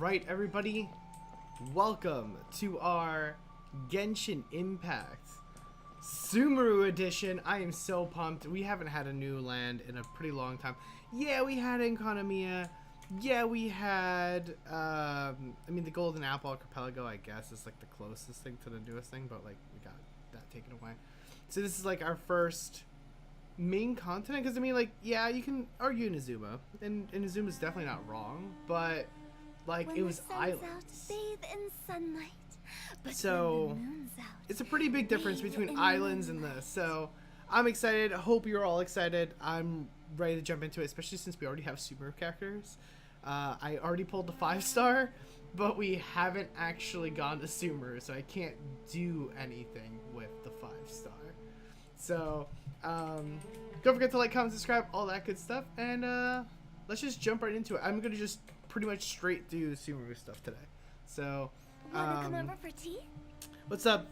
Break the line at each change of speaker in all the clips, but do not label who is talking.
Alright everybody, welcome to our Genshin Impact Sumeru edition. I am so pumped. We haven't had a new land in a pretty long time. Yeah, we had Enconomia. Yeah, we had, I mean, the Golden Apple Archipelago, I guess, is like the closest thing to the newest thing, but like, we got that taken away. So this is like our first main continent, because I mean, like, yeah, you can argue Inazuma, and Inazuma's definitely not wrong, but like,
when
it was
the sun's
islands.
Out, bathe in sunlight. But
So
when the moon's out,
it's a pretty big difference
bathe
between
in
islands and
moonlight.
this. So I'm excited. Hope you're all excited. I'm ready to jump into it, especially since we already have Sumeru characters. I already pulled the 5-star, but we haven't actually gone to Sumeru, so I can't do anything with the 5-star. So don't forget to like, comment, subscribe, all that good stuff, and let's just jump right into it. I'm gonna just pretty much straight do Sumeru stuff today. So
Wanna come over for tea?
what's up,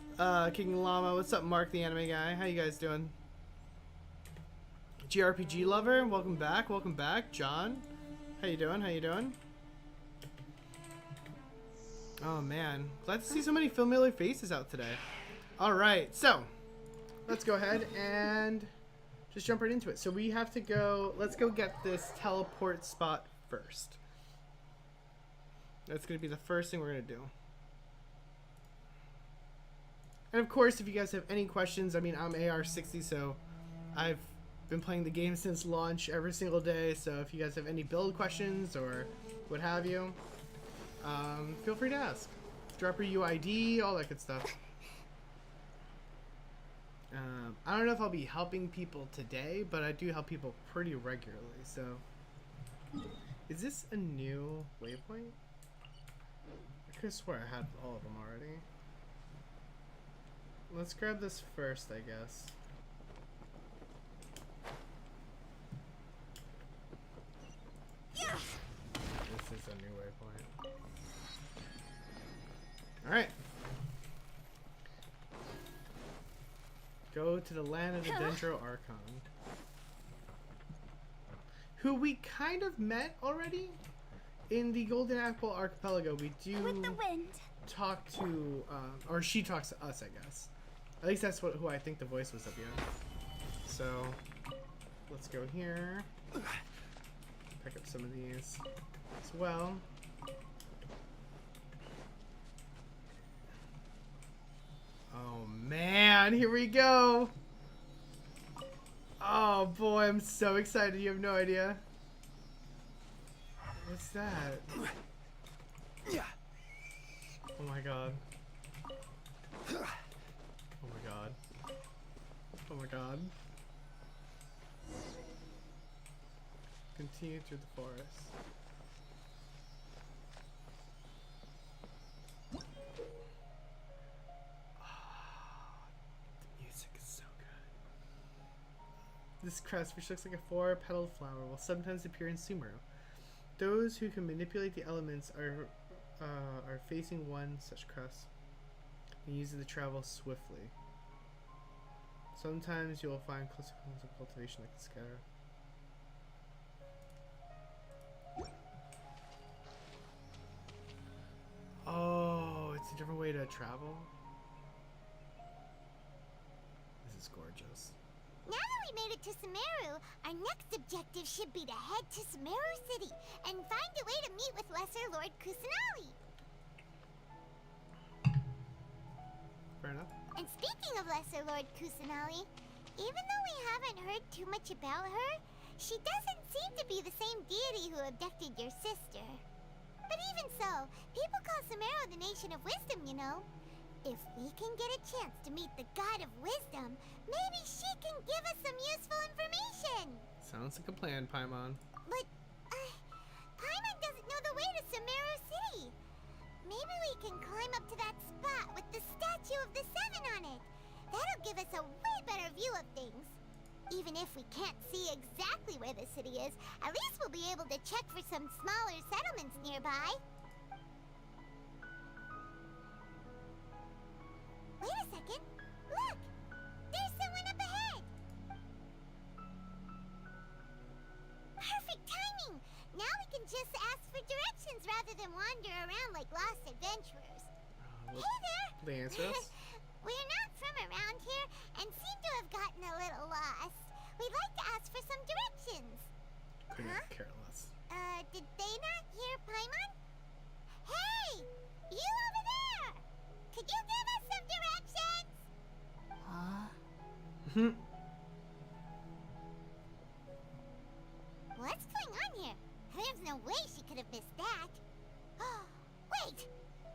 King Llama? What's up, Mark the anime guy? How you guys doing? GRPG lover, welcome back. Welcome back, John. How you doing? How you doing? Oh man, glad to see so many familiar faces out today. All right, so let's go ahead and just jump right into it. So we have to go. Let's go get this teleport spot first. That's gonna be the first thing we're gonna do. And of course, if you guys have any questions, I mean, I'm AR60, so I've been playing the game since launch every single day. So if you guys have any build questions or what have you, feel free to ask. Drop your UID, all that good stuff. I don't know if I'll be helping people today, but I do help people pretty regularly. So, is this a new waypoint? I could swear I had all of them already. Let's grab this first, I guess. This is a new waypoint. Alright. Go to the land of the Dendro Archon. Who we kind of met already in the Golden Apple Archipelago. We do
With the wind.
talk to, or she talks to us, I guess. At least that's who I think the voice was at the end. So, let's go here. Pick up some of these as well. Oh man, here we go. Oh boy, I'm so excited. You have no idea. What's that? Oh my god. Oh my god. Oh my god. Continue through the forest. The music is so good. This crest, which looks like a 4-petaled flower, will sometimes appear in Sumeru. Those who can manipulate the elements are facing one such crest and use it to travel swiftly. Sometimes you will find close forms of cultivation like the scatter. Oh, it's a different way to travel. This is gorgeous.
Now that we made it to Sumeru, our next objective should be to head to Sumeru City and find a way to meet with Lesser Lord Kusanali.
Fair enough.
And speaking of Lesser Lord Kusanali, even though we haven't heard too much about her, she doesn't seem to be the same deity who abducted your sister. But even so, people call Sumeru the Nation of Wisdom, you know. If we can get a chance to meet the God of Wisdom, maybe she can give us some useful information.
Sounds like a plan, Paimon.
But, Paimon doesn't know the way to Sumeru City. Maybe we can climb up to that spot with the statue of the 7 on it. That'll give us a way better view of things. Even if we can't see exactly where the city is, at least we'll be able to check for some smaller settlements nearby. Wait a second. Look! There's someone up ahead! Perfect timing! Now we can just ask for directions rather than wander around like lost adventurers.
Well,
Hey there!
they answer us?
We're not from around here and seem to have gotten a little lost. We'd like to ask for some directions.
Couldn't care less.
Did they not hear Paimon? Hey! You over there! Could you give us some directions?
Huh?
What's going on here? There's no way she could have missed that. Wait!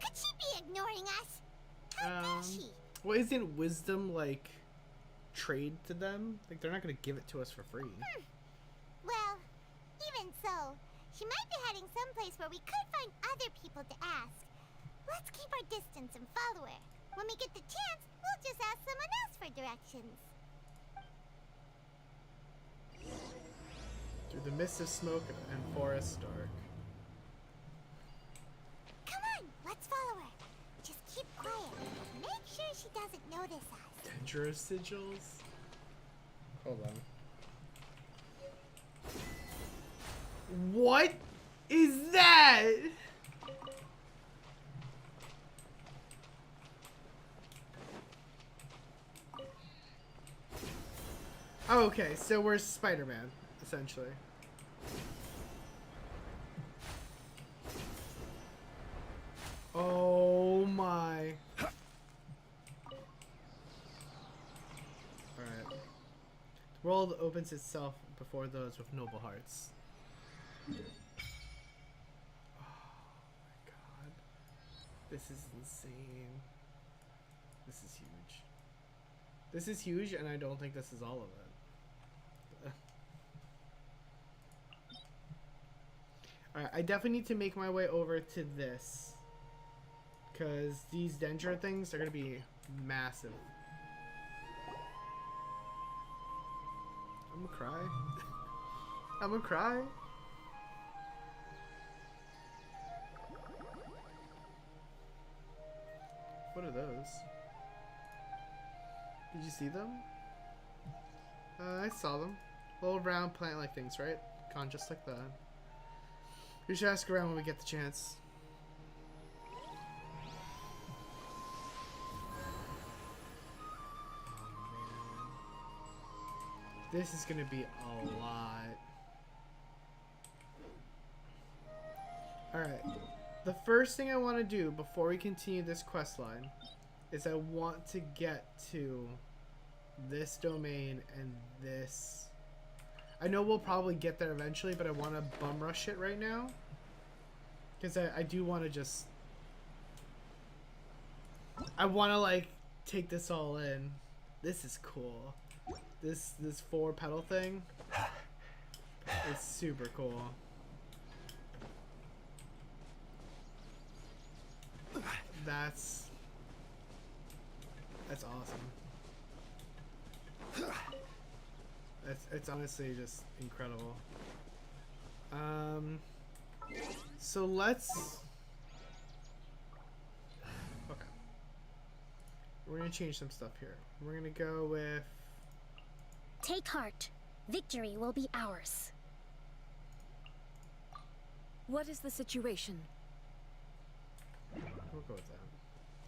Could she be ignoring us? How dare she?
Well, isn't wisdom like trade to them? Like they're not gonna give it to us for free.
Well, even so, she might be heading someplace where we could find other people to ask. Let's keep our distance and follow her. When we get the chance, we'll just ask someone else for directions.
Through the mist of smoke and forest dark.
Come on, let's follow her. Just keep quiet. Make sure she doesn't notice us.
Dendro sigils? Hold on. What is that? Oh, okay, so we're Spider-Man, essentially. Oh my. Alright. The world opens itself before those with noble hearts. Oh my god. This is insane. This is huge. This is huge, and I don't think this is all of it. Alright, I definitely need to make my way over to this. Because these Dendro things are going to be massive. I'm gonna cry. I'm gonna cry. What are those? Did you see them? I saw them. Little round plant-like things, right? Gone just like that. We should ask around when we get the chance. This is gonna be a lot. Alright. The first thing I want to do before we continue this quest line is I want to get to this domain and this. I know we'll probably get there eventually, but I want to bum rush it right now. Because I do want to just... I want to, like, take this all in. This is cool. This 4-petal thing is super cool. That's awesome. It's honestly just incredible. So let's... Okay. We're gonna change some stuff here. We're gonna go with...
Take heart. Victory will be ours.
What is the situation?
We'll go with that.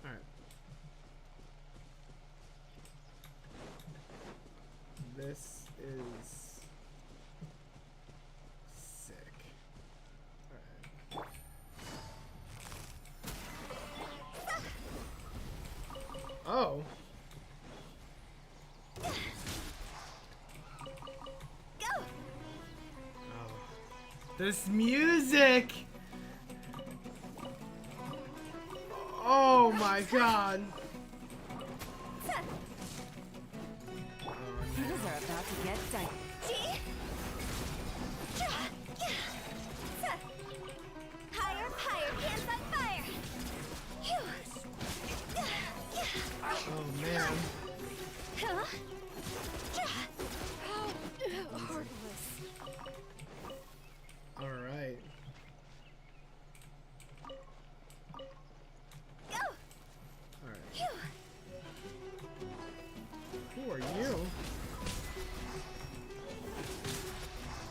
Alright. This is sick. Alright. Oh.
Go.
Oh. This music. Oh my god.
Things are about to get dicey.
Higher, higher, hands on fire.
Oh man.
Heartless.
Alright.
Go.
Alright. Who are you?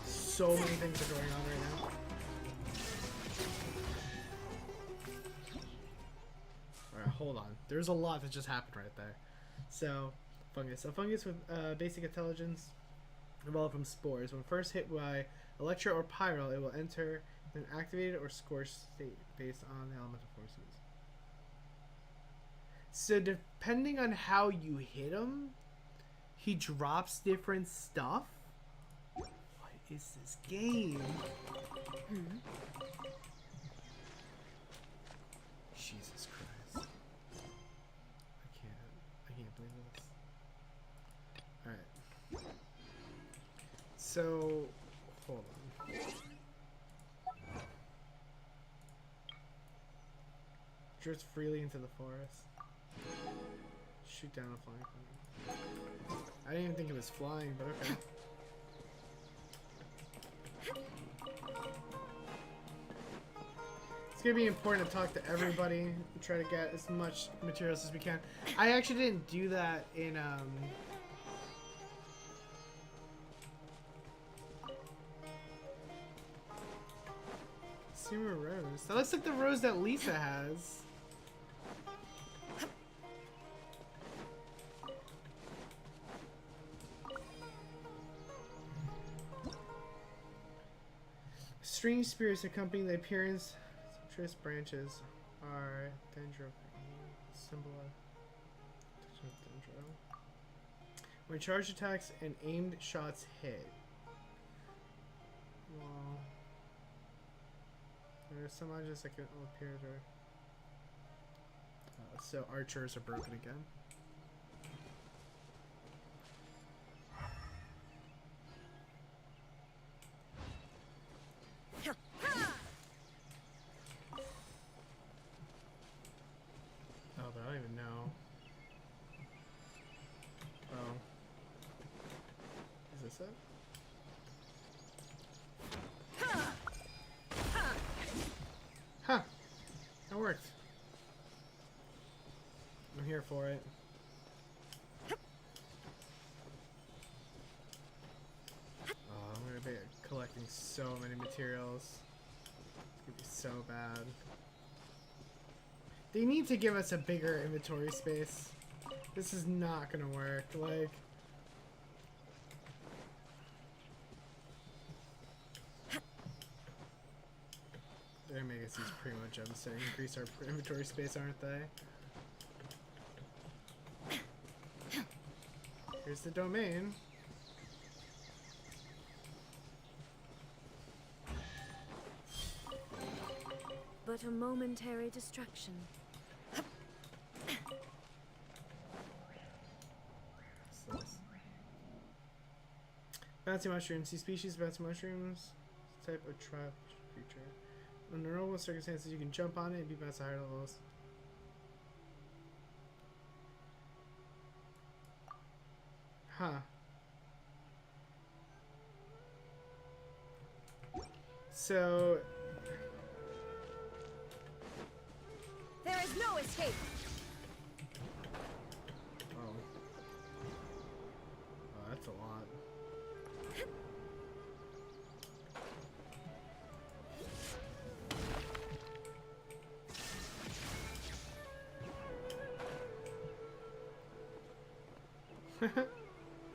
So many things are going on right now. hold on. There's a lot that just happened right there. So, fungus. A fungus with basic intelligence evolved from spores. When first hit by Electro or Pyro, it will enter an activated or scorched state based on the elemental forces. So depending on how you hit him, he drops different stuff? What is this game? Jesus Christ. I can't believe this. Alright. So, hold on. Drifts freely into the forest. Shoot down a flying fungus. I didn't even think it was flying, but okay. It's gonna be important to talk to everybody and try to get as much materials as we can. I actually didn't do that in Sumeru rose. That looks like the rose that Lisa has. Strange spirits accompanying the appearance of sumptuous branches are Dendro, symbol of Dendro. When charged attacks and aimed shots hit. Well, there are some objects that can appear there. So archers are broken again. Oh, but I don't even know. Oh. Is this it? Huh. That worked. I'm here for it. Oh, I'm gonna be collecting so many materials. It's gonna be so bad. They need to give us a bigger inventory space. This is not gonna work. Like, they're gonna make us use primo gems to increase our inventory space, aren't they? Here's the domain.
But a momentary distraction.
Bouncy mushrooms. These species of bouncy mushrooms, type of trap creature. Under normal circumstances, you can jump on it and be bounced to higher levels. Huh. So
There is no escape.
oh, that's a lot.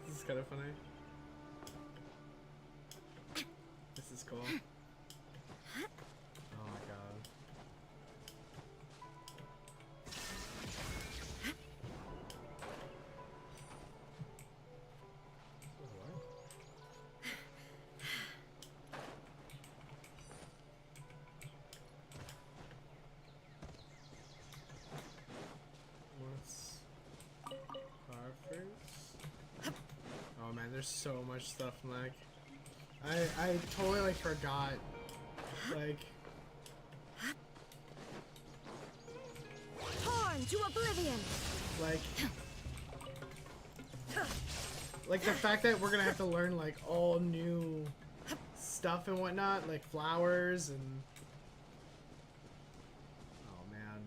This is kind of funny. This is cool. Oh my god. What? What's car fruits? Oh man, there's so much stuff, like I totally like forgot, like
Torn to oblivion.
like the fact that we're gonna have to learn like all new stuff and whatnot, like flowers and oh man.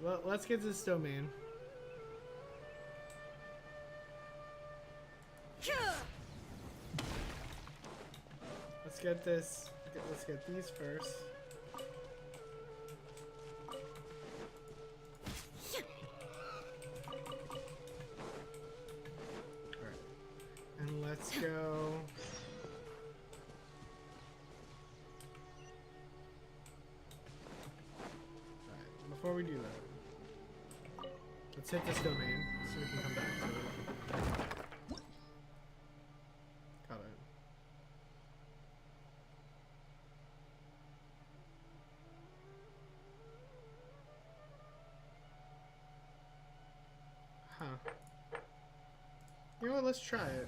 Alright, let's get to this domain. Let's get this. Let's get these first. Alright. And let's go. Alright, before we do that, let's hit this domain so we can come back to it. Got it. Huh. You know what? Let's try it.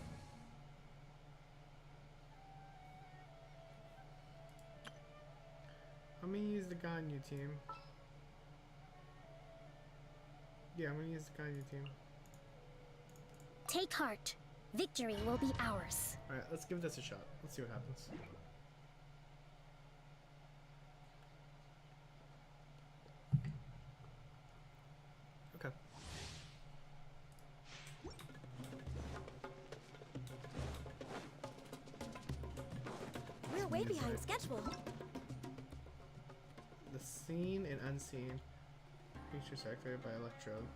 I'm gonna use the Ganyu team. Yeah, I'm gonna use the Ganyu team.
Take heart. Victory will be ours.
Alright, let's give this a shot. Let's see what happens. Okay.
We're way behind schedule.
The seen and unseen creatures activated by electrode.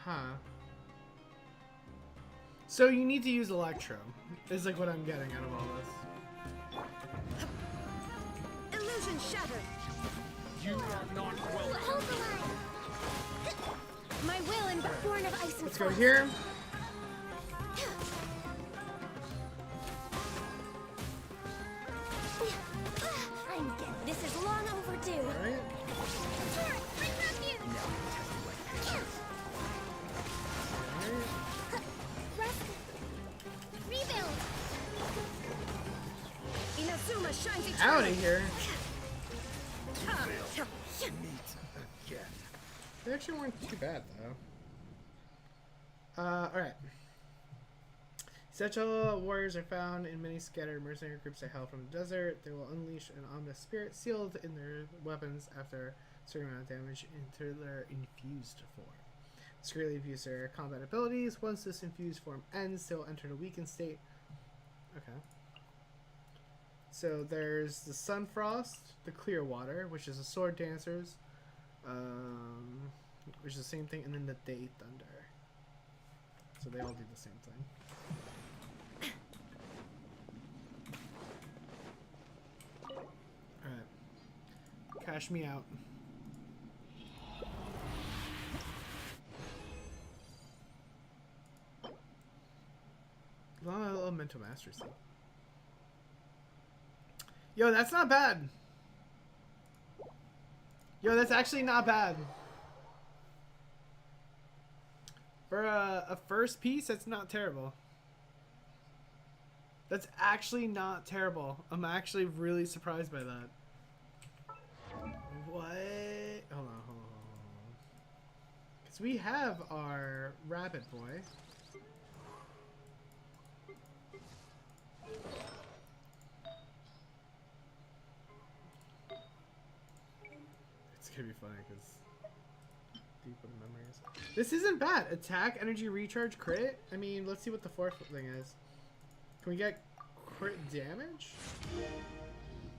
Huh. So you need to use electro. Is like what I'm getting out of all this.
Illusion shattered.
You are not welcome.
Hold the line. My will and born of ice and
Let's go
frost.
here.
I'm dead. This is long overdue.
Alright.
Bring refuge. Rest. Rebuild.
Inazuma shines eternal.
Out of here. They actually weren't too bad though. Alright. Such warriors are found in many scattered mercenary groups that hail from the desert. They will unleash an ominous spirit sealed in their weapons after a certain amount of damage into their infused form. Secretly infuse their combat abilities. Once this infused form ends, they will enter a weakened state. Okay. So there's the Sunfrost, the Clear Water, which is the Sword Dancers, which is the same thing, and then the Day Thunder. So they all do the same thing. Alright. Cash me out. A lot of elemental masters though. Yo, that's not bad. Yo, that's actually not bad. For a first piece, that's not terrible. That's actually not terrible. I'm actually really surprised by that. What? Hold on. Because we have our rabbit boy. It's gonna be funny because deep with memories. This isn't bad. Attack, energy, recharge, crit. I mean, let's see what the fourth thing is. Can we get crit damage?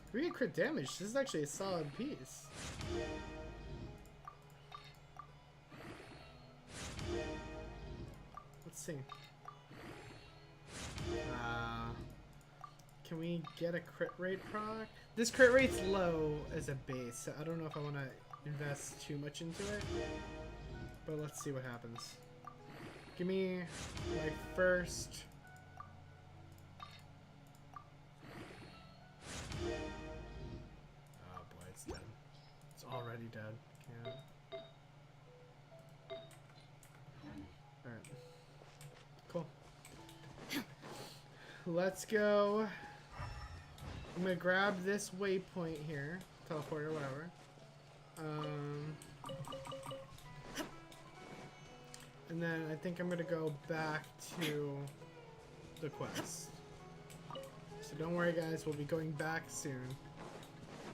If we get crit damage, this is actually a solid piece. Let's see. Can we get a crit rate proc? This crit rate's low as a base, so I don't know if I want to invest too much into it. But let's see what happens. Give me my first... Oh boy, it's dead. It's already dead. Can't. Alright. Cool. Let's go. I'm gonna grab this waypoint here. Teleport or whatever. And then I think I'm gonna go back to the quest. So don't worry guys, we'll be going back soon.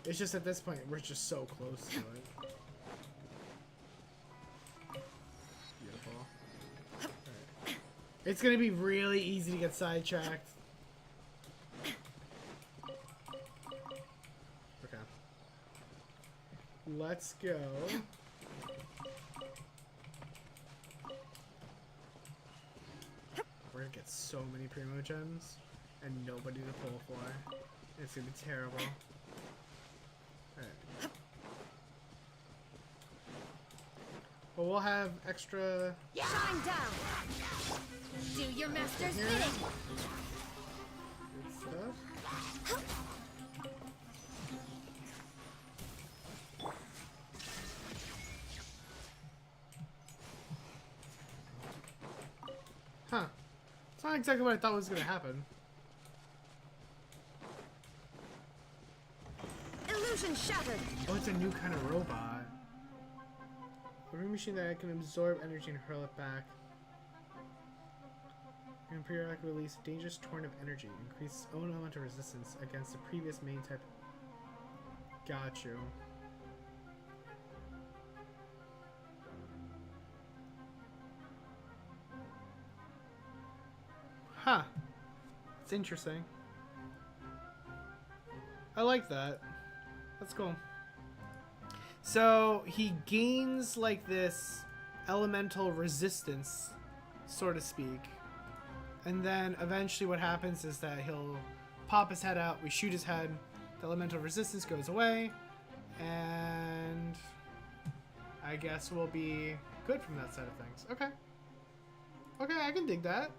It's just at this point, we're just so close to it. Beautiful. Alright. It's gonna be really easy to get sidetracked. Okay. Let's go. We're gonna get so many Primo Gems and nobody to pull for. It's gonna be terrible. Alright. But we'll have extra.
Shine down. Do your master's
Here.
bidding.
Good stuff. Huh. It's not exactly what I thought was gonna happen.
Illusion shattered.
Oh, it's a new kind of robot. A room machine that can absorb energy and hurl it back. And periodically release a dangerous torrent of energy. Increase its own element of resistance against the previous main type. Got you. Huh. It's interesting. I like that. That's cool. So he gains like this elemental resistance, so to speak. And then eventually what happens is that he'll pop his head out, we shoot his head, the elemental resistance goes away, and I guess we'll be good from that side of things. Okay. Okay, I can dig that.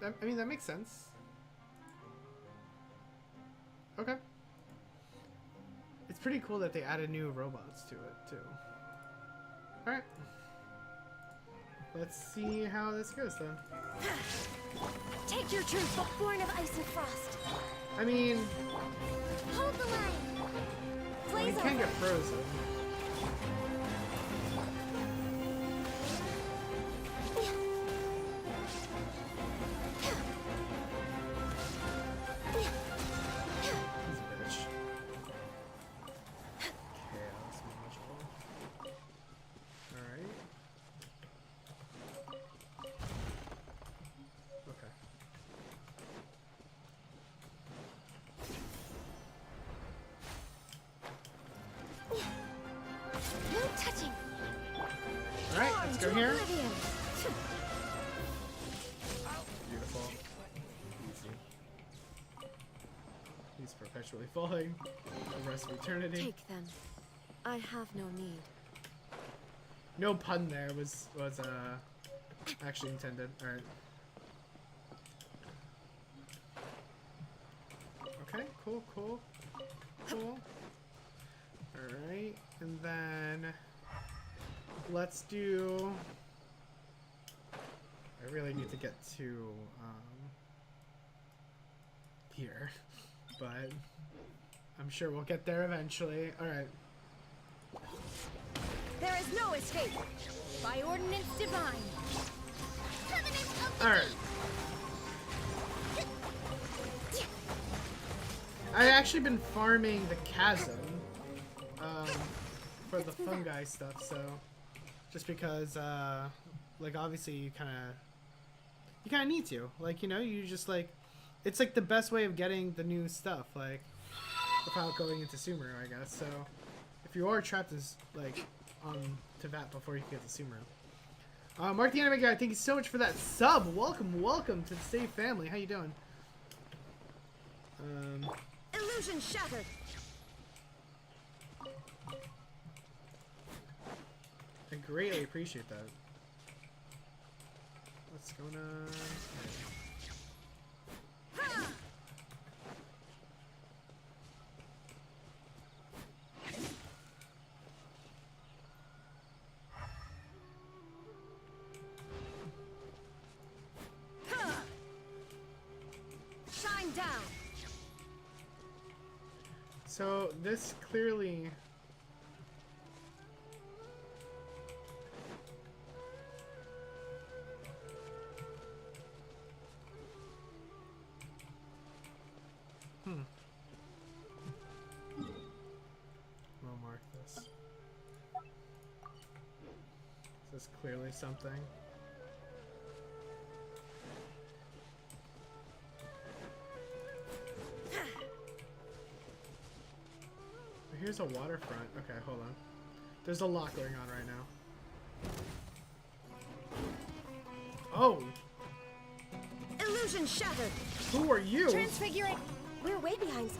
I mean, that makes sense. Okay. It's pretty cool that they added new robots to it, too. Alright. Let's see how this goes, then.
Take your truth, born of ice and frost.
I mean,
Hold the line.
we
Blaze
can
over.
get frozen. He's a bitch. Chaos module. Alright. Okay.
No touching.
Alright, let's go
To
here.
oblivion.
Beautiful. Easy. He's perpetually falling. The rest of eternity.
Take them. I have no need.
No pun there was actually intended. Alright. Okay, cool. Alright, and then let's do. I really need to get to here, but I'm sure we'll get there eventually. Alright.
There is no escape. By ordinance divine.
Covenant of the
Alright. I actually been farming the chasm for the fungi stuff, so just because like obviously you kind of need to, like, you know, you just like it's like the best way of getting the new stuff, like without going into Sumeru, I guess. So if you are trapped as like on Tevat before you get to Sumeru. Mark the Anime Guy, thank you so much for that sub. Welcome to the Save family. How you doing?
Illusion shattered.
I greatly appreciate that. What's going on?
Shine down.
So this clearly. We'll mark this. This is clearly something. here's a waterfront. Okay, hold on. There's a lot going on right now. Oh!
Illusion shattered.
Who are you?
Transfiguring. We're way behind.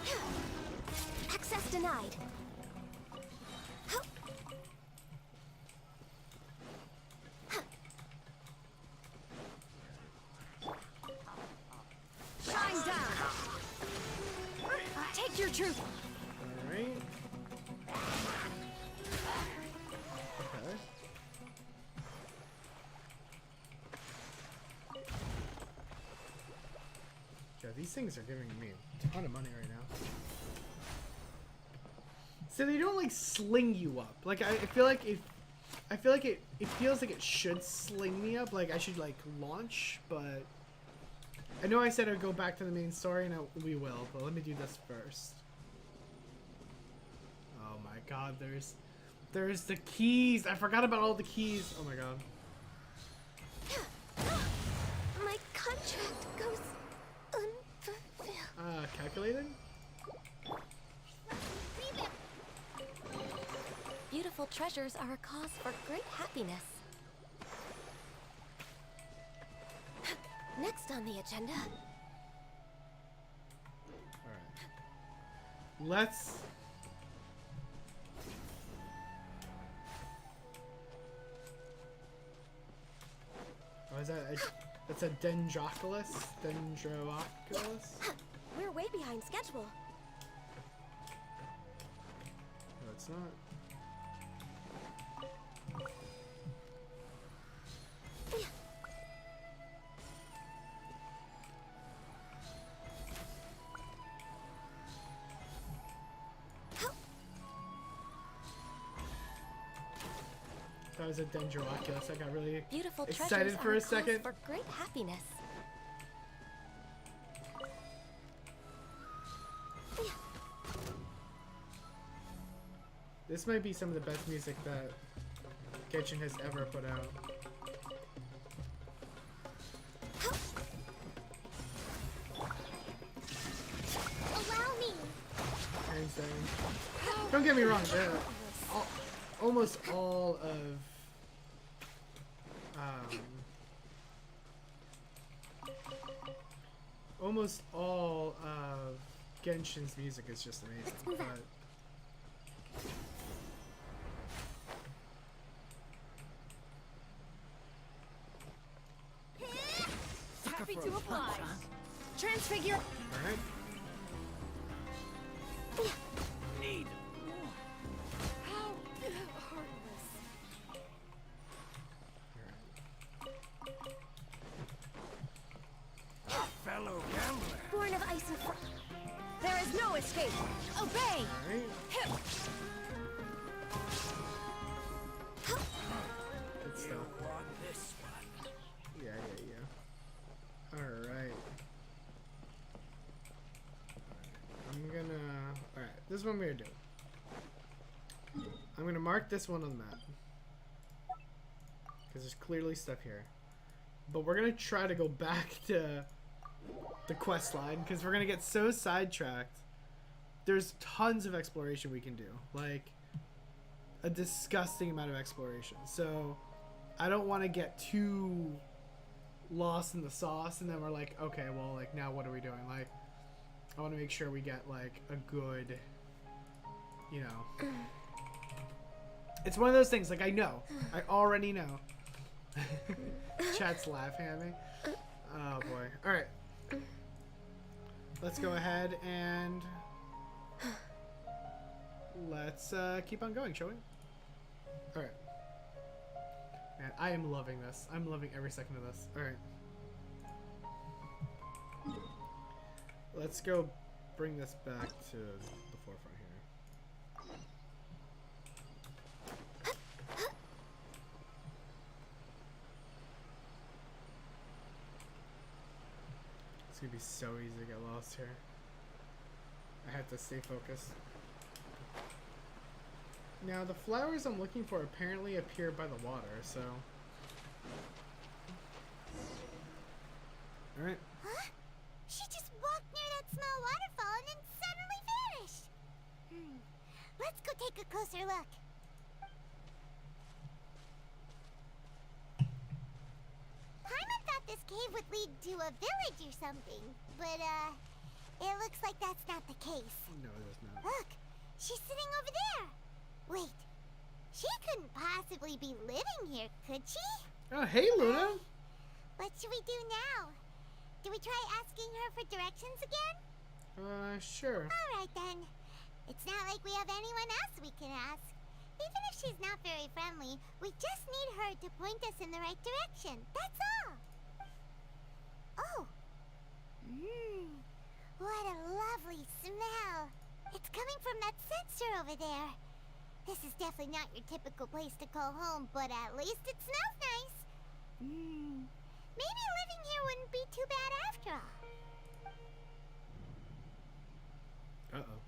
Access denied. Shine down. Take your truth.
Alright. Okay. Yeah, these things are giving me a ton of money right now. So they don't like sling you up. Like I feel like it feels like it should sling me up. Like I should like launch, but I know I said I'd go back to the main story, and we will, but let me do this first. Oh my god, there's the keys. I forgot about all the keys. Oh my god.
My contract goes unfulfilled.
Calculated?
Beautiful treasures are a cause for great happiness. Next on the agenda.
Alright. Let's... Oh, is that that's a Dendroculus? Dendroculus?
We're way behind schedule.
No, it's not. That was a Dendroculus. I got really
Beautiful
excited
treasures
for
are
a
cause
second.
for great happiness.
This might be some of the best music that Genshin has ever put out.
Allow me.
Hands down. Don't get me wrong, almost all of almost all of Genshin's music is just amazing. But
Happy to oblige. Transfigure.
alright.
Need.
How heartless.
Fellow gambler.
Born of ice and frost. There is no escape. Obey.
Alright.
Hip.
Good stuff.
Want this one?
Yeah. Alright. I'm gonna... Alright, this is what I'm gonna do. I'm gonna mark this one on the map. Because there's clearly stuff here. But we're gonna try to go back to the quest line, because we're gonna get so sidetracked. There's tons of exploration we can do. Like, a disgusting amount of exploration. So, I don't want to get too lost in the sauce, and then we're like, okay, well, like, now what are we doing? Like, I want to make sure we get, like, a good, you know... It's one of those things, like, I know. I already know. Chat's laughing at me. Oh, boy. Alright. Let's go ahead and... Let's keep on going, shall we? Alright. Man, I am loving this. I'm loving every second of this. Alright. Let's go bring this back to the forefront here. It's gonna be so easy to get lost here. I have to stay focused. Now, the flowers I'm looking for apparently appear by the water, so... Alright.
Huh? She just walked near that small waterfall and then suddenly vanished. Let's go take a closer look. Paimon thought this cave would lead to a village or something, but it looks like that's not the case.
No, it was not.
Look, she's sitting over there. Wait, she couldn't possibly be living here, could she?
Oh, hey, Luna.
What should we do now? Do we try asking her for directions again?
Sure.
Alright then. It's not like we have anyone else we can ask. Even if she's not very friendly, we just need her to point us in the right direction. That's all. Oh. What a lovely smell. It's coming from that sensor over there. This is definitely not your typical place to call home, but at least it smells nice. Maybe living here wouldn't be too bad after all.
Uh-oh.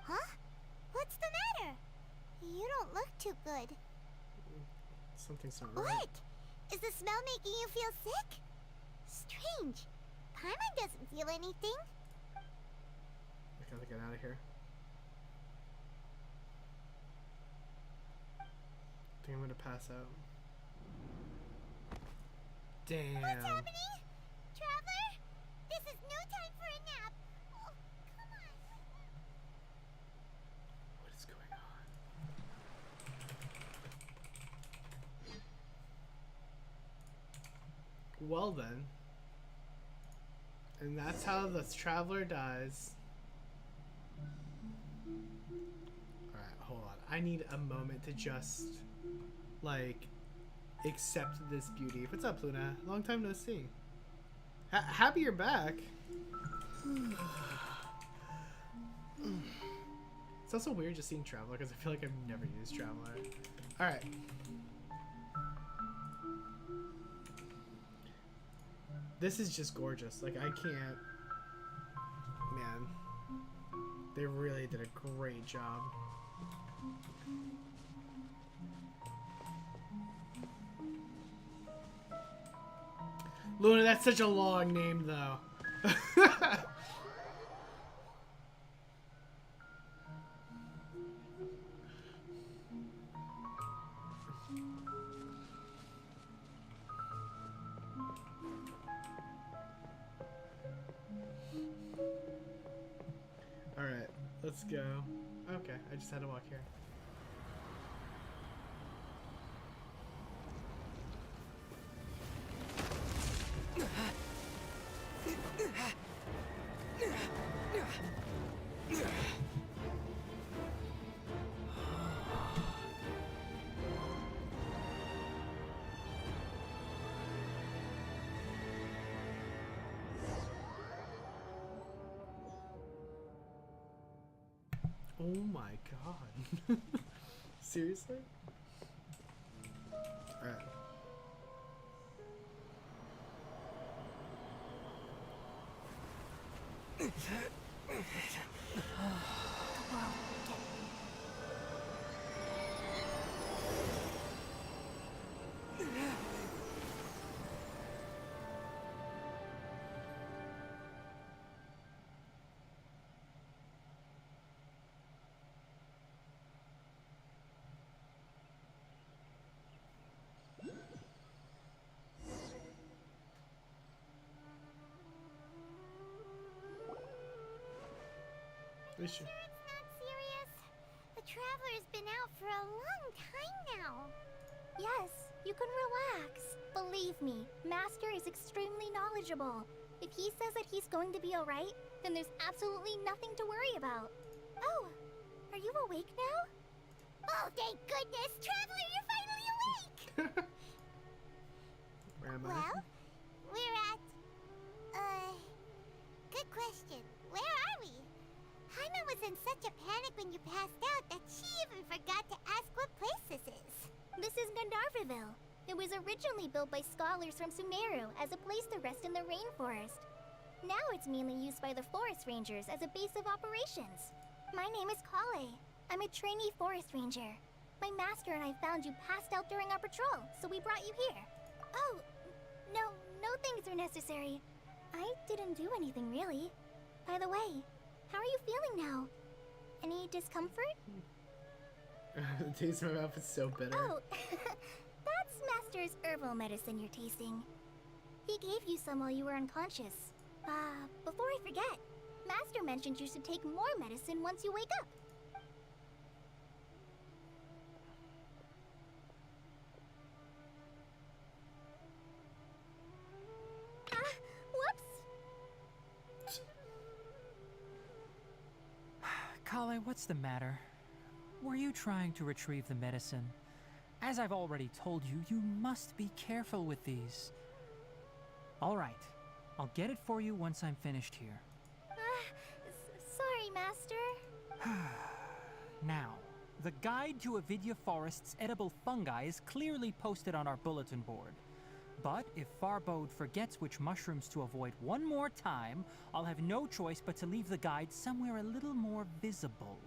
Huh? What's the matter? You don't look too good.
Something's not right.
What? Is the smell making you feel sick? Strange. Paimon doesn't feel anything.
I gotta get out of here. I think I'm gonna pass out. Damn.
What's happening? Traveler? This is no time for a nap. Oh, come on.
What is going on? Well then. And that's how the traveler dies. Alright, hold on. I need a moment to just, like, accept this beauty. What's up, Luna? Long time no see. Happy you're back. It's also weird just seeing Traveler because I feel like I've never used Traveler. Alright. This is just gorgeous. Like, I can't... Man. They really did a great job. Luna, that's such a long name, though. Alright, let's go. Okay, I just had to walk here. Oh my god. Seriously? Alright.
Sure it's not serious? The Traveler's been out for a long time now.
Yes, you can relax. Believe me, Master is extremely knowledgeable. If he says that he's going to be alright, then there's absolutely nothing to worry about. Oh, are you awake now?
Oh, thank goodness! Traveler, you're finally awake!
Where am I?
Well, we're at... Good question. Where are we? Paimon was in such a panic when you passed out that she even forgot to ask what place this is.
This is Gandharvaville. It was originally built by scholars from Sumeru as a place to rest in the rainforest. Now it's mainly used by the forest rangers as a base of operations. My name is Kale. I'm a trainee forest ranger. My master and I found you passed out during our patrol, so we brought you here. Oh, no things are necessary. I didn't do anything really. By the way, how are you feeling now? Any discomfort?
The taste of my mouth is so bitter.
Oh, that's Master's herbal medicine you're tasting. He gave you some while you were unconscious. Before I forget, Master mentioned you should take more medicine once you wake up. Whoops!
Kale, what's the matter? Were you trying to retrieve the medicine? As I've already told you, you must be careful with these. All right, I'll get it for you once I'm finished here.
Sorry, Master.
Now, the guide to Avidya Forest's edible fungi is clearly posted on our bulletin board. But if Farbode forgets which mushrooms to avoid one more time, I'll have no choice but to leave the guide somewhere a little more visible.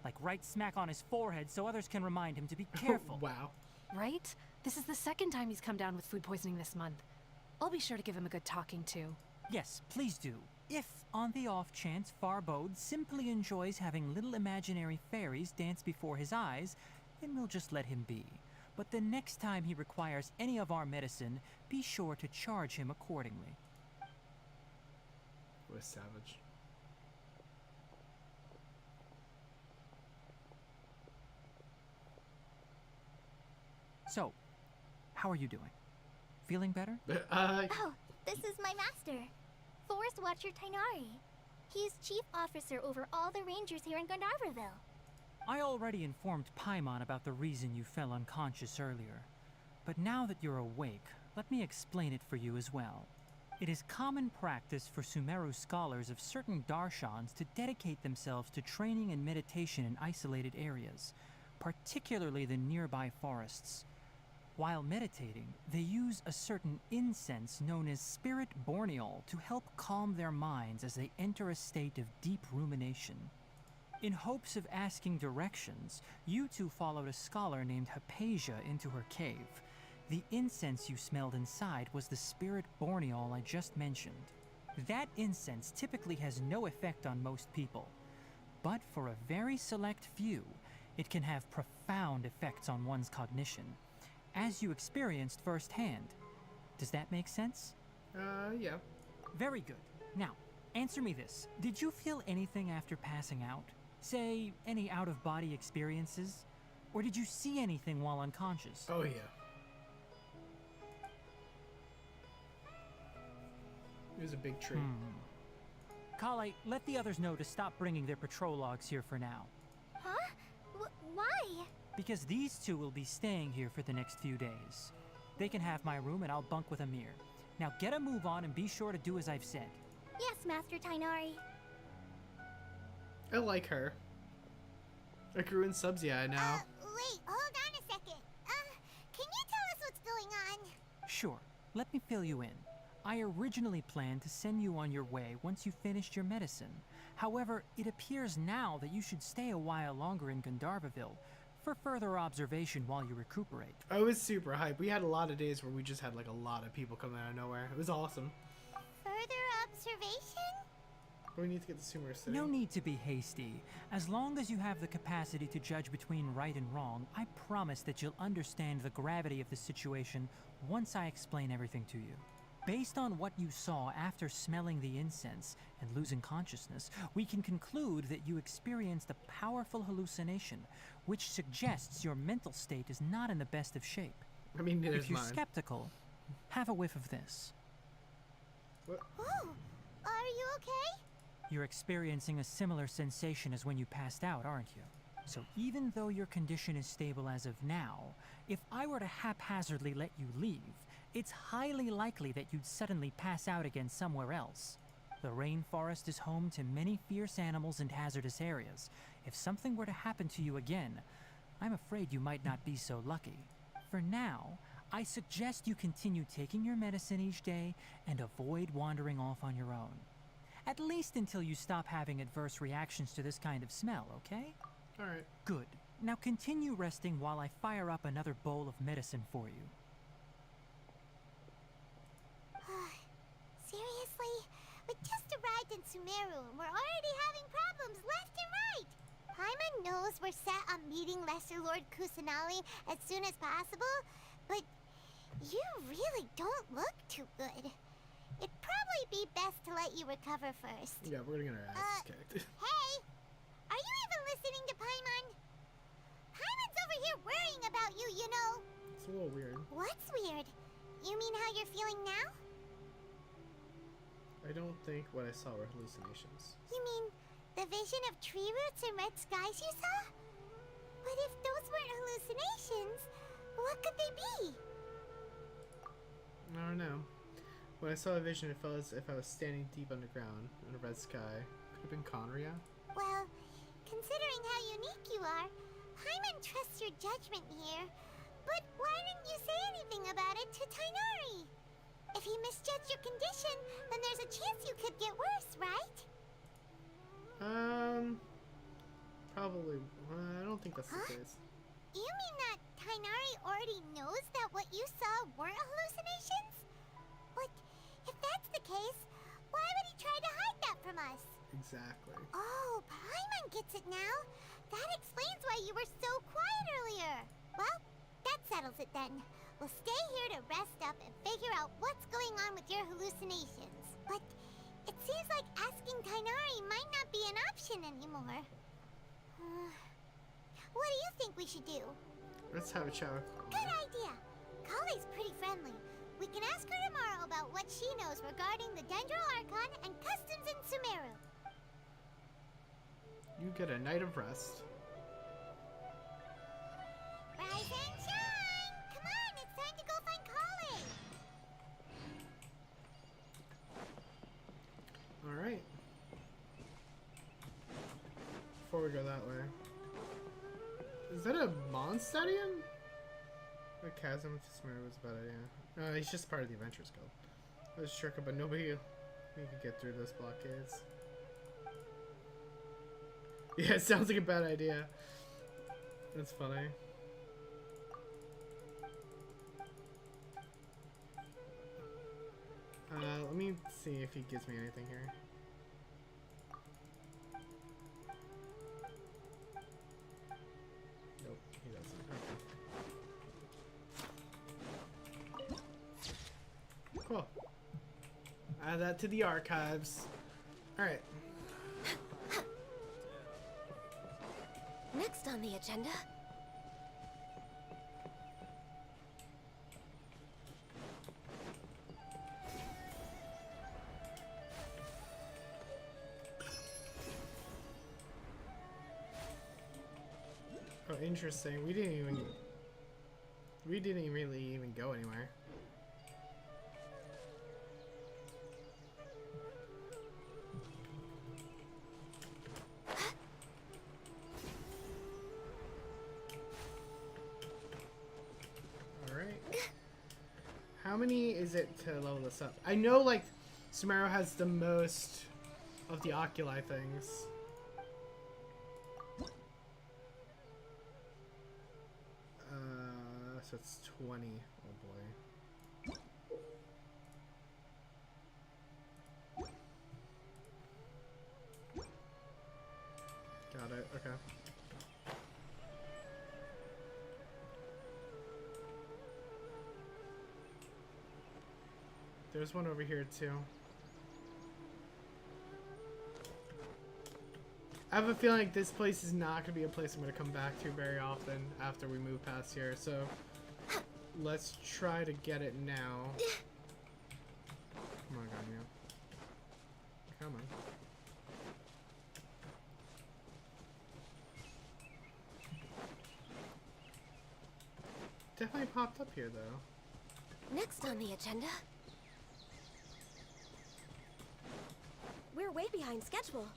Like right smack on his forehead so others can remind him to be careful.
Wow.
Right? This is the second time he's come down with food poisoning this month. I'll be sure to give him a good talking to.
Yes, please do. If, on the off chance, Farbode simply enjoys having little imaginary fairies dance before his eyes, then we'll just let him be. But the next time he requires any of our medicine, be sure to charge him accordingly.
What a savage.
So, how are you doing? Feeling better?
Oh, this is my master, Forest Watcher Tainari. He's chief officer over all the rangers here in Gandharvaville.
I already informed Paimon about the reason you fell unconscious earlier. But now that you're awake, let me explain it for you as well. It is common practice for Sumeru scholars of certain darshans to dedicate themselves to training and meditation in isolated areas, particularly the nearby forests. While meditating, they use a certain incense known as spirit borneol to help calm their minds as they enter a state of deep rumination. In hopes of asking directions, you two followed a scholar named Hypatia into her cave. The incense you smelled inside was the spirit borneol I just mentioned. That incense typically has no effect on most people, but for a very select few, it can have profound effects on one's cognition, as you experienced firsthand. Does that make sense?
Yeah.
Very good. Now, answer me this. Did you feel anything after passing out? Say, any out-of-body experiences? Or did you see anything while unconscious?
Oh, yeah. It was a big tree.
Kale, let the others know to stop bringing their patrol logs here for now.
Huh? Why?
Because these two will be staying here for the next few days. They can have my room and I'll bunk with Amir. Now get a move on and be sure to do as I've said.
Yes, Master Tainari.
I like her. I grew in Subsia now.
Wait, hold on a second. Can you tell us what's going on?
Sure, let me fill you in. I originally planned to send you on your way once you finished your medicine. However, it appears now that you should stay a while longer in Gandharvaville for further observation while you recuperate.
I was super hyped. We had a lot of days where we just had like a lot of people coming out of nowhere. It was awesome.
Further observation?
We need to get the Sumeru city.
No need to be hasty. As long as you have the capacity to judge between right and wrong, I promise that you'll understand the gravity of the situation once I explain everything to you. Based on what you saw after smelling the incense and losing consciousness, we can conclude that you experienced a powerful hallucination, which suggests your mental state is not in the best of shape.
I mean, neither
If
is
you're
mine.
skeptical, have a whiff of this.
What?
Oh, are you okay?
You're experiencing a similar sensation as when you passed out, aren't you? So even though your condition is stable as of now, if I were to haphazardly let you leave, it's highly likely that you'd suddenly pass out again somewhere else. The rainforest is home to many fierce animals and hazardous areas. If something were to happen to you again, I'm afraid you might not be so lucky. For now, I suggest you continue taking your medicine each day and avoid wandering off on your own. At least until you stop having adverse reactions to this kind of smell, okay?
Alright.
Good. Now continue resting while I fire up another bowl of medicine for you.
Seriously? We just arrived in Sumeru, and we're already having problems left and right. Paimon knows we're set on meeting Lesser Lord Kusanali as soon as possible, but you really don't look too good. It'd probably be best to let you recover first.
Yeah, we're gonna get our asses kicked.
Hey! Are you even listening to Paimon? Paimon's over here worrying about you, you know.
It's a little weird.
What's weird? You mean how you're feeling now?
I don't think what I saw were hallucinations.
You mean the vision of tree roots and red skies you saw? But if those weren't hallucinations, what could they be?
I don't know. When I saw a vision, it felt as if I was standing deep underground in a red sky. Could have been Conria.
Well, considering how unique you are, Paimon trusts your judgment here. But why didn't you say anything about it to Tainari? If he misjudged your condition, then there's a chance you could get worse, right?
Probably. I don't think that's the case.
You mean that Tainari already knows that what you saw weren't hallucinations? But if that's the case, why would he try to hide that from us?
Exactly.
Oh, Paimon gets it now. That explains why you were so quiet earlier. Well, that settles it then. We'll stay here to rest up and figure out what's going on with your hallucinations. But it seems like asking Tainari might not be an option anymore. What do you think we should do?
Let's have a chat with
Good idea. Kale's pretty friendly. We can ask her tomorrow about what she knows regarding the Dendro Archon and customs in Sumeru.
You get a night of rest.
Rise and shine! Come on, it's time to go find Kale!
Alright. Before we go that way. Is that a Mondstadium? The chasm to Sumeru was a bad idea. No, he's just part of the Adventurers Guild. I was shook, but nobody could get through those blockades. Yeah, it sounds like a bad idea. That's funny. Let me see if he gives me anything here. Nope, he doesn't. Okay. Cool. Add that to the archives. Alright.
Next on the agenda.
Oh, interesting. We didn't really even go anywhere. How many is it to level this up? I know, like, Sumeru has the most of the oculi things. So it's 20. Oh boy. Got it. Okay. There's one over here too. I have a feeling like this place is not going to be a place I'm going to come back to very often after we move past here, so let's try to get it now. Come on, Ganyu. Come on. Definitely popped up here though.
Next on the agenda. We're way behind schedule.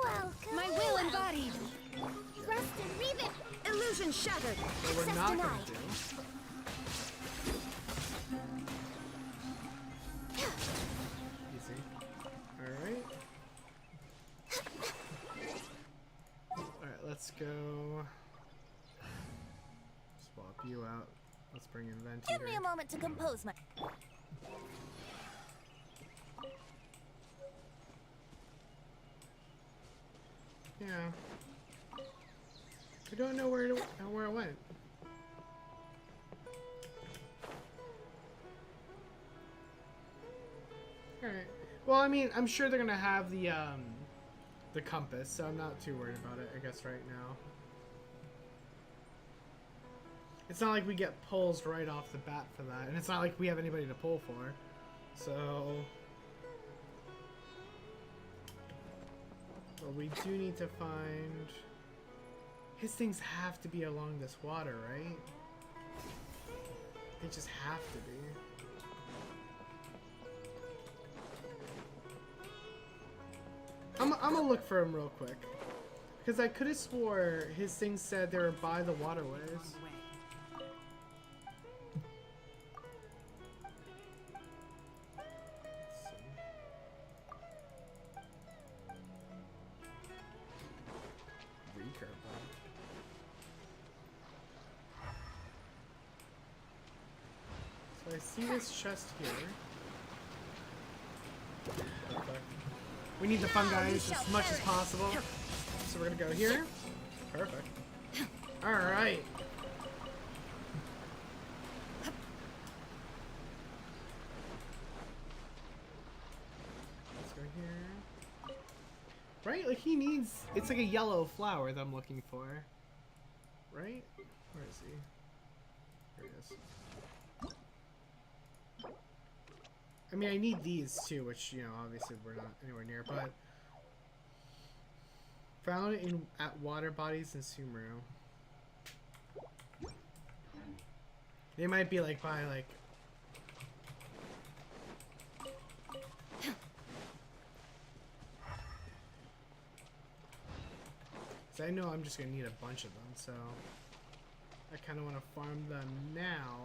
Welcome!
My will embodied.
Thrust and reave it!
Illusion shattered.
What we're
Access
not
denied.
going to do. Easy. Alright. Alright, let's go. Swap you out. Let's bring in Venti
Give me
here.
a moment to compose my...
Yeah. I don't know where it went. Alright. Well, I mean, I'm sure they're gonna have the compass, so I'm not too worried about it, I guess, right now. It's not like we get pulls right off the bat for that, and it's not like we have anybody to pull for. So... Well, we do need to find... His things have to be along this water, right? They just have to be. I'm gonna look for him real quick. Because I could have swore his thing said they were by the waterways. So I see this chest here. Perfect. We need the fungi as much as possible. So we're gonna go here. Perfect. Alright. Let's go here. Right? Like he needs... It's like a yellow flower that I'm looking for. Right? Where is he? Here he is. I mean, I need these too, which, you know, obviously we're not anywhere near, but... Found at water bodies in Sumeru. They might be like by like... So I know I'm just gonna need a bunch of them, so... I kind of want to farm them now.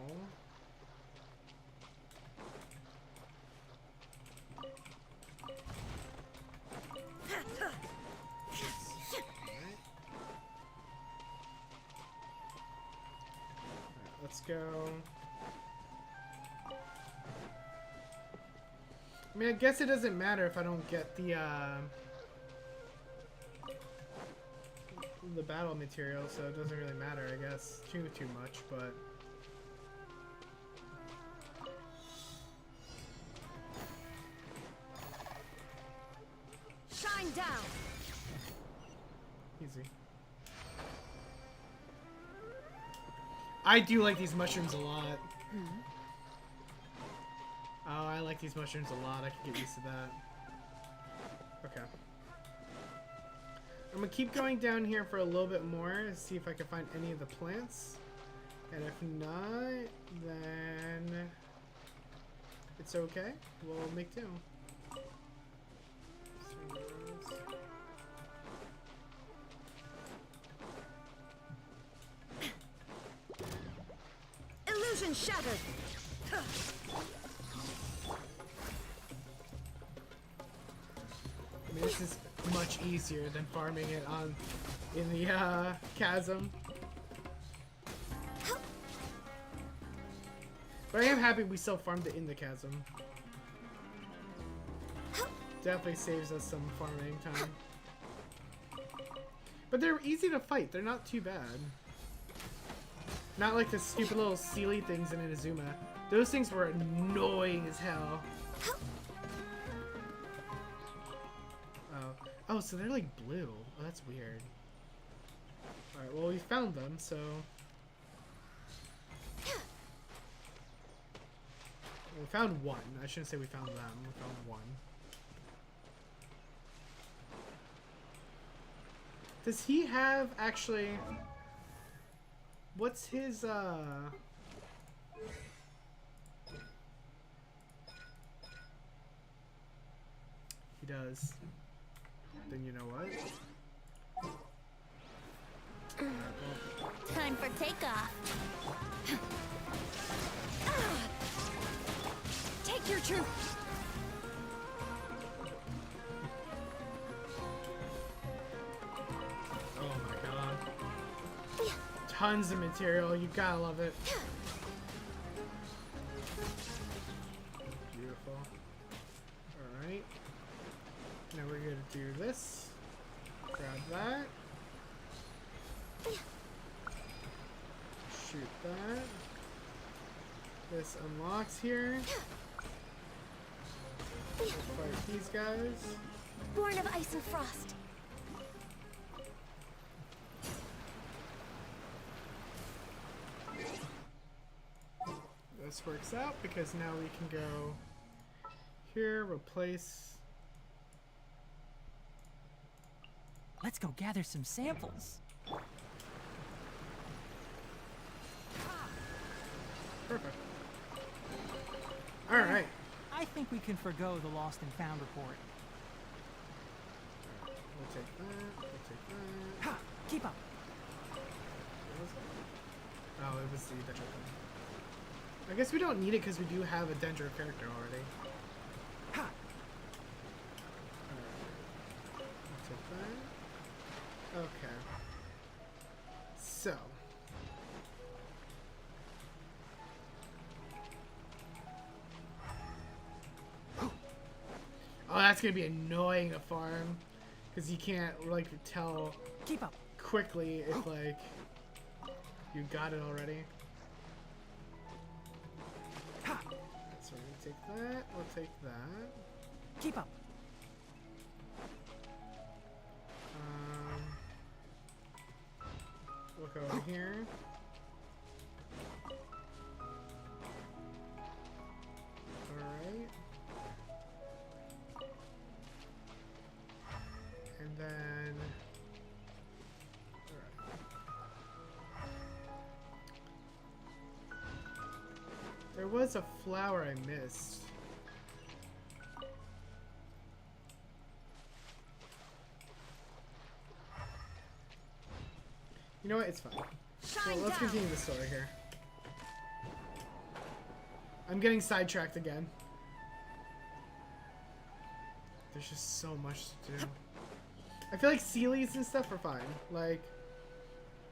Let's go. I mean, I guess it doesn't matter if I don't get the battle material, so it doesn't really matter, I guess, too much, but...
Shine down.
Easy. I do like these mushrooms a lot. Oh, I like these mushrooms a lot. I can get used to that. Okay. I'm gonna keep going down here for a little bit more to see if I can find any of the plants. And if not, then it's okay. We'll make do.
Illusion shattered.
I mean, this is much easier than farming it on in the chasm. But I am happy we still farmed it in the chasm. Definitely saves us some farming time. But they're easy to fight. They're not too bad. Not like the stupid little Sealy things in Inazuma. Those things were annoying as hell. Oh, so they're like blue. Oh, that's weird. Alright, well, we found them, so... We found one. I shouldn't say we found them. We found one. Does he have, actually... What's his, He does. Then you know what?
Time for takeoff.
Take your truth.
Oh my god. Tons of material, you gotta love it. Beautiful. Alright. Now we're gonna do this. Grab that. Shoot that. This unlocks here. Let's fight these guys.
Born of ice and frost.
This works out because now we can go here, replace.
Let's go gather some samples.
Perfect. Alright.
I think we can forgo the lost and found report.
We'll take that. We'll take that.
Ha! Keep up.
What was it? Oh, it was the Dendro thing. I guess we don't need it because we do have a Dendro character already.
Ha!
Alright. We'll take that. Okay. So. Oh, that's gonna be annoying to farm, because you can't like tell
Keep up.
quickly if like you got it already.
Ha!
So we're gonna take that. We'll take that.
Keep up.
Look over here. Alright. And then... Alright. There was a flower I missed. You know what? It's fine. Well, let's continue the story here. I'm getting sidetracked again. There's just so much to do. I feel like Sealies and stuff are fine. Like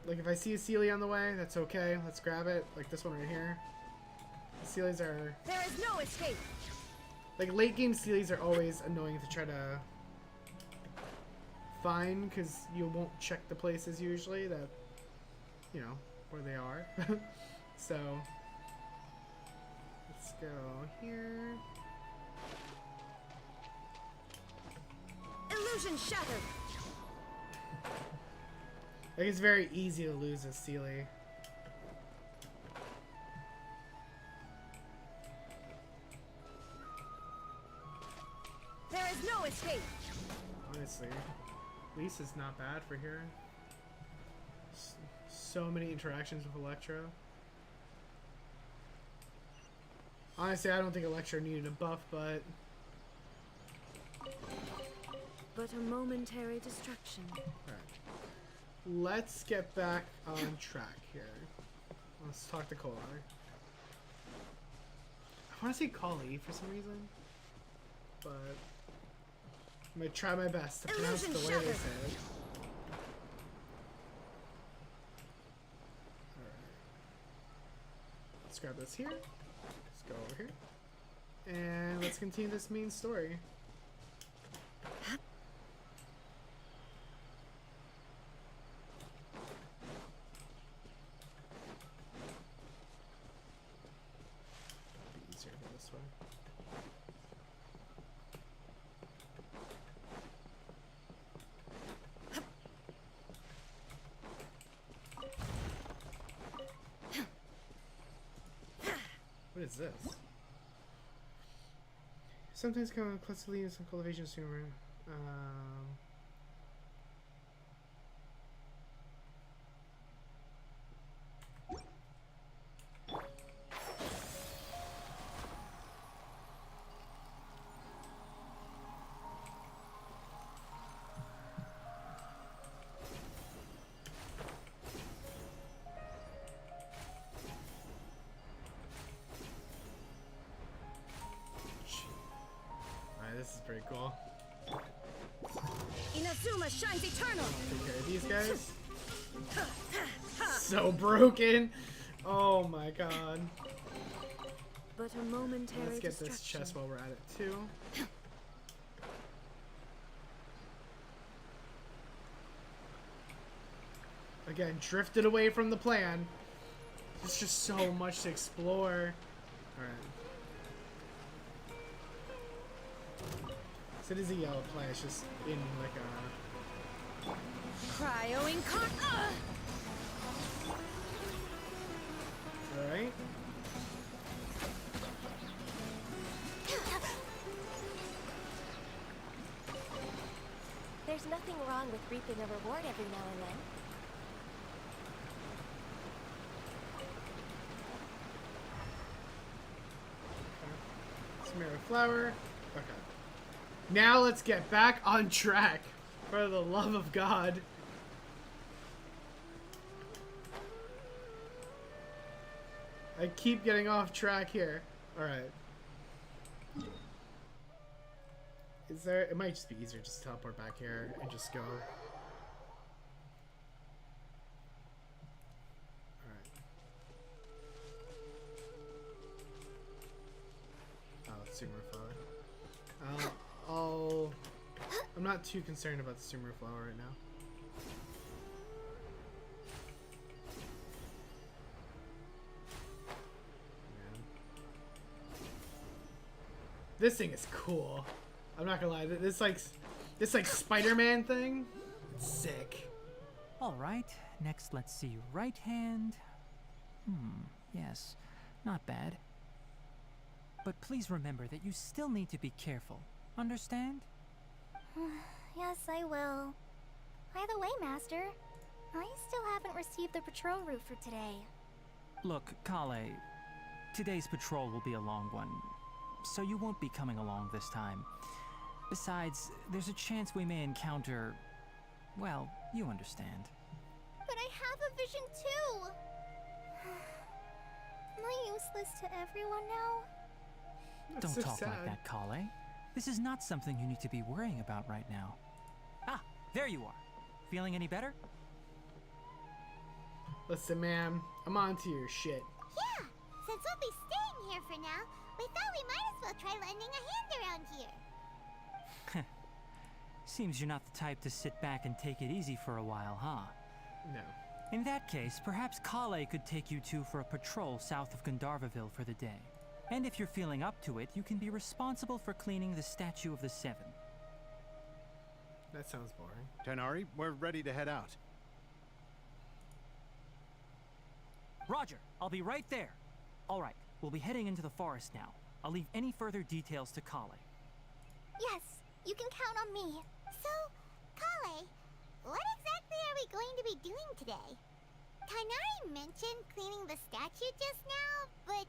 if I see a Sealy on the way, that's okay. Let's grab it. Like this one right here. The Sealies are...
There is no escape.
Like late game Sealies are always annoying to try to find because you won't check the places usually that, you know, where they are. So let's go here.
Illusion shattered.
Like it's very easy to lose a Sealy.
There is no escape.
Honestly, Lisa's not bad for here. So many interactions with Electro. Honestly, I don't think Electro needed a buff, but
A momentary distraction.
alright. Let's get back on track here. Let's talk to Kolar. I want to say Kali for some reason, but I'm gonna try my best to pronounce it the way they say it. Alright. Let's grab this here. Let's go over here. And let's continue this main story. Be easier to go this way. What is this? Sometimes come clustily in some cultivation sooner. This is pretty cool.
Inazuma shines eternal.
Take care of these guys. So broken. Oh my god.
But a momentary
Let's get this
distraction.
chest while we're at it too. Again, drifted away from the plan. There's just so much to explore. Alright. So it is a yellow plant, it's just in like a... Alright.
There's nothing wrong with reaping a reward every now and then.
Sumeru flower. Okay. Now let's get back on track. For the love of God. I keep getting off track here. Alright. Is there... It might just be easier just to teleport back here and just go. Alright. Oh, it's Sumeru flower. I'm not too concerned about the Sumeru flower right now. This thing is cool. I'm not gonna lie. This like Spider-Man thing. It's sick.
All right, next let's see. Right hand. Yes, not bad. But please remember that you still need to be careful. Understand?
Yes, I will. By the way, Master, I still haven't received the patrol route for today.
Look, Kale, today's patrol will be a long one, so you won't be coming along this time. Besides, there's a chance we may encounter... well, you understand.
But I have a vision too! Am I useless to everyone now?
That's
Don't
so
talk
sad.
like that, Kale. This is not something you need to be worrying about right now. Ah, there you are. Feeling any better?
Listen, ma'am, I'm onto your shit.
Yeah, since we'll be staying here for now, we thought we might as well try lending a hand around here.
Seems you're not the type to sit back and take it easy for a while, huh?
No.
In that case, perhaps Kale could take you two for a patrol south of Gandharvaville for the day. And if you're feeling up to it, you can be responsible for cleaning the Statue of the Seven.
That sounds boring.
Tenari, we're ready to head out.
Roger, I'll be right there. All right, we'll be heading into the forest now. I'll leave any further details to Kale.
Yes, you can count on me.
So, Kale, what exactly are we going to be doing today? Kainari mentioned cleaning the statue just now, but,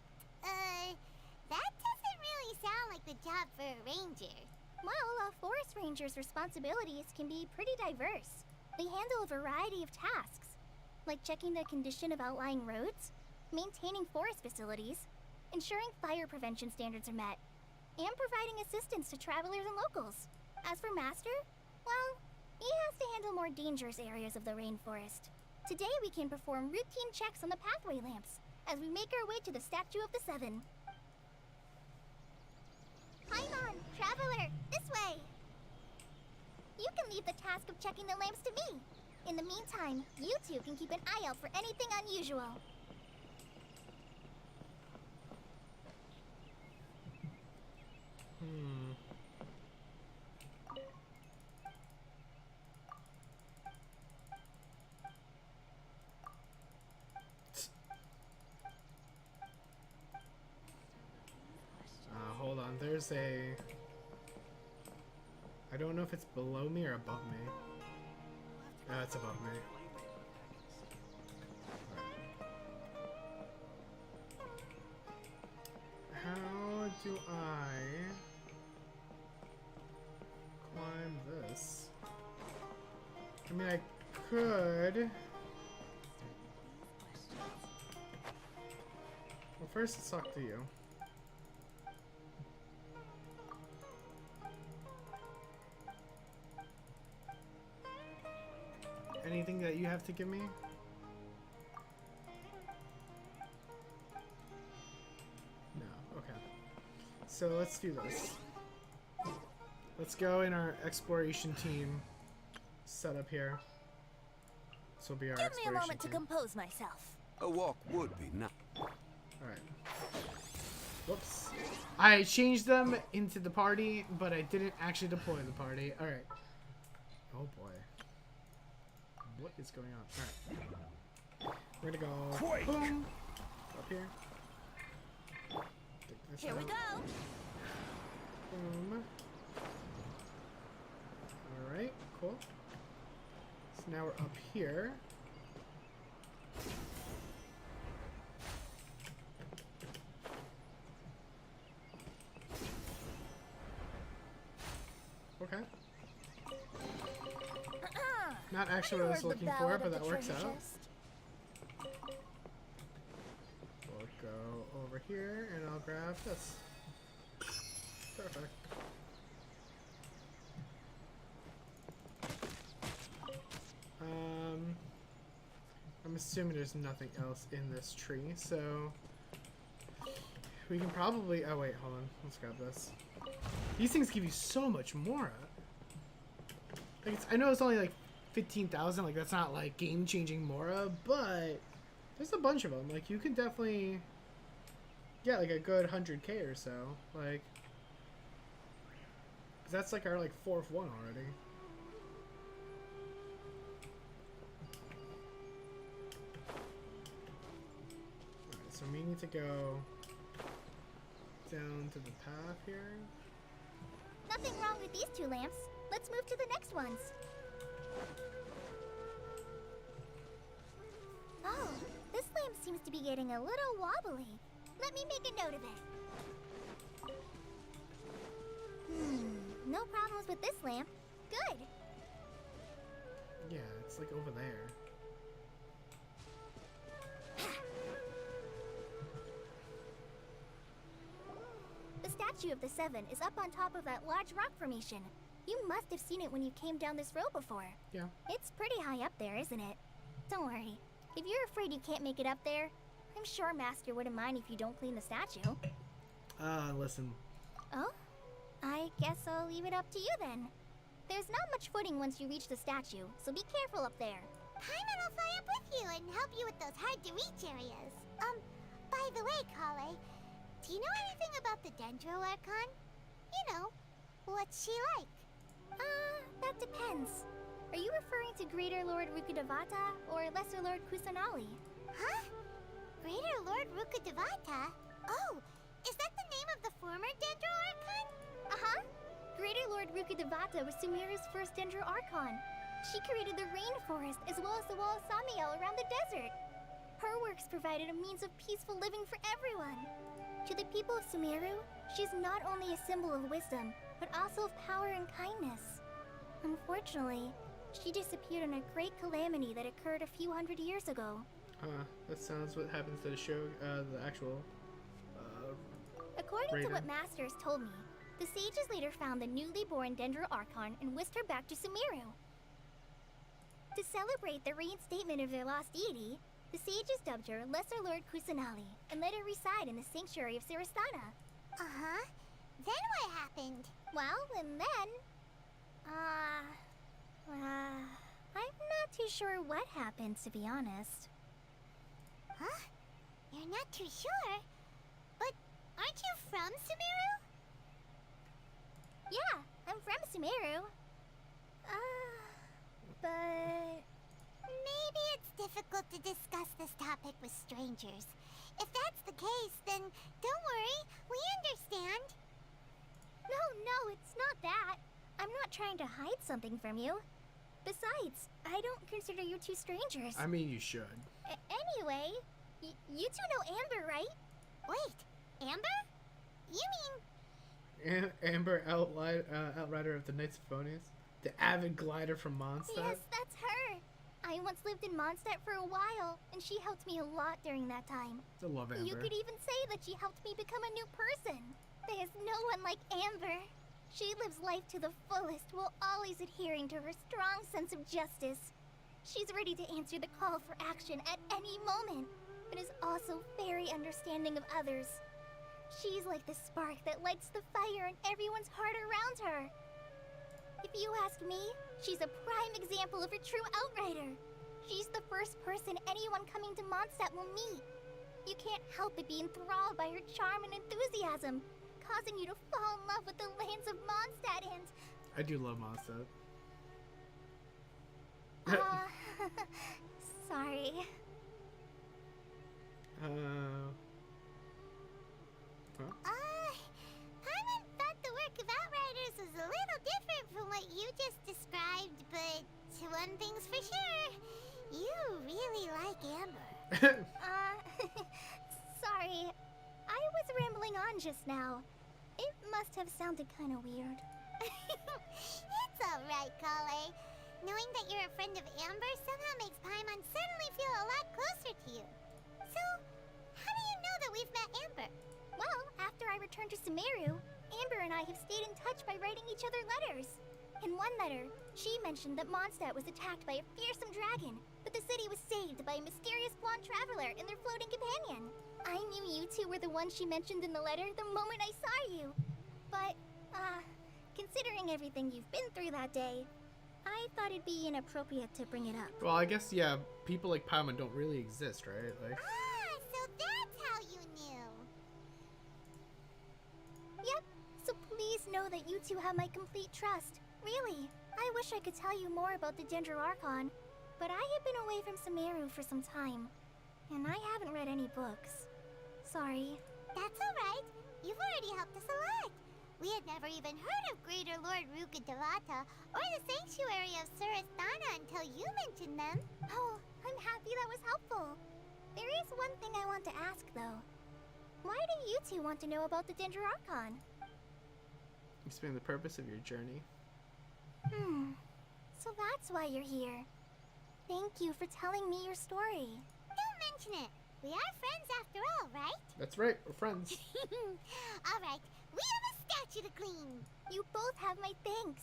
that doesn't really sound like the job for a ranger.
Well, a forest ranger's responsibilities can be pretty diverse. They handle a variety of tasks, like checking the condition of outlying roads, maintaining forest facilities, ensuring fire prevention standards are met, and providing assistance to travelers and locals. As for Master, well, he has to handle more dangerous areas of the rainforest. Today we can perform routine checks on the pathway lamps as we make our way to the Statue of the Seven. Paimon, traveler, this way! You can leave the task of checking the lamps to me. In the meantime, you two can keep an eye out for anything unusual.
Hold on, there's a... I don't know if it's below me or above me. It's above me. How do I climb this? I mean, I could... Well, first let's talk to you. Anything that you have to give me? No, okay. So let's do this. Let's go in our exploration team setup here. This will be our
Give me a
exploration
moment to
team.
compose myself.
A walk would be nice.
Alright. Whoops. I changed them into the party, but I didn't actually deploy the party. Alright. Oh boy. What is going on? Alright. We're gonna go
Quake.
boom. Up here. Take this
Here we
out.
go.
Boom. Alright, cool. So now we're up here. Okay. Not actually what I was looking for, but that works out. We'll go over here and I'll grab this. Perfect. I'm assuming there's nothing else in this tree, so we can probably. Oh wait, hold on. Let's grab this. These things give you so much more. Like I know it's only like 15,000. Like that's not like game-changing Mora, but there's a bunch of them. Like you can definitely get like a good 100k or so. Like 'cause that's like our like fourth one already. Alright, so we need to go down to the path here.
Nothing wrong with these two lamps. Let's move to the next ones. Oh, this lamp seems to be getting a little wobbly. Let me make a note of it. No problems with this lamp. Good.
Yeah, it's like over there.
The statue of the Seven is up on top of that large rock formation. You must have seen it when you came down this road before.
Yeah.
It's pretty high up there, isn't it? Don't worry. If you're afraid you can't make it up there, I'm sure Master wouldn't mind if you don't clean the statue.
Listen.
Oh? I guess I'll leave it up to you then. There's not much footing once you reach the statue, so be careful up there.
Paimon will fly up with you and help you with those hard-to-reach areas. By the way, Kale, do you know anything about the Dendro Archon? You know, what's she like?
That depends. Are you referring to Greater Lord Rukkhadevata or Lesser Lord Kusanali?
Huh? Greater Lord Rukkhadevata? Oh, is that the name of the former Dendro Archon?
Uh-huh. Greater Lord Rukkhadevata was Sumeru's first Dendro Archon. She created the rainforest as well as the wall of Samiel around the desert. Her works provided a means of peaceful living for everyone. To the people of Sumeru, she's not only a symbol of wisdom, but also of power and kindness. Unfortunately, she disappeared in a great calamity that occurred a few hundred years ago.
That sounds what happens to the show, the actual,
According to
Raider.
what Masters told me, the sages later found the newly born Dendro Archon and whisked her back to Sumeru. To celebrate the reinstatement of their lost deity, the sages dubbed her Lesser Lord Kusanali and let her reside in the sanctuary of Sarasana.
Uh-huh. Then what happened?
Well, and then... I'm not too sure what happened, to be honest.
Huh? You're not too sure? But aren't you from Sumeru?
Yeah, I'm from Sumeru. But...
Maybe it's difficult to discuss this topic with strangers. If that's the case, then don't worry, we understand.
No, it's not that. I'm not trying to hide something from you. Besides, I don't consider you two strangers.
I mean, you should.
Anyway, you two know Amber, right?
Wait, Amber? You mean...
Amber, Outrider of the Knights of Phonies, the avid glider from Mondstadt.
Yes, that's her. I once lived in Mondstadt for a while, and she helped me a lot during that time.
I love Amber.
You could even say that she helped me become a new person. There's no one like Amber. She lives life to the fullest while always adhering to her strong sense of justice. She's ready to answer the call for action at any moment, but is also very understanding of others. She's like the spark that lights the fire in everyone's heart around her. If you ask me, she's a prime example of a true outrider. She's the first person anyone coming to Mondstadt will meet. You can't help but be enthralled by her charm and enthusiasm, causing you to fall in love with the lands of Mondstadt and...
I do love Mondstadt.
Sorry.
Huh?
Paimon thought the work of Outriders was a little different from what you just described, but one thing's for sure, you really like Amber.
Sorry. I was rambling on just now. It must have sounded kind of weird.
It's alright, Kale. Knowing that you're a friend of Amber somehow makes Paimon suddenly feel a lot closer to you. So, how do you know that we've met Amber?
Well, after I returned to Sumeru, Amber and I have stayed in touch by writing each other letters. In one letter, she mentioned that Mondstadt was attacked by a fearsome dragon, but the city was saved by a mysterious blonde traveler and their floating companion. I knew you two were the ones she mentioned in the letter the moment I saw you. But, considering everything you've been through that day, I thought it'd be inappropriate to bring it up.
Well, I guess, yeah, people like Paimon don't really exist, right? Like,
So that's how you knew.
Yep, so please know that you two have my complete trust. Really, I wish I could tell you more about the Dendro Archon, but I have been away from Sumeru for some time, and I haven't read any books. Sorry.
That's alright. You've already helped us a lot. We had never even heard of Greater Lord Ruka Devata or the Sanctuary of Surasthana until you mentioned them.
Oh, I'm happy that was helpful. There is one thing I want to ask, though. Why do you two want to know about the Dendro Archon?
explain the purpose of your journey.
So that's why you're here. Thank you for telling me your story.
Don't mention it. We are friends after all, right?
That's right, we're friends.
Alright, we have a statue to clean.
You both have my thanks.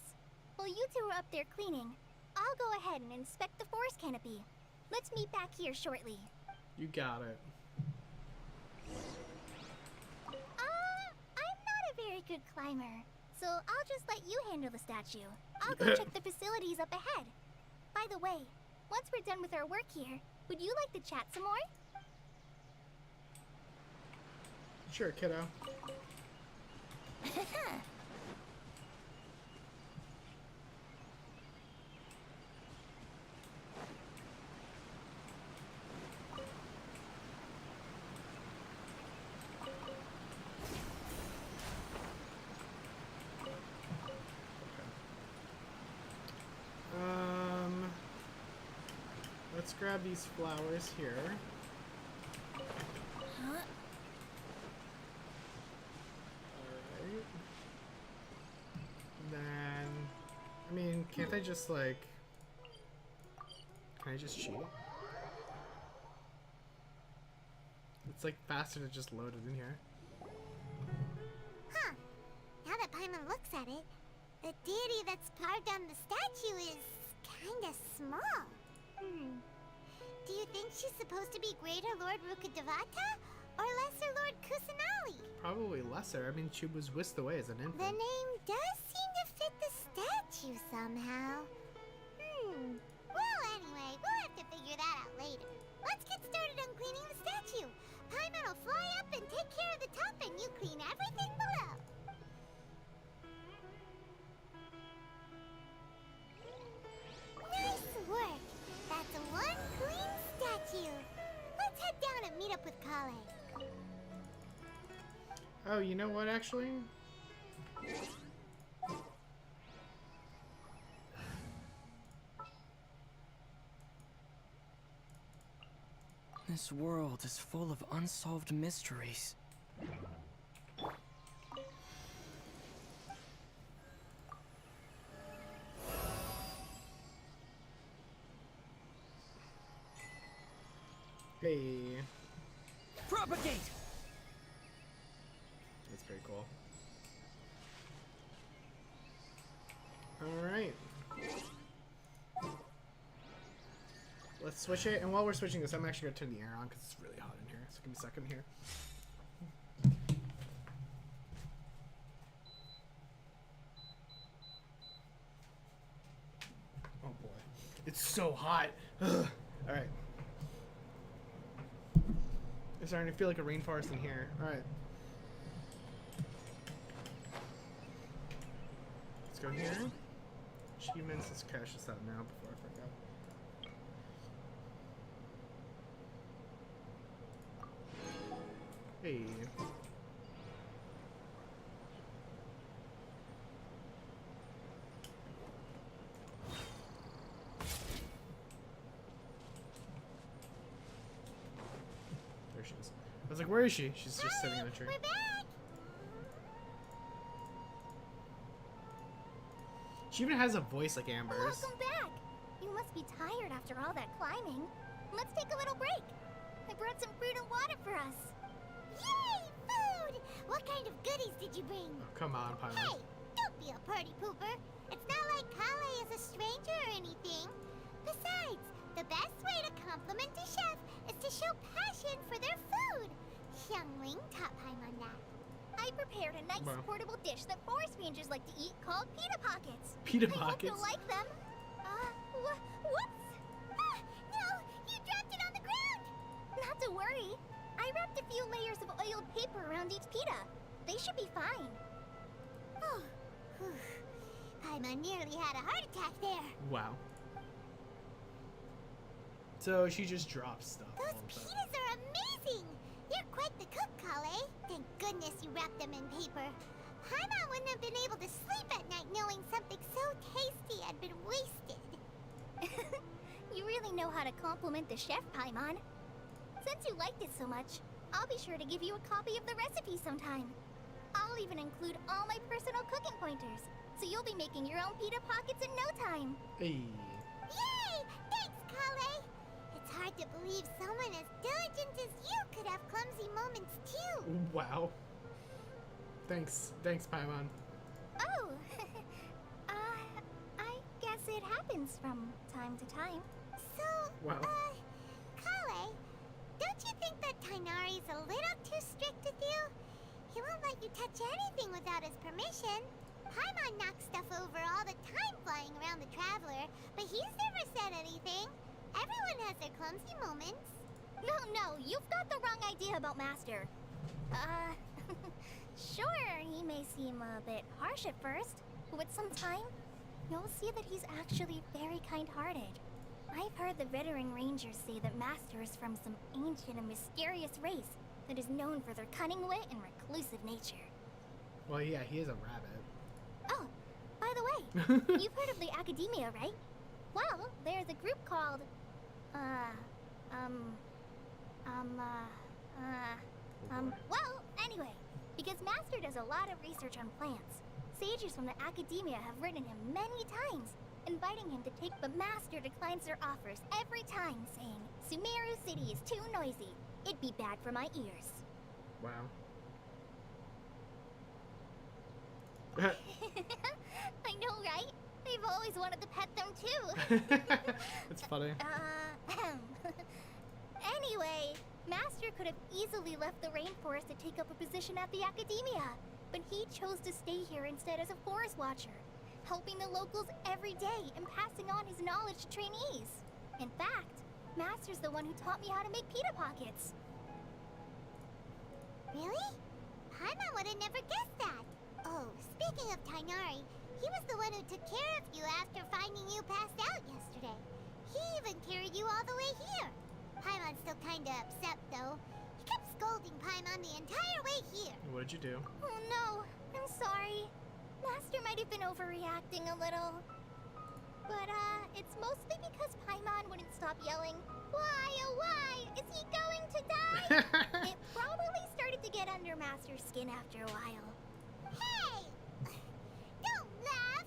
While you two are up there cleaning, I'll go ahead and inspect the forest canopy. Let's meet back here shortly.
You got it.
I'm not a very good climber, so I'll just let you handle the statue. I'll go check the facilities up ahead. By the way, once we're done with our work here, would you like to chat some more?
Sure, kiddo. Let's grab these flowers here. Alright. Then, I mean, can't I just like, can I just cheat? It's like faster to just load it in here.
Huh. Now that Paimon looks at it, the deity that's carved on the statue is kinda small. Do you think she's supposed to be Greater Lord Ruka Devata or Lesser Lord Kusanali?
Probably lesser. I mean, she was whisked away as an
The
infant.
name does seem to fit the statue somehow. Well, anyway, we'll have to figure that out later. Let's get started on cleaning the statue. Paimon will fly up and take care of the top, and you clean everything below. Nice work. That's one clean statue. Let's head down and meet up with Kale.
Oh, you know what, actually?
This world is full of unsolved mysteries.
Hey.
Propagate!
That's pretty cool. Alright. Let's switch it, and while we're switching this, I'm actually going to turn the air on because it's really hot in here. So give me a second here. Oh boy. It's so hot. Ugh. Alright. It's starting to feel like a rainforest in here. Alright. Let's go here. Achievements. Let's crash this out now before I forget. Hey. There she is. I was like, where is she? She's just sitting in a tree.
We're back!
She even has a voice like Amber's.
Welcome back! You must be tired after all that climbing. Let's take a little break. I brought some fruit and water for us.
Yay! Food! What kind of goodies did you bring?
Oh, come on, Paimon.
Hey! Don't be a party pooper. It's not like Kale is a stranger or anything. Besides, the best way to compliment a chef is to show passion for their food. Xiangling taught Paimon that.
I prepared a nice
Wow.
portable dish that forest rangers like to eat called pita pockets.
Pita
I hope
pockets?
you'll like them. Whoops!
Ah! No! You dropped it on the ground!
Not to worry. I wrapped a few layers of oiled paper around each pita. They should be fine.
Oh, whew. Paimon nearly had a heart attack there.
Wow. So she just drops stuff
Those
all the time.
pitas are amazing! You're quite the cook, Kale. Thank goodness you wrapped them in paper. Paimon wouldn't have been able to sleep at night knowing something so tasty had been wasted.
You really know how to compliment the chef, Paimon. Since you liked it so much, I'll be sure to give you a copy of the recipe sometime. I'll even include all my personal cooking pointers, so you'll be making your own pita pockets in no time.
Hey.
Yay! Thanks, Kale! It's hard to believe someone as diligent as you could have clumsy moments too.
Wow. Thanks, Paimon.
Oh, I guess it happens from time to time.
So,
Wow.
Kale, don't you think that Tainari's a little too strict with you? He won't let you touch anything without his permission. Paimon knocks stuff over all the time flying around the Traveler, but he's never said anything. Everyone has their clumsy moments.
No, you've got the wrong idea about Master. Sure, he may seem a bit harsh at first, but with some time, you'll see that he's actually very kind-hearted. I've heard the veteran rangers say that Master is from some ancient and mysterious race that is known for their cunning wit and reclusive nature.
Well, yeah, he is a rabbit.
Oh, by the way, you've heard of the Academia, right? Well, there's a group called, well, anyway, because Master does a lot of research on plants, sages from the Academia have written him many times, inviting him to take, but Master declines their offers every time, saying, Sumeru City is too noisy. It'd be bad for my ears.
Wow.
I know, right? They've always wanted to pet them too.
That's funny.
Anyway, Master could have easily left the rainforest to take up a position at the Academia, but he chose to stay here instead as a forest watcher, helping the locals every day and passing on his knowledge to trainees. In fact, Master's the one who taught me how to make pita pockets.
Really? Paimon would have never guessed that. Oh, speaking of Tainari, he was the one who took care of you after finding you passed out yesterday. He even carried you all the way here. Paimon's still kinda upset, though. He kept scolding Paimon the entire way here.
What did you do?
Oh no, I'm sorry. Master might have been overreacting a little. But, it's mostly because Paimon wouldn't stop yelling, Why, oh why, is he going to die? It probably started to get under Master's skin after a while.
Hey! Don't laugh!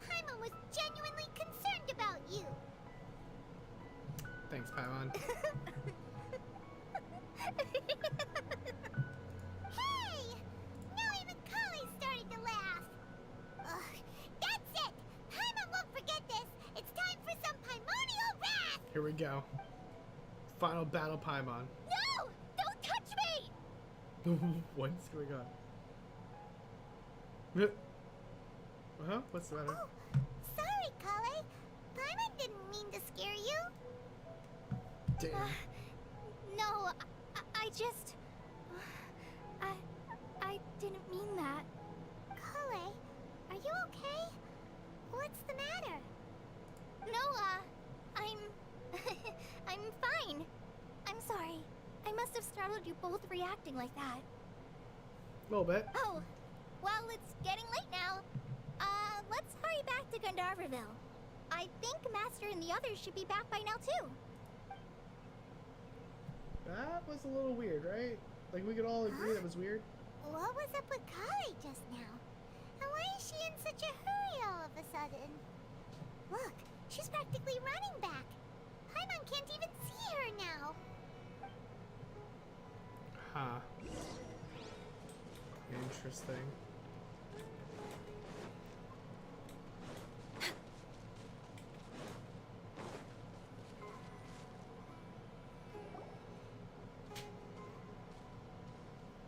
Paimon was genuinely concerned about you.
Thanks, Paimon.
Hey! Now even Kale started to laugh. Ugh, that's it! Paimon won't forget this. It's time for some Paimonial wrath!
Here we go. Final battle, Paimon.
No! Don't touch me!
What's going on? Huh? What's the matter?
Oh, sorry, Kale. Paimon didn't mean to scare you.
Damn.
No, I just... I didn't mean that. Kale, are you okay? What's the matter? No, I'm... I'm fine. I'm sorry. I must have startled you both reacting like that.
A little bit.
Oh, well, it's getting late now. Let's hurry back to Gandharville. I think Master and the others should be back by now, too.
That was a little weird, right? Like, we could all agree that was weird.
What was up with Kale just now? And why is she in such a hurry all of a sudden? Look, she's practically running back. Paimon can't even see her now.
Huh. Interesting.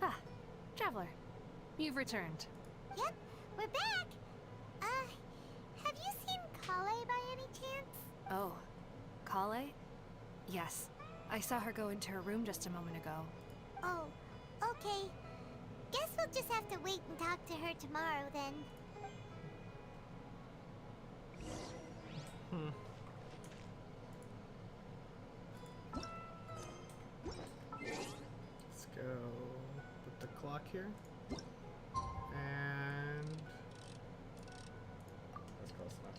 Ah, Traveler. You've returned.
Yep, we're back. Have you seen Kale by any chance?
Oh, Kale? Yes. I saw her go into her room just a moment ago.
Oh, okay. Guess we'll just have to wait and talk to her tomorrow then.
Let's go put the clock here. And that's close enough.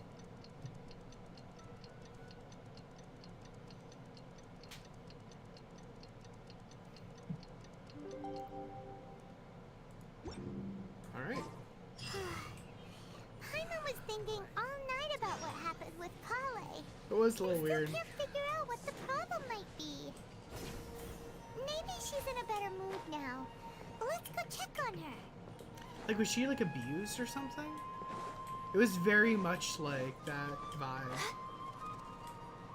All right.
Paimon was thinking all night about what happened with Kale.
It was a little weird.
Still can't figure out what the problem might be. Maybe she's in a better mood now. Let's go check on her.
Like, was she like abused or something? It was very much like that vibe.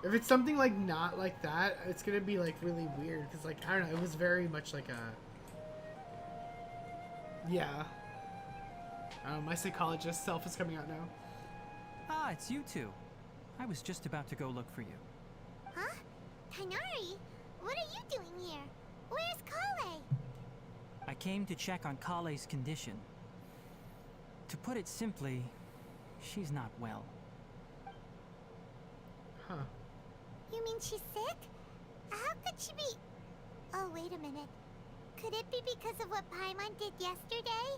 If it's something like not like that, it's gonna be like really weird. Cause like, I don't know, it was very much like a... Yeah. My psychologist self is coming out now.
Ah, it's you two. I was just about to go look for you.
Huh? Tainari? What are you doing here? Where's Kale?
I came to check on Kale's condition. To put it simply, she's not well.
Huh.
You mean she's sick? How could she be... Oh, wait a minute. Could it be because of what Paimon did yesterday?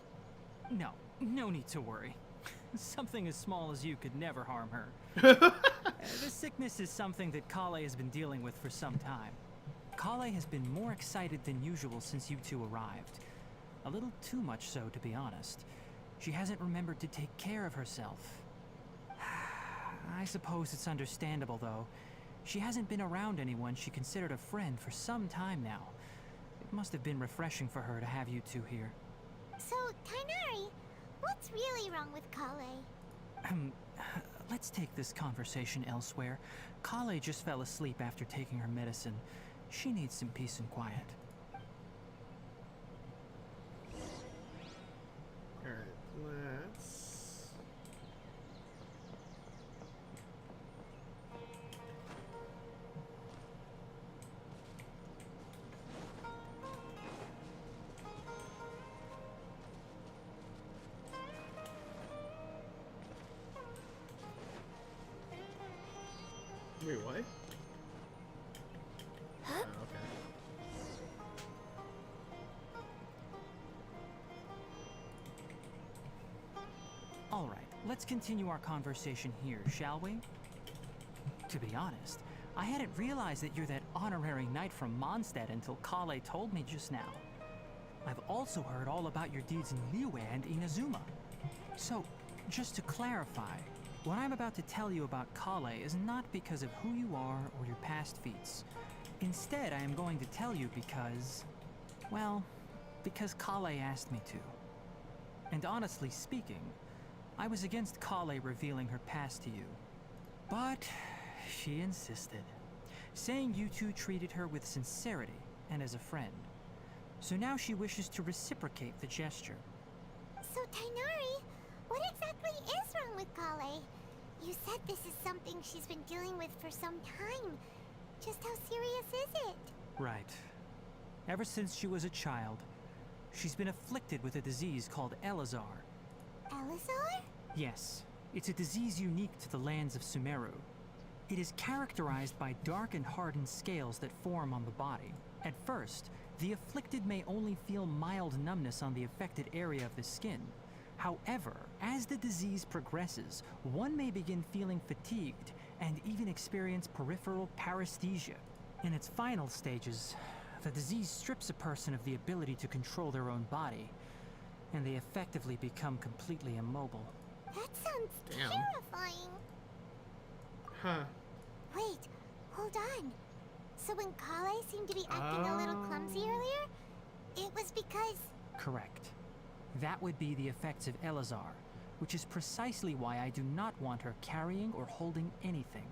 No, no need to worry. Something as small as you could never harm her. This sickness is something that Kale has been dealing with for some time. Kale has been more excited than usual since you two arrived. A little too much so, to be honest. She hasn't remembered to take care of herself. I suppose it's understandable, though. She hasn't been around anyone she considered a friend for some time now. It must have been refreshing for her to have you two here.
So, Tainari, what's really wrong with Kale?
Let's take this conversation elsewhere. Kale just fell asleep after taking her medicine. She needs some peace and quiet.
Alright, let's... Wait, what?
Huh?
Oh, okay.
All right, let's continue our conversation here, shall we? To be honest, I hadn't realized that you're that honorary knight from Mondstadt until Kale told me just now. I've also heard all about your deeds in Liyue and Inazuma. So, just to clarify, what I'm about to tell you about Kale is not because of who you are or your past feats. Instead, I am going to tell you because... well, because Kale asked me to. And honestly speaking, I was against Kale revealing her past to you. But she insisted, saying you two treated her with sincerity and as a friend. So now she wishes to reciprocate the gesture.
So, Tainari, what exactly is wrong with Kale? You said this is something she's been dealing with for some time. Just how serious is it?
Right. Ever since she was a child, she's been afflicted with a disease called Elazar.
Elazar?
Yes, it's a disease unique to the lands of Sumeru. It is characterized by dark and hardened scales that form on the body. At first, the afflicted may only feel mild numbness on the affected area of the skin. However, as the disease progresses, one may begin feeling fatigued and even experience peripheral paresthesia. In its final stages, the disease strips a person of the ability to control their own body, and they effectively become completely immobile.
That sounds
Damn.
terrifying.
Huh.
Wait, hold on. So when Kale seemed to be acting a little clumsy earlier, it was because...
Correct. That would be the effects of Elazar, which is precisely why I do not want her carrying or holding anything,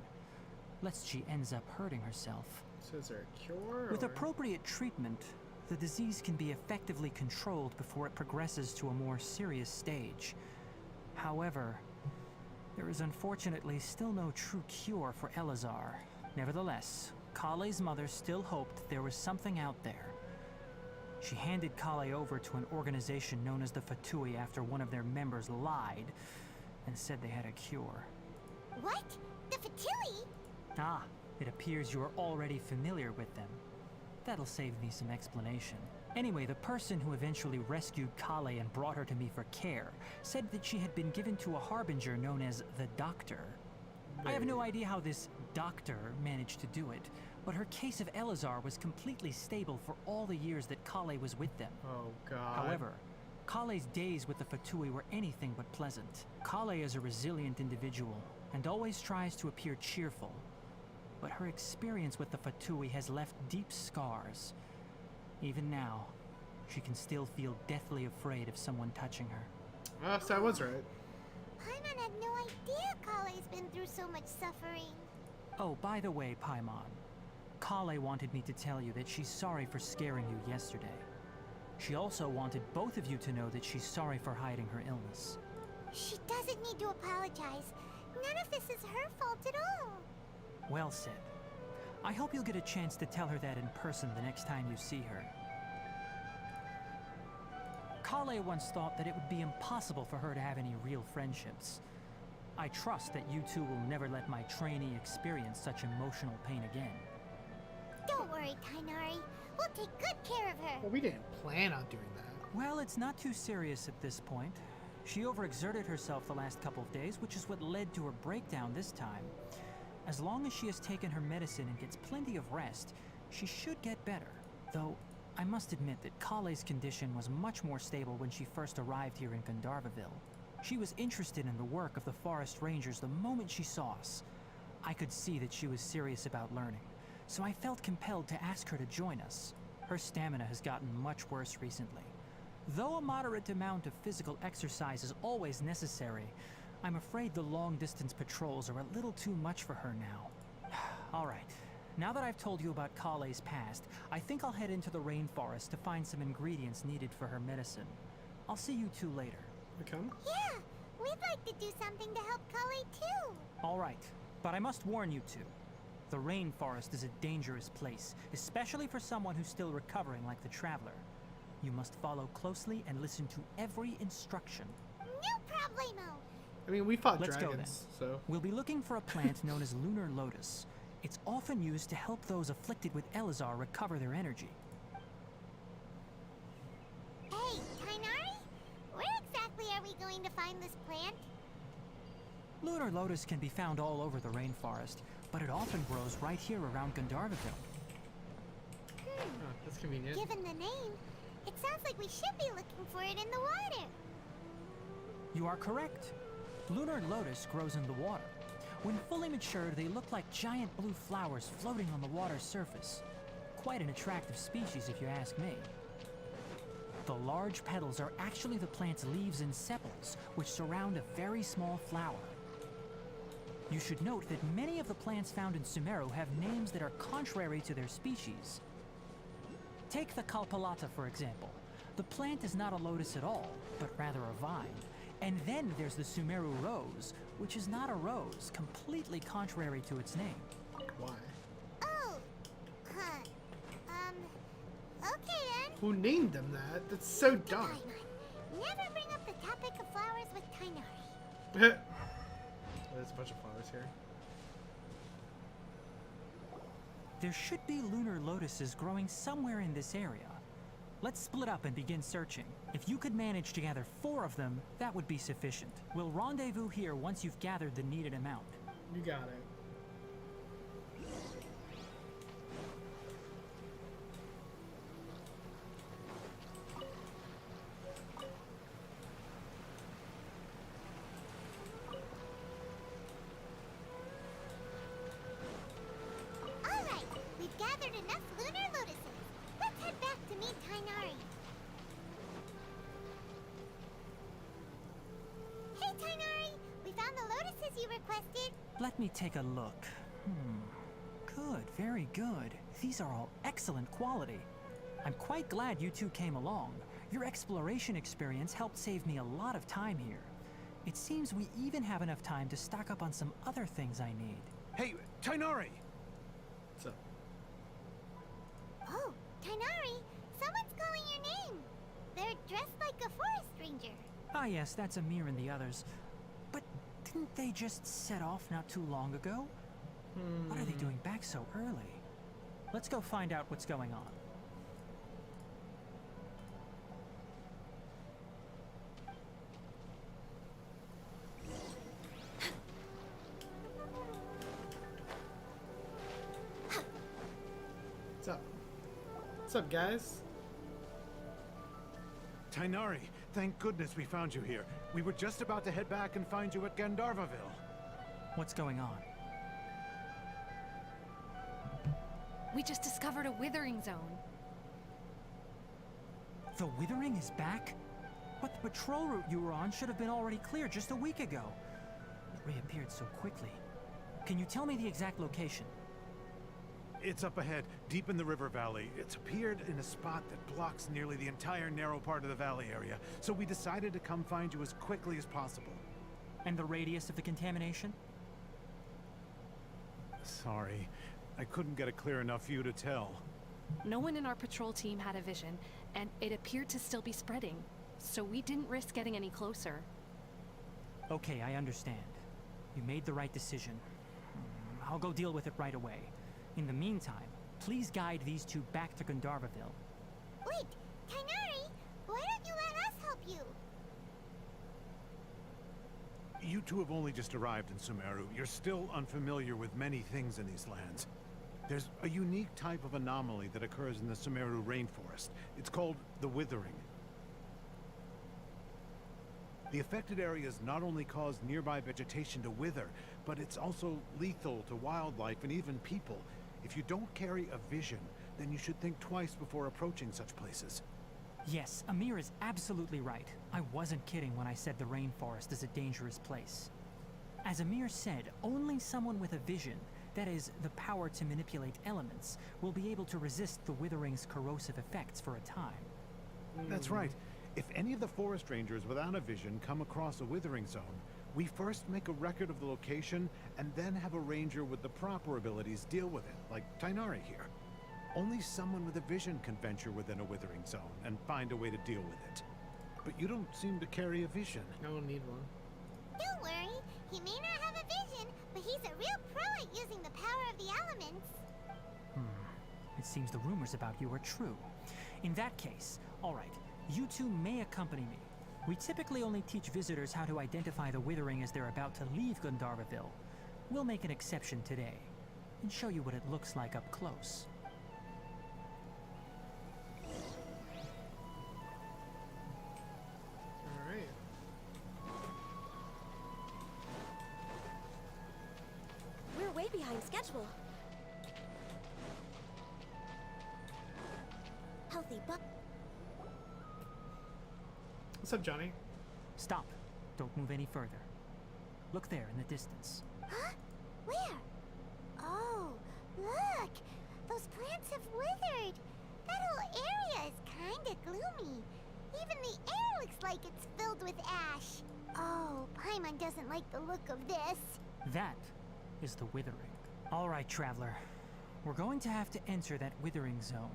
lest she ends up hurting herself.
So is there a cure?
With
or-
appropriate treatment, the disease can be effectively controlled before it progresses to a more serious stage. However, there is unfortunately still no true cure for Elazar. Nevertheless, Kale's mother still hoped there was something out there. She handed Kale over to an organization known as the Fatui after one of their members lied and said they had a cure.
What? The Fatui?
Ah, it appears you are already familiar with them. That'll save me some explanation. Anyway, the person who eventually rescued Kale and brought her to me for care said that she had been given to a harbinger known as the Doctor. I have no idea how this doctor managed to do it, but her case of Elazar was completely stable for all the years that Kale was with them.
Oh god.
However, Kale's days with the Fatui were anything but pleasant. Kale is a resilient individual and always tries to appear cheerful, but her experience with the Fatui has left deep scars. Even now, she can still feel deathly afraid of someone touching her.
So I was right.
Paimon had no idea Kale's been through so much suffering.
Oh, by the way, Paimon, Kale wanted me to tell you that she's sorry for scaring you yesterday. She also wanted both of you to know that she's sorry for hiding her illness.
She doesn't need to apologize. None of this is her fault at all.
Well said. I hope you'll get a chance to tell her that in person the next time you see her. Kale once thought that it would be impossible for her to have any real friendships. I trust that you two will never let my trainee experience such emotional pain again.
Don't worry, Tainari. We'll take good care of her.
Well, we didn't plan on doing that.
Well, it's not too serious at this point. She overexerted herself the last couple of days, which is what led to her breakdown this time. As long as she has taken her medicine and gets plenty of rest, she should get better. Though, I must admit that Kale's condition was much more stable when she first arrived here in Gandharvaville. She was interested in the work of the forest rangers the moment she saw us. I could see that she was serious about learning, so I felt compelled to ask her to join us. Her stamina has gotten much worse recently. Though a moderate amount of physical exercise is always necessary, I'm afraid the long-distance patrols are a little too much for her now. Alright, now that I've told you about Kale's past, I think I'll head into the rainforest to find some ingredients needed for her medicine. I'll see you two later.
We come?
Yeah, we'd like to do something to help Kale too.
Alright, but I must warn you two. The rainforest is a dangerous place, especially for someone who's still recovering like the Traveler. You must follow closely and listen to every instruction.
No problemo.
I mean, we fought
Let's go
dragons, so...
We'll be looking for a plant known as Lunar Lotus. It's often used to help those afflicted with Elazar recover their energy.
Hey, Tainari? Where exactly are we going to find this plant?
Lunar Lotus can be found all over the rainforest, but it often grows right here around Gandharvaville.
Oh, that's convenient.
Given the name, it sounds like we should be looking for it in the water.
You are correct. Lunar Lotus grows in the water. When fully matured, they look like giant blue flowers floating on the water's surface. Quite an attractive species, if you ask me. The large petals are actually the plant's leaves and sepals, which surround a very small flower. You should note that many of the plants found in Sumeru have names that are contrary to their species. Take the Kalpalata, for example. The plant is not a lotus at all, but rather a vine. And then there's the Sumeru rose, which is not a rose, completely contrary to its name.
Why?
Oh,
Who named them that? That's so dumb.
Paimon, never bring up the topic of flowers with Tainari.
There's a bunch of flowers here.
There should be lunar lotuses growing somewhere in this area. Let's split up and begin searching. If you could manage to gather 4 of them, that would be sufficient. We'll rendezvous here once you've gathered the needed amount.
You got it.
Alright, we've gathered enough lunar lotuses. Let's head back to meet Tainari. Hey Tainari, we found the lotuses you requested.
Let me take a look. Good, very good. These are all excellent quality. I'm quite glad you two came along. Your exploration experience helped save me a lot of time here. It seems we even have enough time to stock up on some other things I need.
Hey, Tainari!
So,
Oh, Tainari, someone's calling your name. They're dressed like a forest ranger.
Ah yes, that's Amir and the others. But didn't they just set off not too long ago? What are they doing back so early? Let's go find out what's going on.
what's up? What's up, guys?
Tainari, thank goodness we found you here. We were just about to head back and find you at Gandharvaville.
What's going on?
We just discovered a withering zone.
The Withering is back? But the patrol route you were on should have been already clear just a week ago. It reappeared so quickly. Can you tell me the exact location?
It's up ahead, deep in the river valley. It's appeared in a spot that blocks nearly the entire narrow part of the valley area, so we decided to come find you as quickly as possible.
And the radius of the contamination?
Sorry, I couldn't get it clear enough for you to tell.
No one in our patrol team had a vision, and it appeared to still be spreading. So we didn't risk getting any closer.
Okay, I understand. You made the right decision. I'll go deal with it right away. In the meantime, please guide these two back to Gandharvaville.
Wait, Tainari, why don't you let us help you?
You two have only just arrived in Sumeru. You're still unfamiliar with many things in these lands. There's a unique type of anomaly that occurs in the Sumeru rainforest. It's called the Withering. The affected areas not only cause nearby vegetation to wither, but it's also lethal to wildlife and even people. If you don't carry a vision, then you should think twice before approaching such places.
Yes, Amir is absolutely right. I wasn't kidding when I said the rainforest is a dangerous place. As Amir said, only someone with a vision, that is, the power to manipulate elements, will be able to resist the Withering's corrosive effects for a time.
That's right. If any of the forest rangers without a vision come across a withering zone, we first make a record of the location and then have a ranger with the proper abilities deal with it, like Tainari here. Only someone with a vision can venture within a withering zone and find a way to deal with it. But you don't seem to carry a vision.
I don't need one.
Don't worry, he may not have a vision, but he's a real pro at using the power of the elements.
It seems the rumors about you are true. In that case, all right, you two may accompany me. We typically only teach visitors how to identify the Withering as they're about to leave Gandharvaville. We'll make an exception today and show you what it looks like up close.
Alright.
We're way behind schedule. Healthy but
What's up, Johnny?
Stop. Don't move any further. Look there in the distance.
Huh? Where? Oh, look! Those plants have withered. That whole area is kinda gloomy. Even the air looks like it's filled with ash. Oh, Paimon doesn't like the look of this.
That is the Withering. All right, traveler. We're going to have to enter that Withering zone.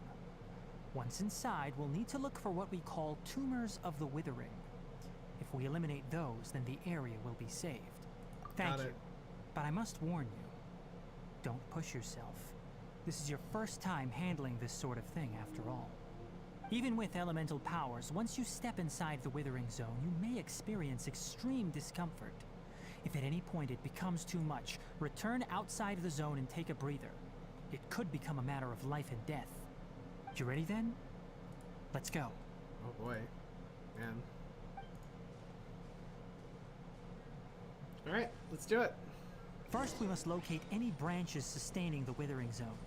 Once inside, we'll need to look for what we call tumors of the withering. If we eliminate those, then the area will be saved. Thank
Got
you.
it.
But I must warn you, don't push yourself. This is your first time handling this sort of thing, after all. Even with elemental powers, once you step inside the withering zone, you may experience extreme discomfort. If at any point it becomes too much, return outside the zone and take a breather. It could become a matter of life and death. You ready then? Let's go.
Oh boy. Man. Alright, let's do it.
First, we must locate any branches sustaining the withering zone.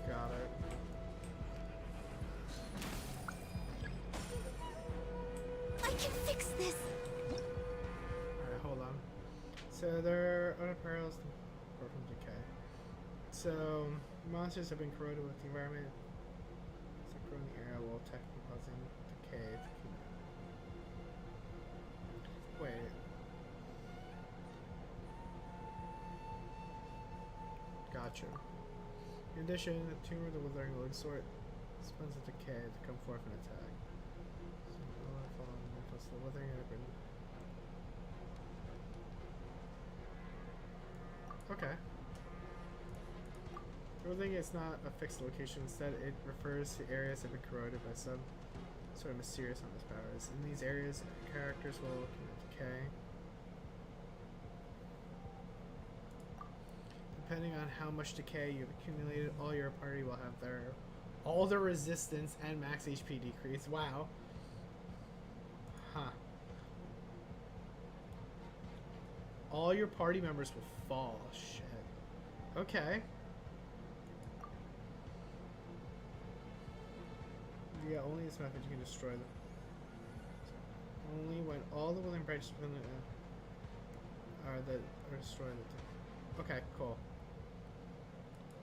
Got it.
I can fix this.
Alright, hold on. So there are other perils from decay. So monsters have been corroded with the environment. So corroding the area will attack and causing decay to keep. Wait. Gotcha. In addition, the tumor of the withering will exhort spawns of decay to come forth and attack. So the withering have been. Okay. The withering is not a fixed location. Instead, it refers to areas that have been corroded by some sort of mysterious harmless powers. In these areas, characters will decay. Depending on how much decay you've accumulated, all your party will have all their resistance and max HP decrease. Wow. Huh. All your party members will fall. Shit. Okay. Yeah, only this method you can destroy them. Only when all the willing branches within are destroyed. Okay, cool.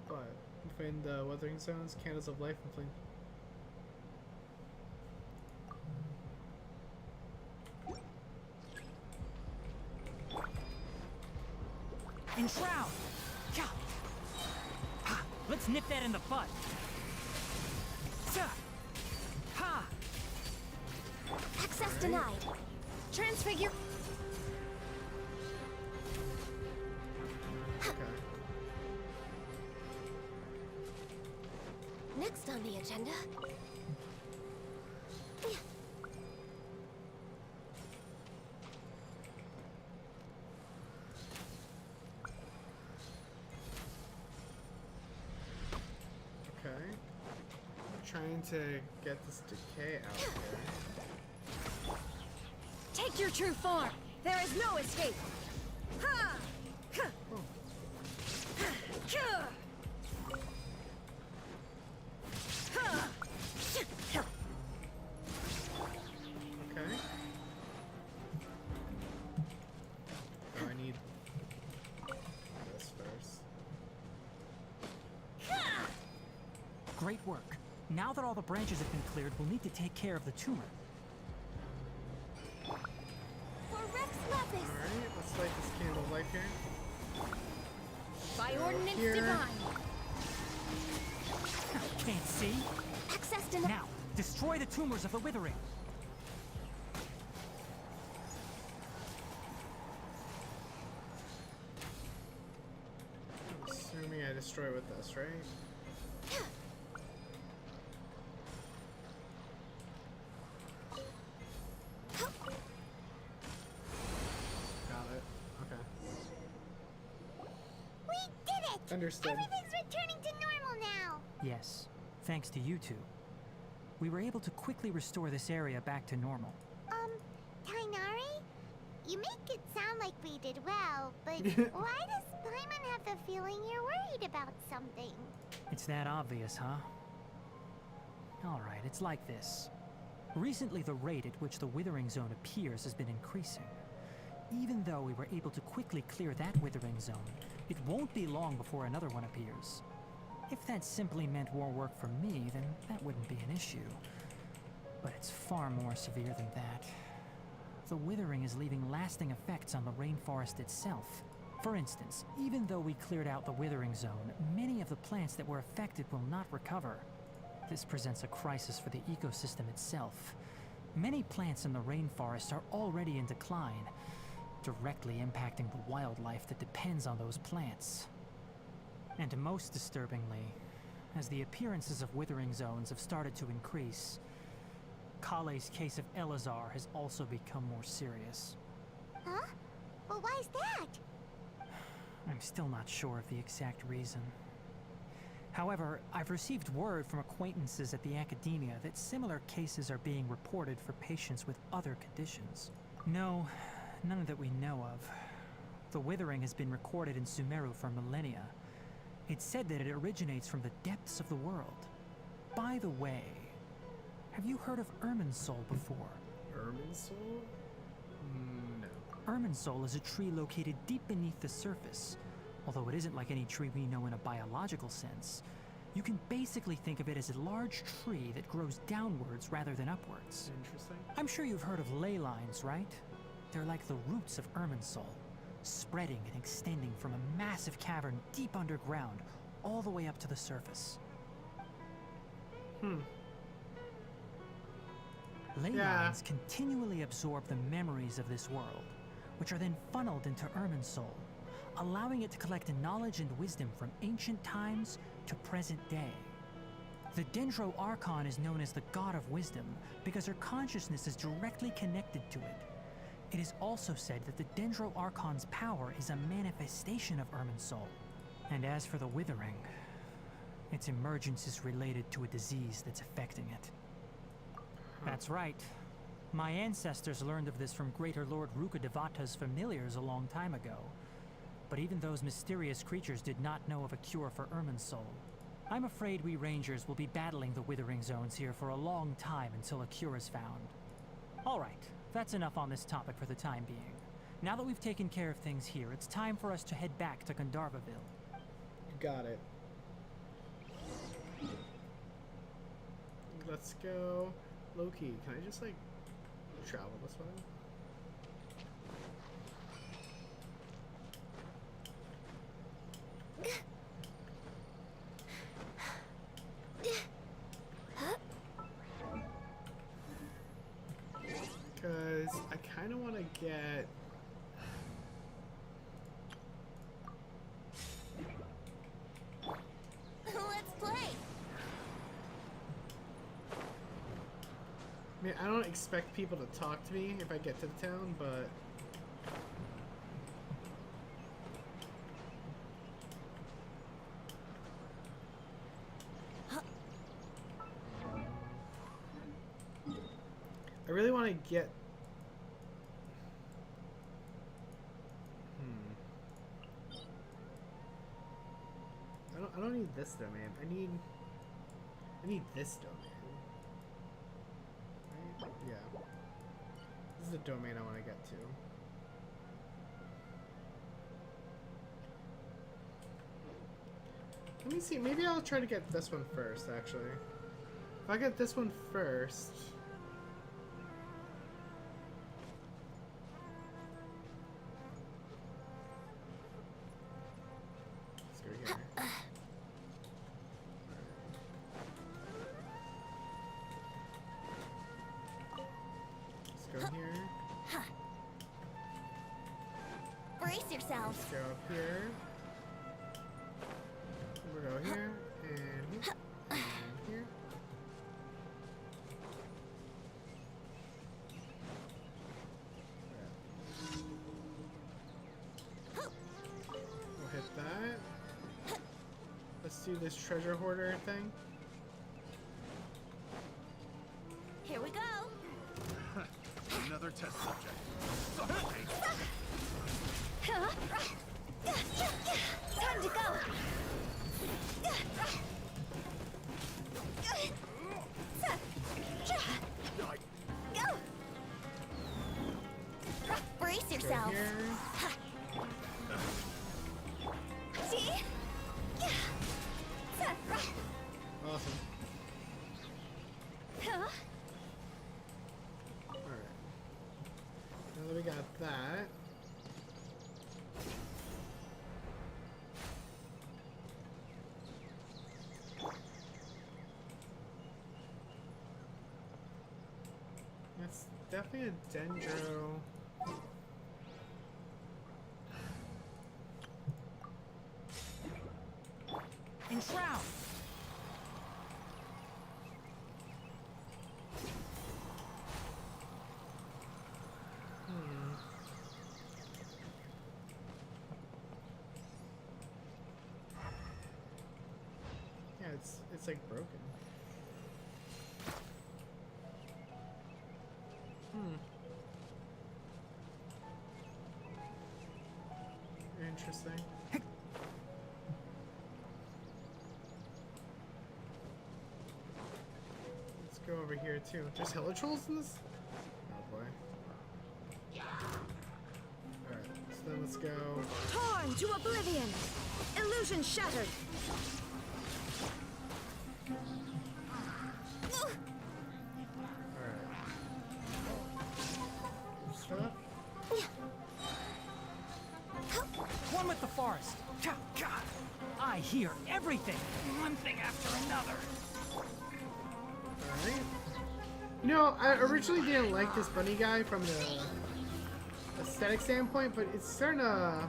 But within the weathering zones, candles of life and flame.
Enshroud! Ka! Ha! Let's nip that in the bud! Sa! Ha!
Access denied. Transfigure.
Okay.
Next on the agenda.
Okay. Trying to get this decay out here.
Take your true form. There is no escape. Ha! Ha!
Oh.
Ha! Ha!
Okay. Oh, I need this first.
Great work. Now that all the branches have been cleared, we'll need to take care of the tumor.
For Rex Lapis,
Alright, let's light this candle of life here.
by ordinance
Here.
divine.
Can't see?
Access denied.
Now, destroy the tumors of the withering.
I'm assuming I destroy with this, right? Got it. Okay.
We did it!
Understood.
Everything's returning to normal now.
Yes, thanks to you two. We were able to quickly restore this area back to normal.
Tainari? You make it sound like we did well, but why does Paimon have the feeling you're worried about something?
It's that obvious, huh? Alright, it's like this. Recently, the rate at which the Withering Zone appears has been increasing. Even though we were able to quickly clear that Withering Zone, it won't be long before another one appears. If that simply meant more work for me, then that wouldn't be an issue. But it's far more severe than that. The Withering is leaving lasting effects on the rainforest itself. For instance, even though we cleared out the Withering Zone, many of the plants that were affected will not recover. This presents a crisis for the ecosystem itself. Many plants in the rainforest are already in decline, directly impacting the wildlife that depends on those plants. And most disturbingly, as the appearances of Withering Zones have started to increase, Kale's case of Elazar has also become more serious.
Huh? Well, why is that?
I'm still not sure of the exact reason. However, I've received word from acquaintances at the academia that similar cases are being reported for patients with other conditions. No, none that we know of. The Withering has been recorded in Sumeru for millennia. It's said that it originates from the depths of the world. By the way, have you heard of Irminsul before?
Irminsul? No.
Irminsul is a tree located deep beneath the surface. Although it isn't like any tree we know in a biological sense, you can basically think of it as a large tree that grows downwards rather than upwards.
Interesting.
I'm sure you've heard of ley lines, right? They're like the roots of Irminsul, spreading and extending from a massive cavern deep underground all the way up to the surface. Ley lines continually absorb the memories of this world, which are then funneled into Irminsul, allowing it to collect knowledge and wisdom from ancient times to present day. The Dendro Archon is known as the God of Wisdom because her consciousness is directly connected to it. It is also said that the Dendro Archon's power is a manifestation of Irminsul. And as for the Withering, its emergence is related to a disease that's affecting it. That's right. My ancestors learned of this from Greater Lord Rukkhadevata's familiars a long time ago. But even those mysterious creatures did not know of a cure for Irminsul. I'm afraid we Rangers will be battling the Withering Zones here for a long time until a cure is found. Alright, that's enough on this topic for the time being. Now that we've taken care of things here, it's time for us to head back to Gandharvaville.
Got it. Let's go. Loki, can I just like travel this way? Because I kind of want to get...
Let's play!
I mean, I don't expect people to talk to me if I get to the town, but... I really want to get... I don't need this domain. I need this domain. Right? Yeah. This is the domain I want to get to. Let me see. Maybe I'll try to get this one first, actually. If I get this one first... Let's go here. Let's go here.
Brace yourselves.
Let's go up here. We'll go here, and here, and here. We'll hit that. Let's do this treasure hoarder thing.
Here we go.
Another test subject. Suffocate.
Time to go. yourself.
Here.
See?
Awesome.
Huh?
Alright. Now that we got that. That's definitely a Dendro.
Enshroud!
Yeah, it's like broken. Interesting. Let's go over here too. There's hella trolls in this? Oh boy. Alright, so then let's go.
Torn to oblivion! Illusion shattered!
Stuff.
One with the forest. God, I hear everything. One thing after another.
Alright. You know, I originally didn't like this bunny guy from the aesthetic standpoint, but it's starting to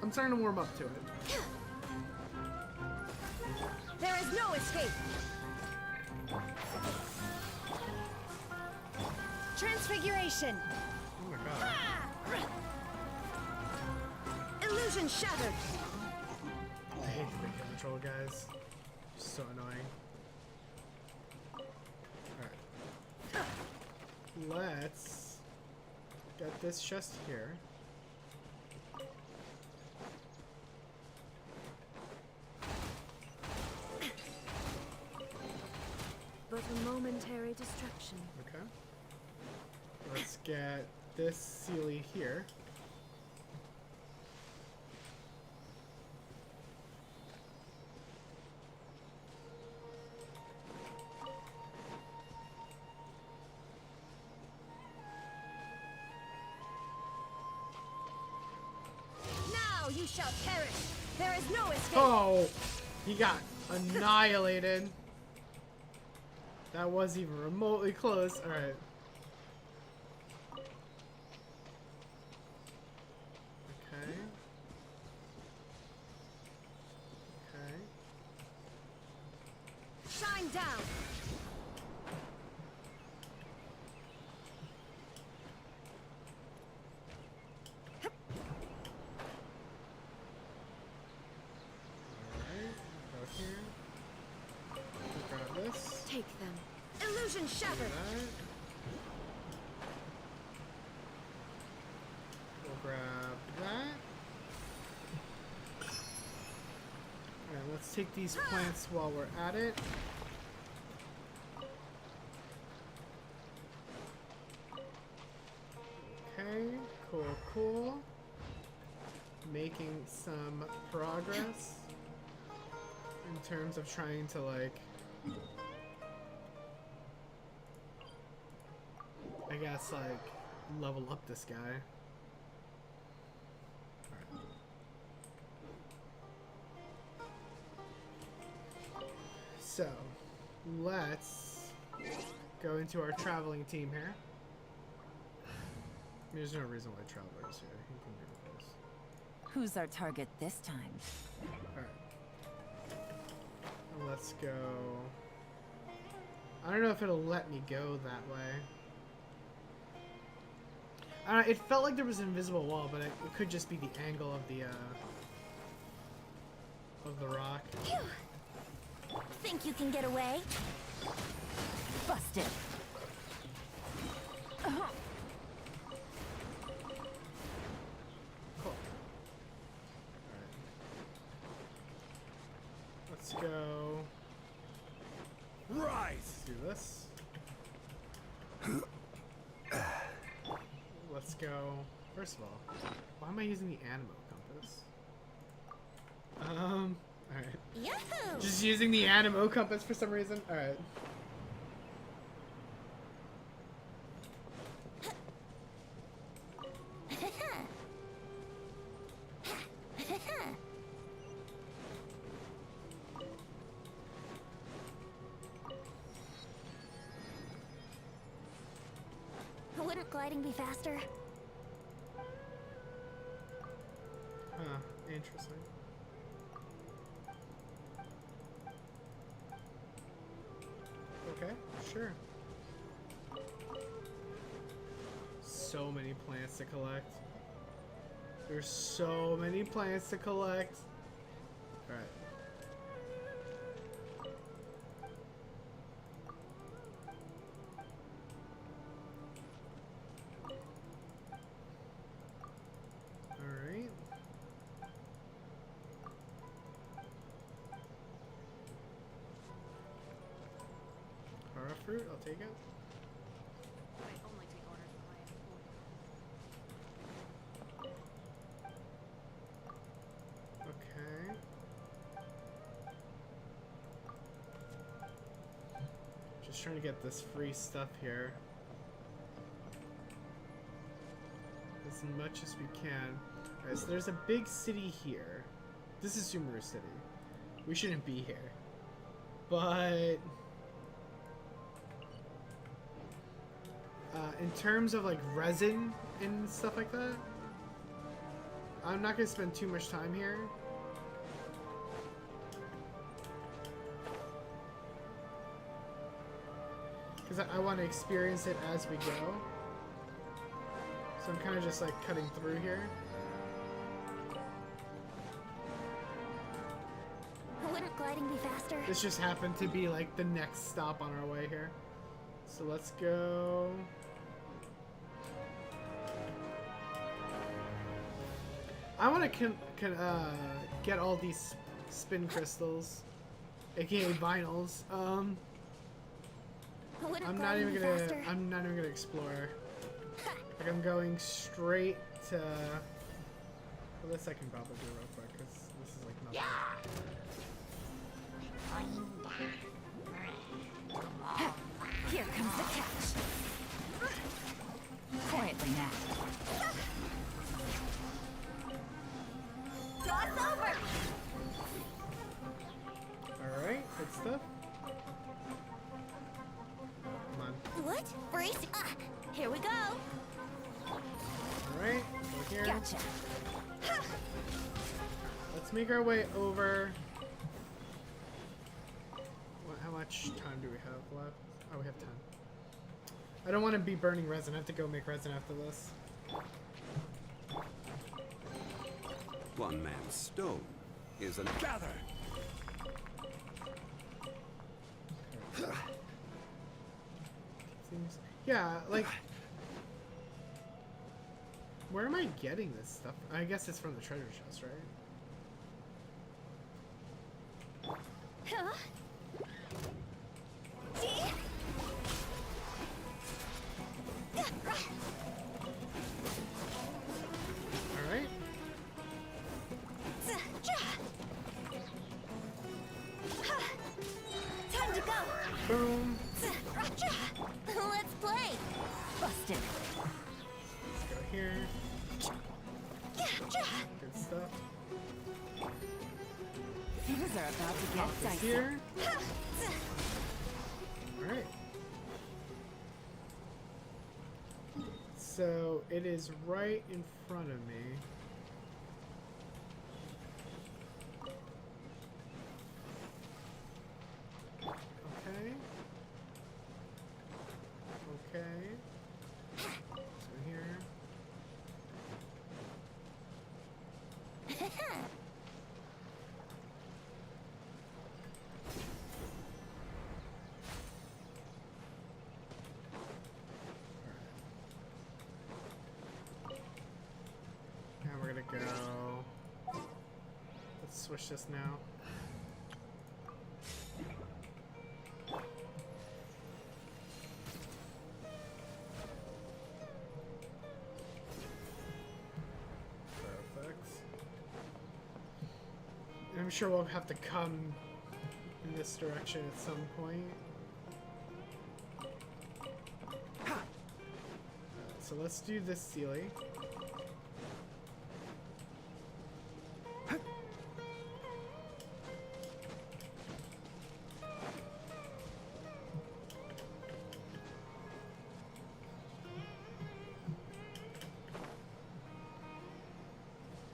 I'm starting to warm up to it.
There is no escape! Transfiguration!
Oh my god.
Illusion shattered!
I hate the big control guys. So annoying. Alright. Let's get this chest here.
But a momentary distraction.
Okay. Let's get this Sealy here.
Now you shall perish! There is no escape!
Oh! He got annihilated. That wasn't even remotely close. Alright. Okay. Okay.
Shine down!
Alright. Go here. Grab this.
Take them. Illusion shattered!
That. We'll grab that. Alright, let's take these plants while we're at it. Okay, cool. Making some progress in terms of trying to, like, I guess, like, level up this guy. Alright. So, let's go into our traveling team here. There's no reason why Traveler is here. He can do this.
Who's our target this time?
Alright. Let's go. I don't know if it'll let me go that way. It felt like there was an invisible wall, but it could just be the angle of the rock.
Phew. Think you can get away?
Busted!
Cool. Alright. Let's go.
Rise!
Let's do this. go. First of all, why am I using the Animo compass? Alright.
Yahoo!
Just using the Animo compass for some reason. Alright.
Wouldn't gliding be faster?
Huh. Interesting. Okay, sure. So many plants to collect. There's so many plants to collect. Alright. Alright. Hara fruit, I'll take it.
I only take orders when I am
Okay. Just trying to get this free stuff here. As much as we can. Alright, so there's a big city here. This is Sumeru City. We shouldn't be here. But in terms of like resin and stuff like that, I'm not gonna spend too much time here. Because I want to experience it as we go. So I'm kind of just like cutting through here.
Wouldn't gliding be faster?
This just happened to be like the next stop on our way here. So let's go. I want to get all these spin crystals, aka vinyls.
Wouldn't
I'm not
gliding
even
be
gonna.
faster?
I'm not even gonna explore. Like I'm going straight to. Well, this I can probably do real quick because this is like nothing.
Here comes the catch. Quietly now.
Cross over!
All right, good stuff. Come on.
What? Brace? Ah, here we go.
All right, go here.
Gotcha.
Let's make our way over. How much time do we have left? Oh, we have 10. I don't want to be burning resin. I have to go make resin after this.
One man's stone is an gather.
Seems, yeah, like. Where am I getting this stuff? I guess it's from the treasure chest, right?
Huh?
Alright.
Time to go.
Boom.
Let's play.
Busted.
Let's go here. Good stuff.
Things are about to get
Pop this
dicey.
here. Alright. So it is right in front of me. Okay. Okay. So here. And we're gonna go. Let's switch this now. I'm sure we'll have to come in this direction at some point. So let's do this Sealy.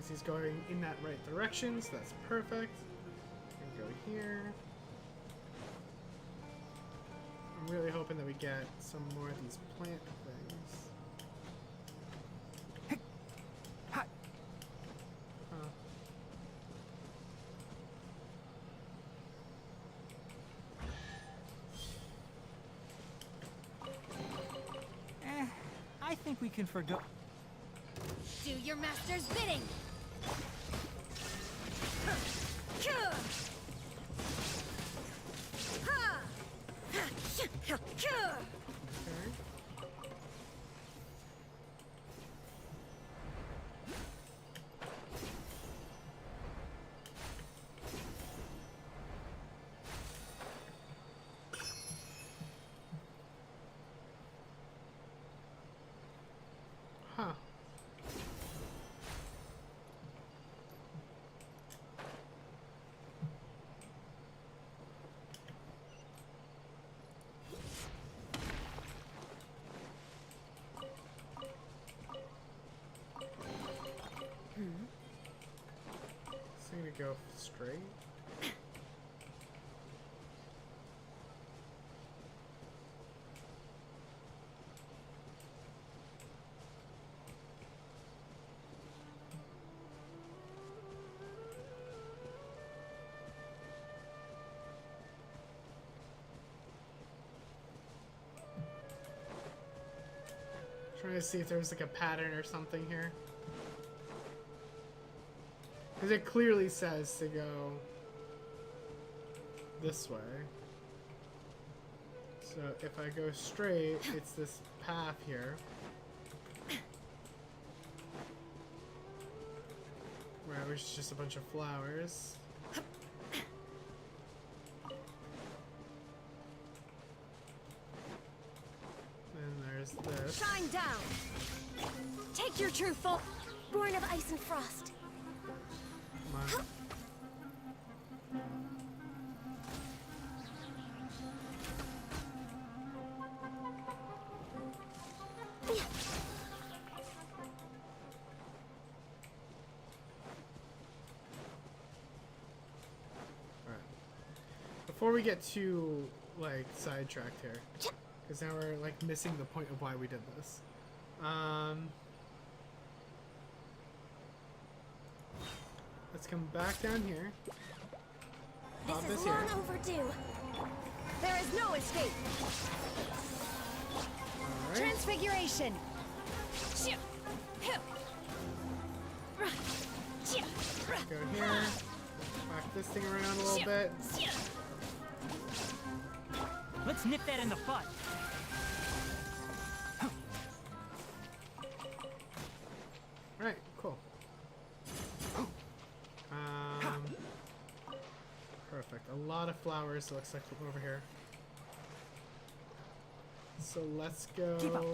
He's going in that right direction, so that's perfect. And go here. I'm really hoping that we get some more of these plant things. Huh.
I think we can forgo.
Do your master's bidding!
Huh. So I'm gonna go straight. Trying to see if there's like a pattern or something here. Because it clearly says to go this way. So if I go straight, it's this path here. Where which is just a bunch of flowers. This.
Shine down! Take your true form, born of ice and frost.
Come on. Alright. Before we get too, like, sidetracked here. Because now we're like missing the point of why we did this. Let's come back down here. Pop
This is
here.
long overdue. There is no escape.
Alright.
Transfiguration.
Go here. Whack this thing around a little bit.
Let's nip that in the butt.
Alright, cool. Perfect. A lot of flowers, it looks like, over here. So let's go.
Keep up.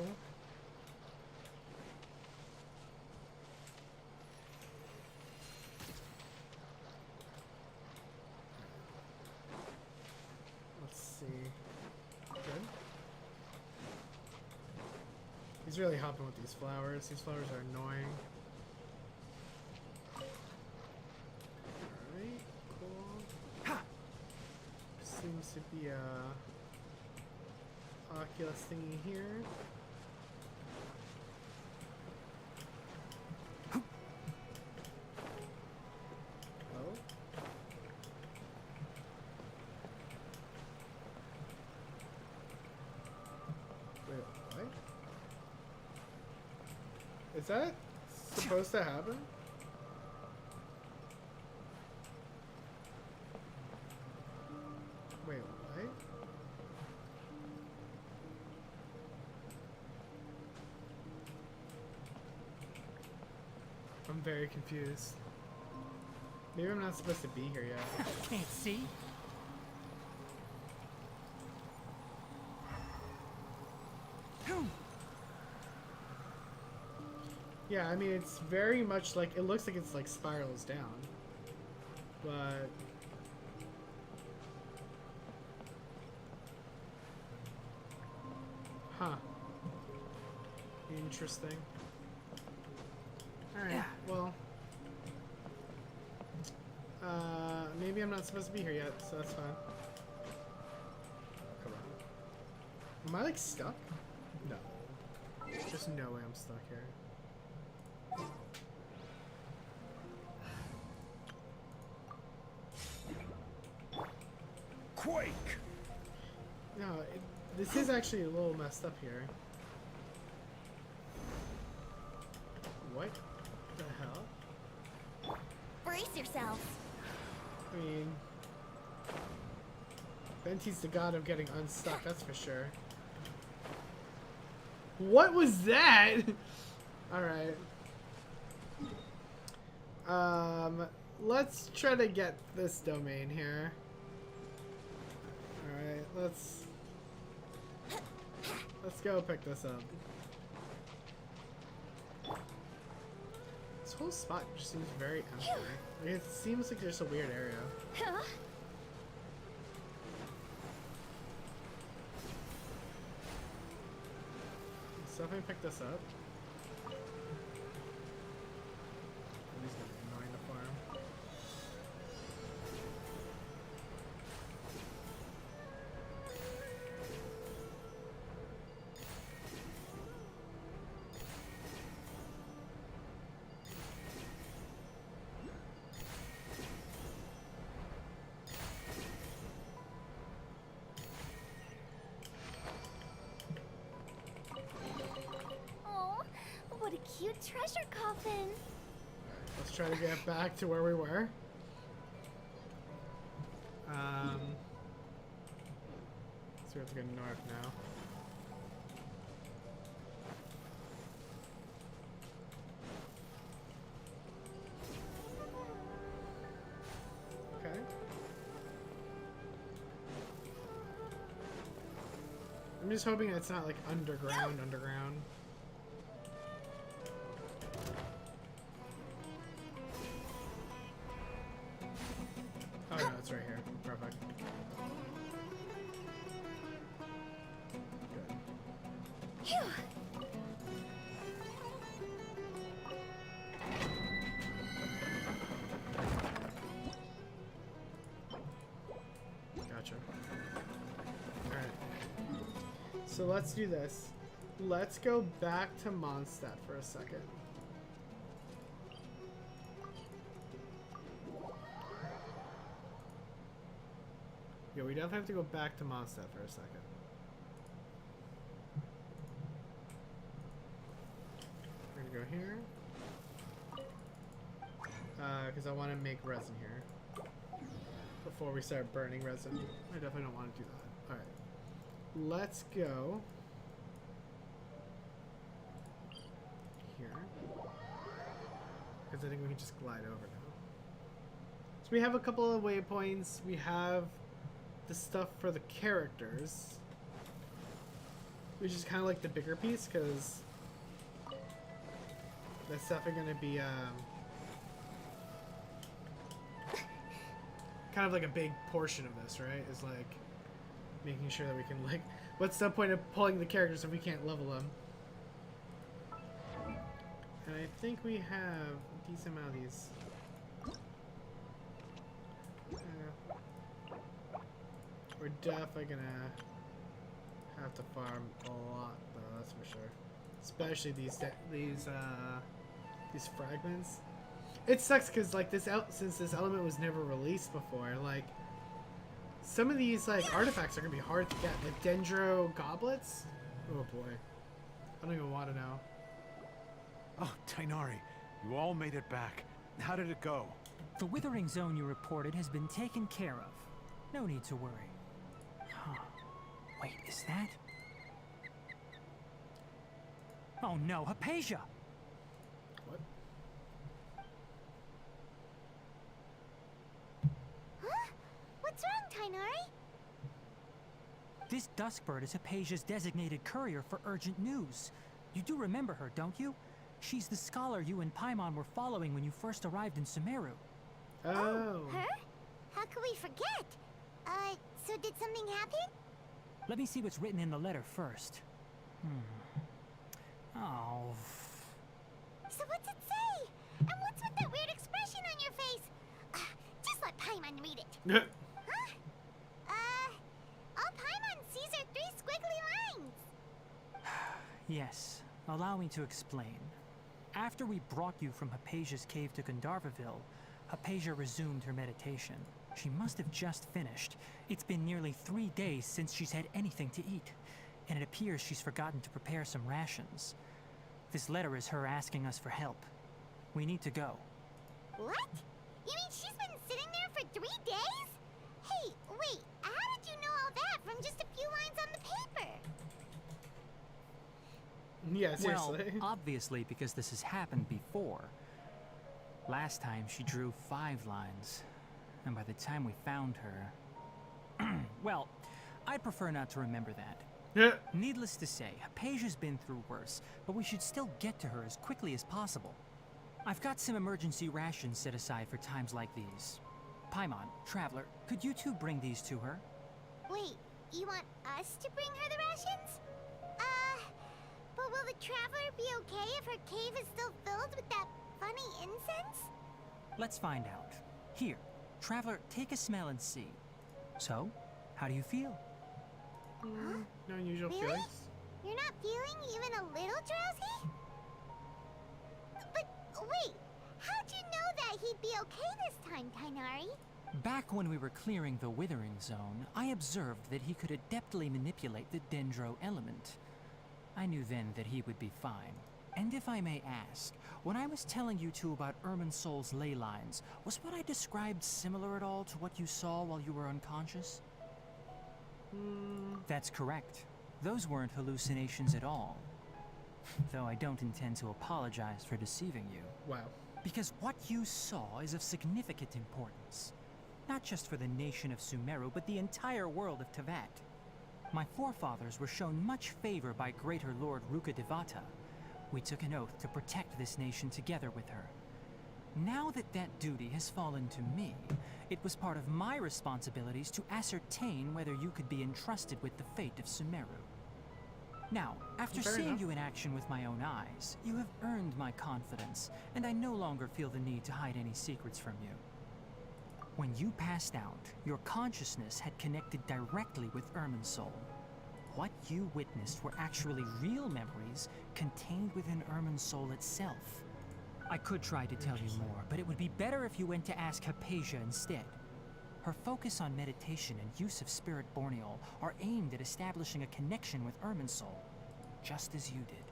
Let's see. Good. He's really hopping with these flowers. These flowers are annoying. Alright, cool. Seems to be a Oculus thingy here. Oh. Wait, what? Is that supposed to happen? Wait, what? I'm very confused. Maybe I'm not supposed to be here yet.
Can't see?
Yeah, I mean, it's very much like, it looks like it's like spirals down. But... Huh. Interesting. Alright, well... maybe I'm not supposed to be here yet, so that's fine. Come on. Am I like stuck? No. There's no way I'm stuck here.
Quake!
No, this is actually a little messed up here. What the hell?
Brace yourselves.
I mean, Venti's the god of getting unstuck, that's for sure. What was that? Alright. Let's try to get this domain here. Alright, let's go pick this up. This whole spot just seems very empty. Like, it seems like there's a weird area. Let's definitely pick this up. He's gonna be annoying to farm.
Oh, what a cute treasure coffin.
Let's try to get back to where we were. So we have to go north now. Okay. I'm just hoping it's not like underground. Oh no, it's right here. Perfect. Good. Gotcha. Alright. So let's do this. Let's go back to Mondstadt for a second. Yeah, we definitely have to go back to Mondstadt for a second. We're gonna go here. Because I want to make resin here. Before we start burning resin. I definitely don't want to do that. Alright. Let's go here. Because I think we can just glide over now. So we have a couple of waypoints. We have the stuff for the characters, which is kind of like the bigger piece, because that's definitely going to be kind of like a big portion of this, right? Is like making sure that we can, like, what's the point of pulling the characters if we can't level them? And I think we have a decent amount of these. We're definitely gonna have to farm a lot, though. That's for sure. Especially these fragments. It sucks because like since this element was never released before, like some of these like artifacts are gonna be hard to get. Like Dendro goblets. Oh boy, I don't even want to know.
Oh, Tainari, you all made it back. How did it go?
The withering zone you reported has been taken care of. No need to worry. Huh. Wait, is that? Oh no, Hypatia!
What?
Tainari?
This Duskbird is Hypatia's designated courier for urgent news. You do remember her, don't you? She's the scholar you and Paimon were following when you first arrived in Sumeru.
Oh.
Her? How could we forget? So did something happen?
Let me see what's written in the letter first. Oh.
So what's it say? And what's with that weird expression on your face? Just let Paimon read it. Huh? All Paimon sees are 3 squiggly lines.
Yes, allow me to explain. After we brought you from Hypatia's cave to Gandharvaville, Hypatia resumed her meditation. She must have just finished. It's been nearly 3 days since she's had anything to eat, and it appears she's forgotten to prepare some rations. This letter is her asking us for help. We need to go.
What? You mean she's been sitting there for 3 days? Hey, wait, how did you know all that from just a few lines on the paper?
Yeah, seriously.
Well, obviously because this has happened before. Last time she drew 5 lines, and by the time we found her... well, I'd prefer not to remember that.
Yeah.
Needless to say, Hypatia's been through worse, but we should still get to her as quickly as possible. I've got some emergency rations set aside for times like these. Paimon, Traveler, could you two bring these to her?
Wait, you want us to bring her the rations? But will the Traveler be okay if her cave is still filled with that funny incense?
Let's find out. Here, Traveler, take a smell and see. So, how do you feel?
No unusual
Really?
feelings.
You're not feeling even a little drowsy? But wait, how'd you know that he'd be okay this time, Tainari?
Back when we were clearing the Withering Zone, I observed that he could adeptly manipulate the Dendro element. I knew then that he would be fine. And if I may ask, when I was telling you two about Irminsol's ley lines, was what I described similar at all to what you saw while you were unconscious? That's correct. Those weren't hallucinations at all. Though I don't intend to apologize for deceiving you.
Wow.
Because what you saw is of significant importance. Not just for the nation of Sumeru, but the entire world of Tevat. My forefathers were shown much favor by Greater Lord Rukkhadevata. We took an oath to protect this nation together with her. Now that that duty has fallen to me, it was part of my responsibilities to ascertain whether you could be entrusted with the fate of Sumeru. Now, after
Fair
seeing
enough.
you in action with my own eyes, you have earned my confidence, and I no longer feel the need to hide any secrets from you. When you passed out, your consciousness had connected directly with Irminsul. What you witnessed were actually real memories contained within Irminsul itself. I could try to tell you more, but it would be better if you went to ask Hypatia instead. Her focus on meditation and use of Spirit Borneol are aimed at establishing a connection with Irminsul, just as you did.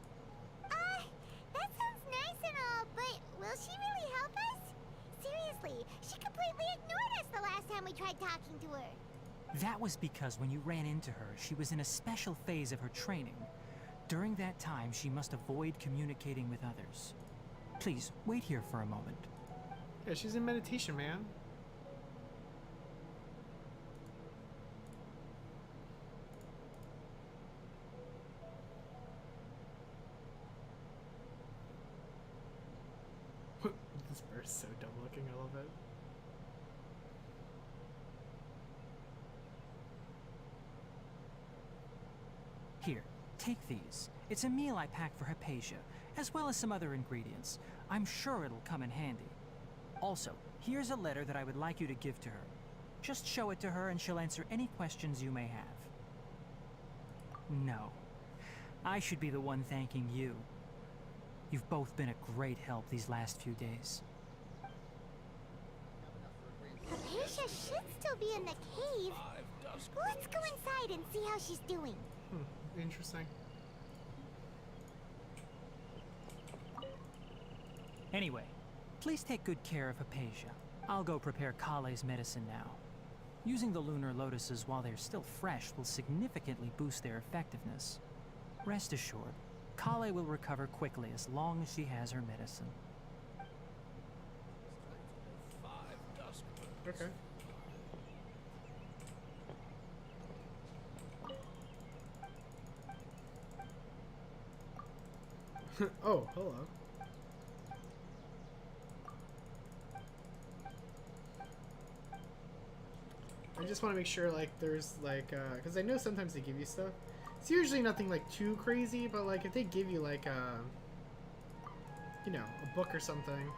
That sounds nice and all, but will she really help us? Seriously, she completely ignored us the last time we tried talking to her.
That was because when you ran into her, she was in a special phase of her training. During that time, she must avoid communicating with others. Please, wait here for a moment.
Yeah, she's in meditation, man. This bird's so dumb looking, I love it.
Here, take these. It's a meal I packed for Hypatia, as well as some other ingredients. I'm sure it'll come in handy. Also, here's a letter that I would like you to give to her. Just show it to her and she'll answer any questions you may have. No. I should be the one thanking you. You've both been a great help these last few days.
Hypatia should still be in the cave. Let's go inside and see how she's doing.
Interesting.
Anyway, please take good care of Hypatia. I'll go prepare Kale's medicine now. Using the lunar lotuses while they're still fresh will significantly boost their effectiveness. Rest assured, Kale will recover quickly as long as she has her medicine.
Okay. Oh, hello. I just want to make sure, like, there's, like, because I know sometimes they give you stuff. It's usually nothing, like, too crazy, but, like, if they give you, like, you know, a book or something,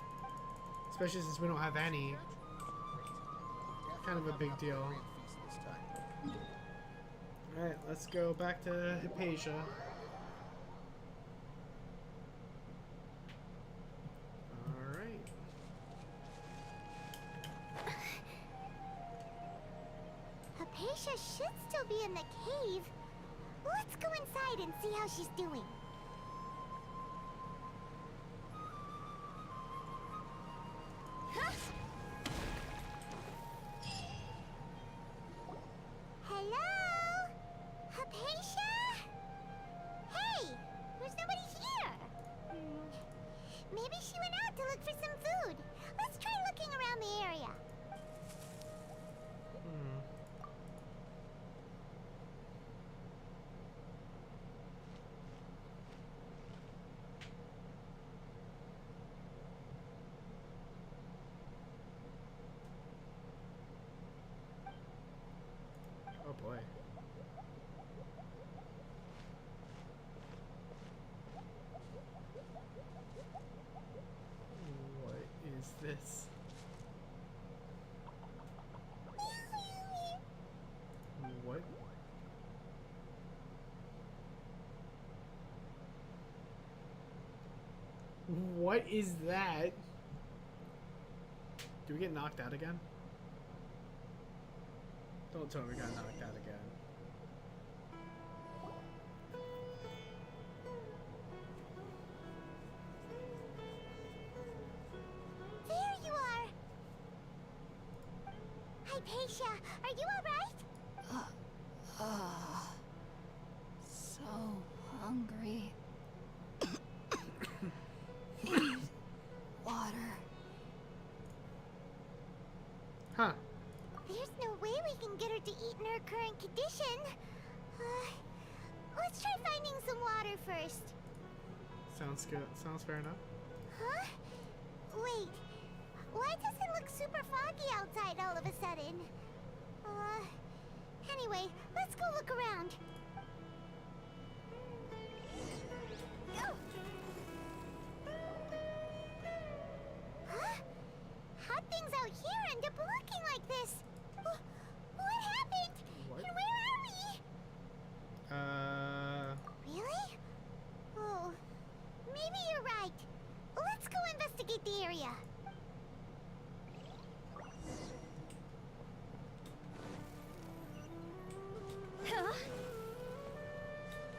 especially since we don't have any, kind of a big deal. Alright, let's go back to Hypatia. Alright.
Hypatia should still be in the cave. Let's go inside and see how she's doing. Huh? Hello? Hypatia? Hey! There's nobody here! Maybe she went out to look for some food. Let's try looking around the area.
Oh boy. What is this? What? What is that? Do we get knocked out again? Don't tell me we got knocked out again.
There you are! Hypatia, are you alright?
So hungry. Water.
Huh.
There's no way we can get her to eat in her current condition. Let's try finding some water first.
Sounds good. Sounds fair enough.
Huh? Wait. Why does it look super foggy outside all of a sudden? Anyway, let's go look around. Go! Huh? How'd things out here end up looking like this? What happened?
What?
And where are we? Really? Oh, maybe you're right. Let's go investigate the area. Huh?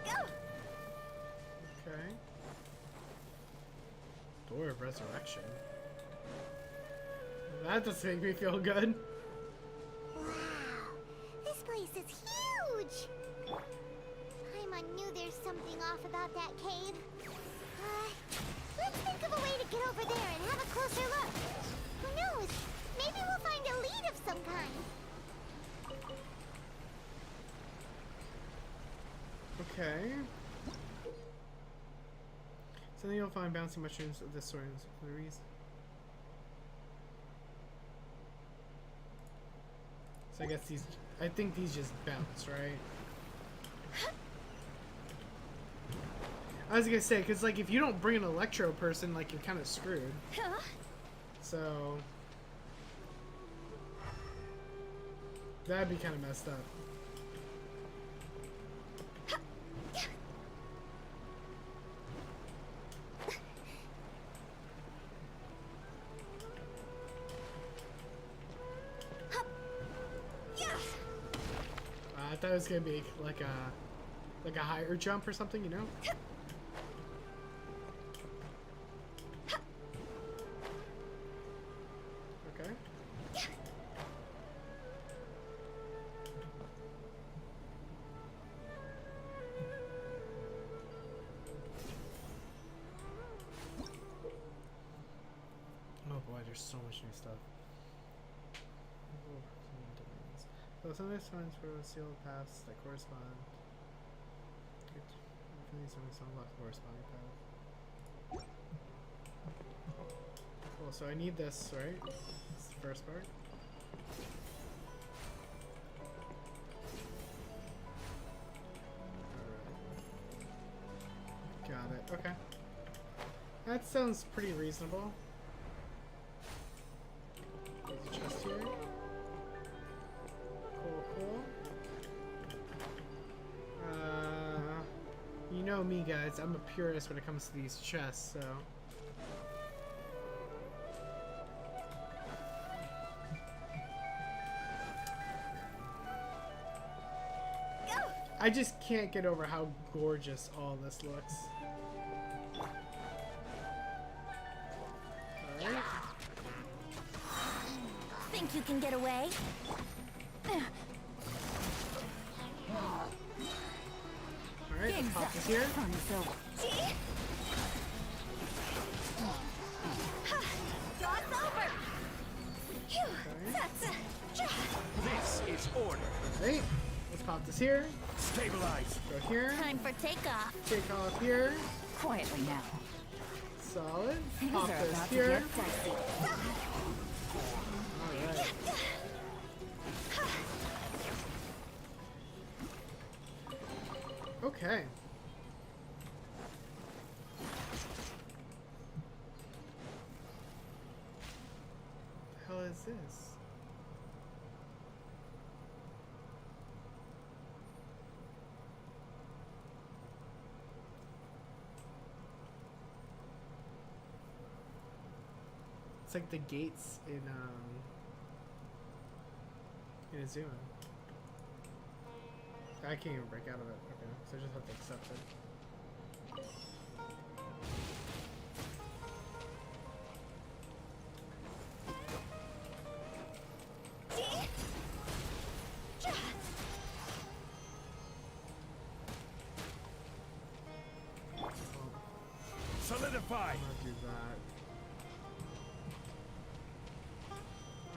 Go!
Okay. Door of Resurrection. That doesn't make me feel good.
Wow, this place is huge! Paimon knew there's something off about that cave. Let's think of a way to get over there and have a closer look. Who knows? Maybe we'll find a lead of some kind.
Okay. So then you'll find bouncing mushrooms of this sort in the reason. So I guess these, I think these just bounce, right? I was gonna say, because like if you don't bring an electro person, like you're kind of screwed. So that'd be kind of messed up. I thought it was gonna be like a higher jump or something, you know? Okay. Oh boy, there's so much new stuff. So sometimes finds for sealed paths that correspond. Some unlock corresponding path. Cool, so I need this, right? It's the first part. Alright. Got it, okay. That sounds pretty reasonable. There's a chest here. Cool, cool. You know me, guys. I'm a purist when it comes to these chests, so... I just can't get over how gorgeous all this looks. Alright.
Think you can get away?
Alright, let's pop this here.
Cross over!
This is order.
Alright, let's pop this here.
Stabilize.
Go here.
Time for takeoff.
Take off here.
Quietly now.
Solid.
Things
Pop
are
this
about to
here.
get dicey.
Alright. Okay. What the hell is this? It's like the gates in Azuma. I can't even break out of it. Okay, so I just have to accept it.
Solidify.
I'm gonna do that.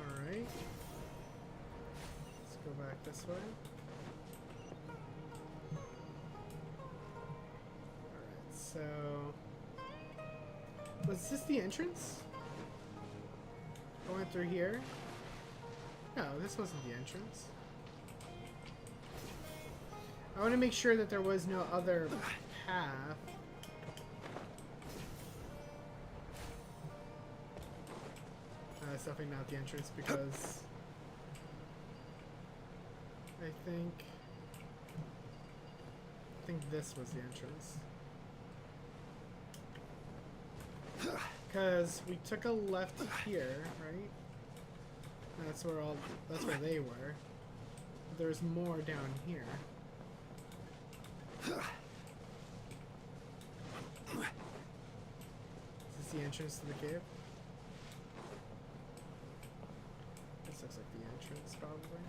Alright. Let's go back this way. Alright, so... Was this the entrance? Going through here? No, this wasn't the entrance. I want to make sure that there was no other path. It's definitely not the entrance because I think this was the entrance. Because we took a left here, right? And that's where they were. There's more down here. Is this the entrance to the cave? This looks like the entrance, probably.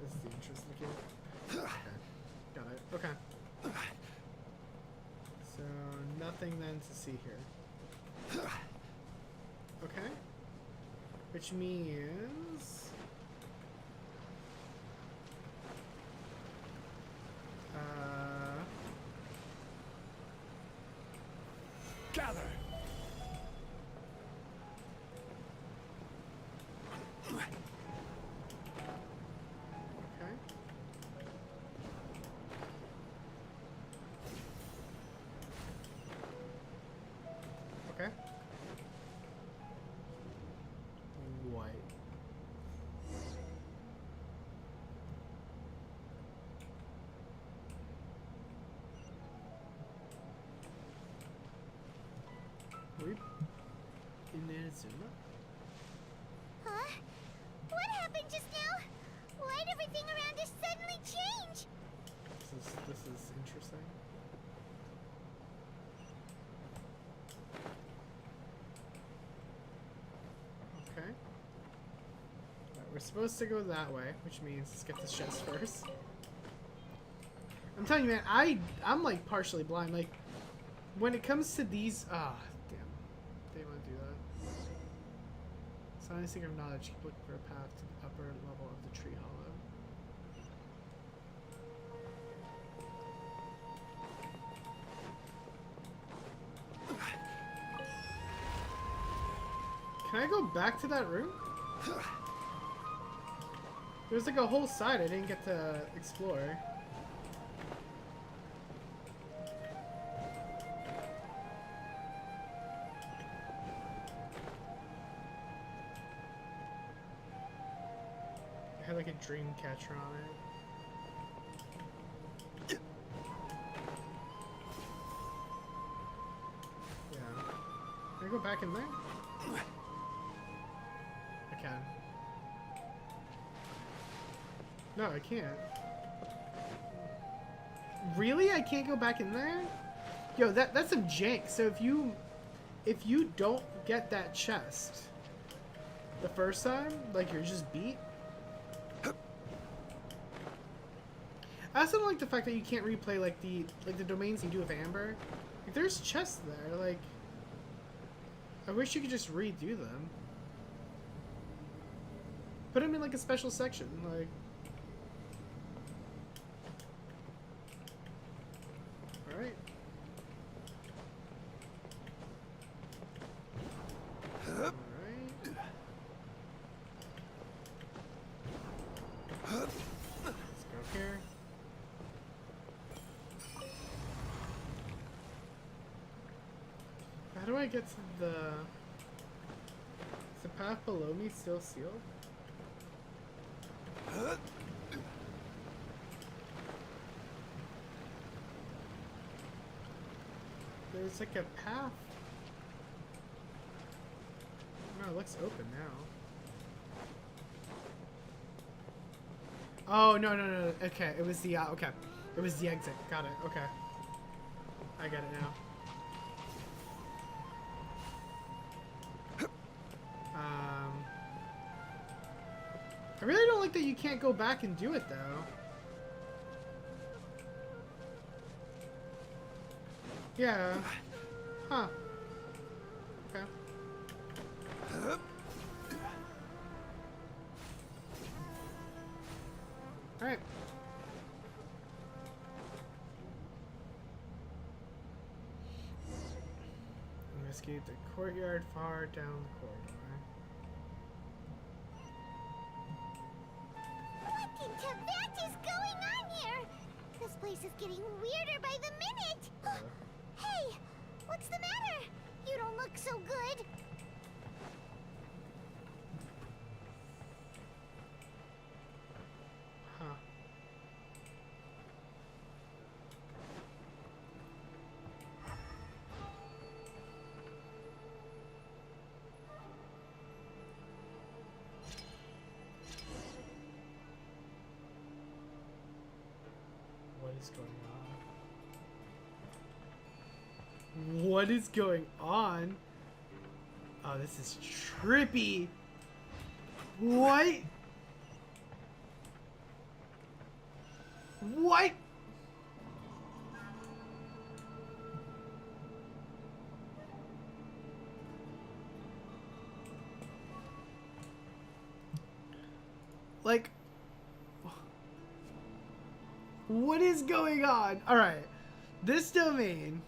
This is the entrance to the cave. Okay. Got it. Okay. So, nothing then to see here. Okay. Which means...
Gather.
Okay. Okay. What? We in Azuma?
Huh? What happened just now? Why'd everything around us suddenly change?
This is interesting. Okay. Alright, we're supposed to go that way, which means let's get this chest first. I'm telling you, man, I'm like partially blind. Like when it comes to these, damn, they want to do that. Silent Seeker of Knowledge, keep looking for a path to the upper level of the tree hollow. Can I go back to that room? There's like a whole side I didn't get to explore. It had like a dream catcher on it. Yeah. Can I go back in there? I can. No, I can't. Really? I can't go back in there? Yo, that's some jank. So if you don't get that chest the first time, like you're just beat. I also don't like the fact that you can't replay like the domains you do with Amber. Like, there's chests there. Like, I wish you could just redo them. Put them in like a special section, like. All right. All right. Let's go here. How do I get to the... Is the path below me still sealed? There's like a path. No, it looks open now. Oh, no. Okay, it was the, okay. It was the exit. Got it. Okay. I get it now. I really don't like that you can't go back and do it, though. Yeah. Huh. Okay. Alright. Investigate the courtyard far down the corridor.
What in Tibet is going on here? This place is getting weirder by the minute. Hey, what's the matter? You don't look so good.
Huh. What is going on? What is going on? Oh, this is trippy. What? What? Like, what is going on? All right, this domain.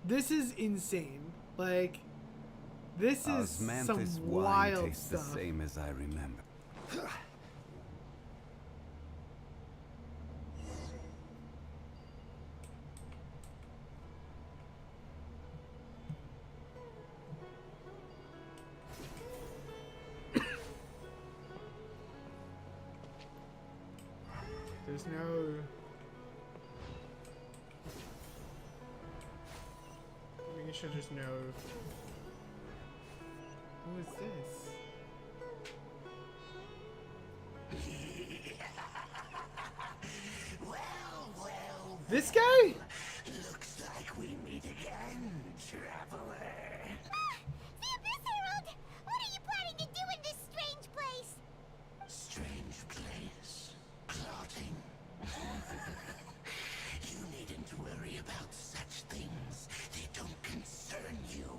This is insane. Like, this is some wild
tastes
stuff.
the same as I remember.
There's no... I mean, sure there's no... Who is this? This guy?
Looks like we meet again, traveler.
The Abyss Herald! What are you planning to do in this strange place?
Strange place. Clotting. You needn't worry about such things. They don't concern you.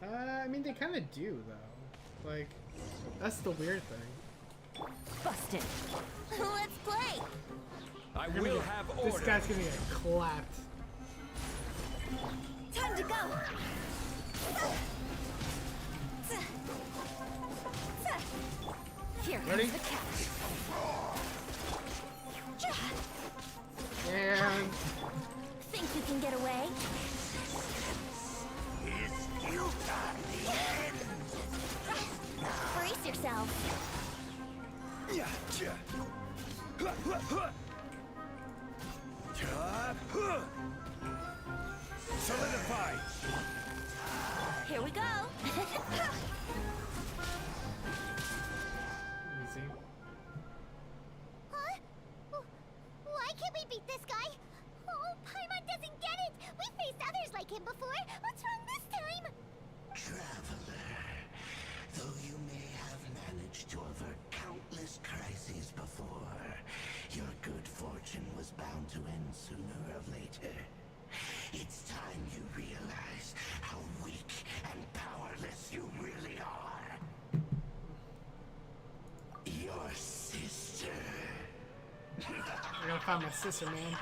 I mean, they kind of do, though. Like, that's the weird thing.
Busted.
Let's play!
I will have order.
This guy's gonna get clapped.
Time to go. Here
Ready?
comes the catch.
And
Think you can get away? Brace yourself.
Solidify.
Here we go.
easy.
Huh? Why can't we beat this guy? Oh, Paimon doesn't get it! We faced others like him before! What's wrong this time?
Traveler, though you may have managed to avert countless crises before, your good fortune was bound to end sooner or later. It's time you realize how weak and powerless you really are. Your sister.
I gotta find my sister, man.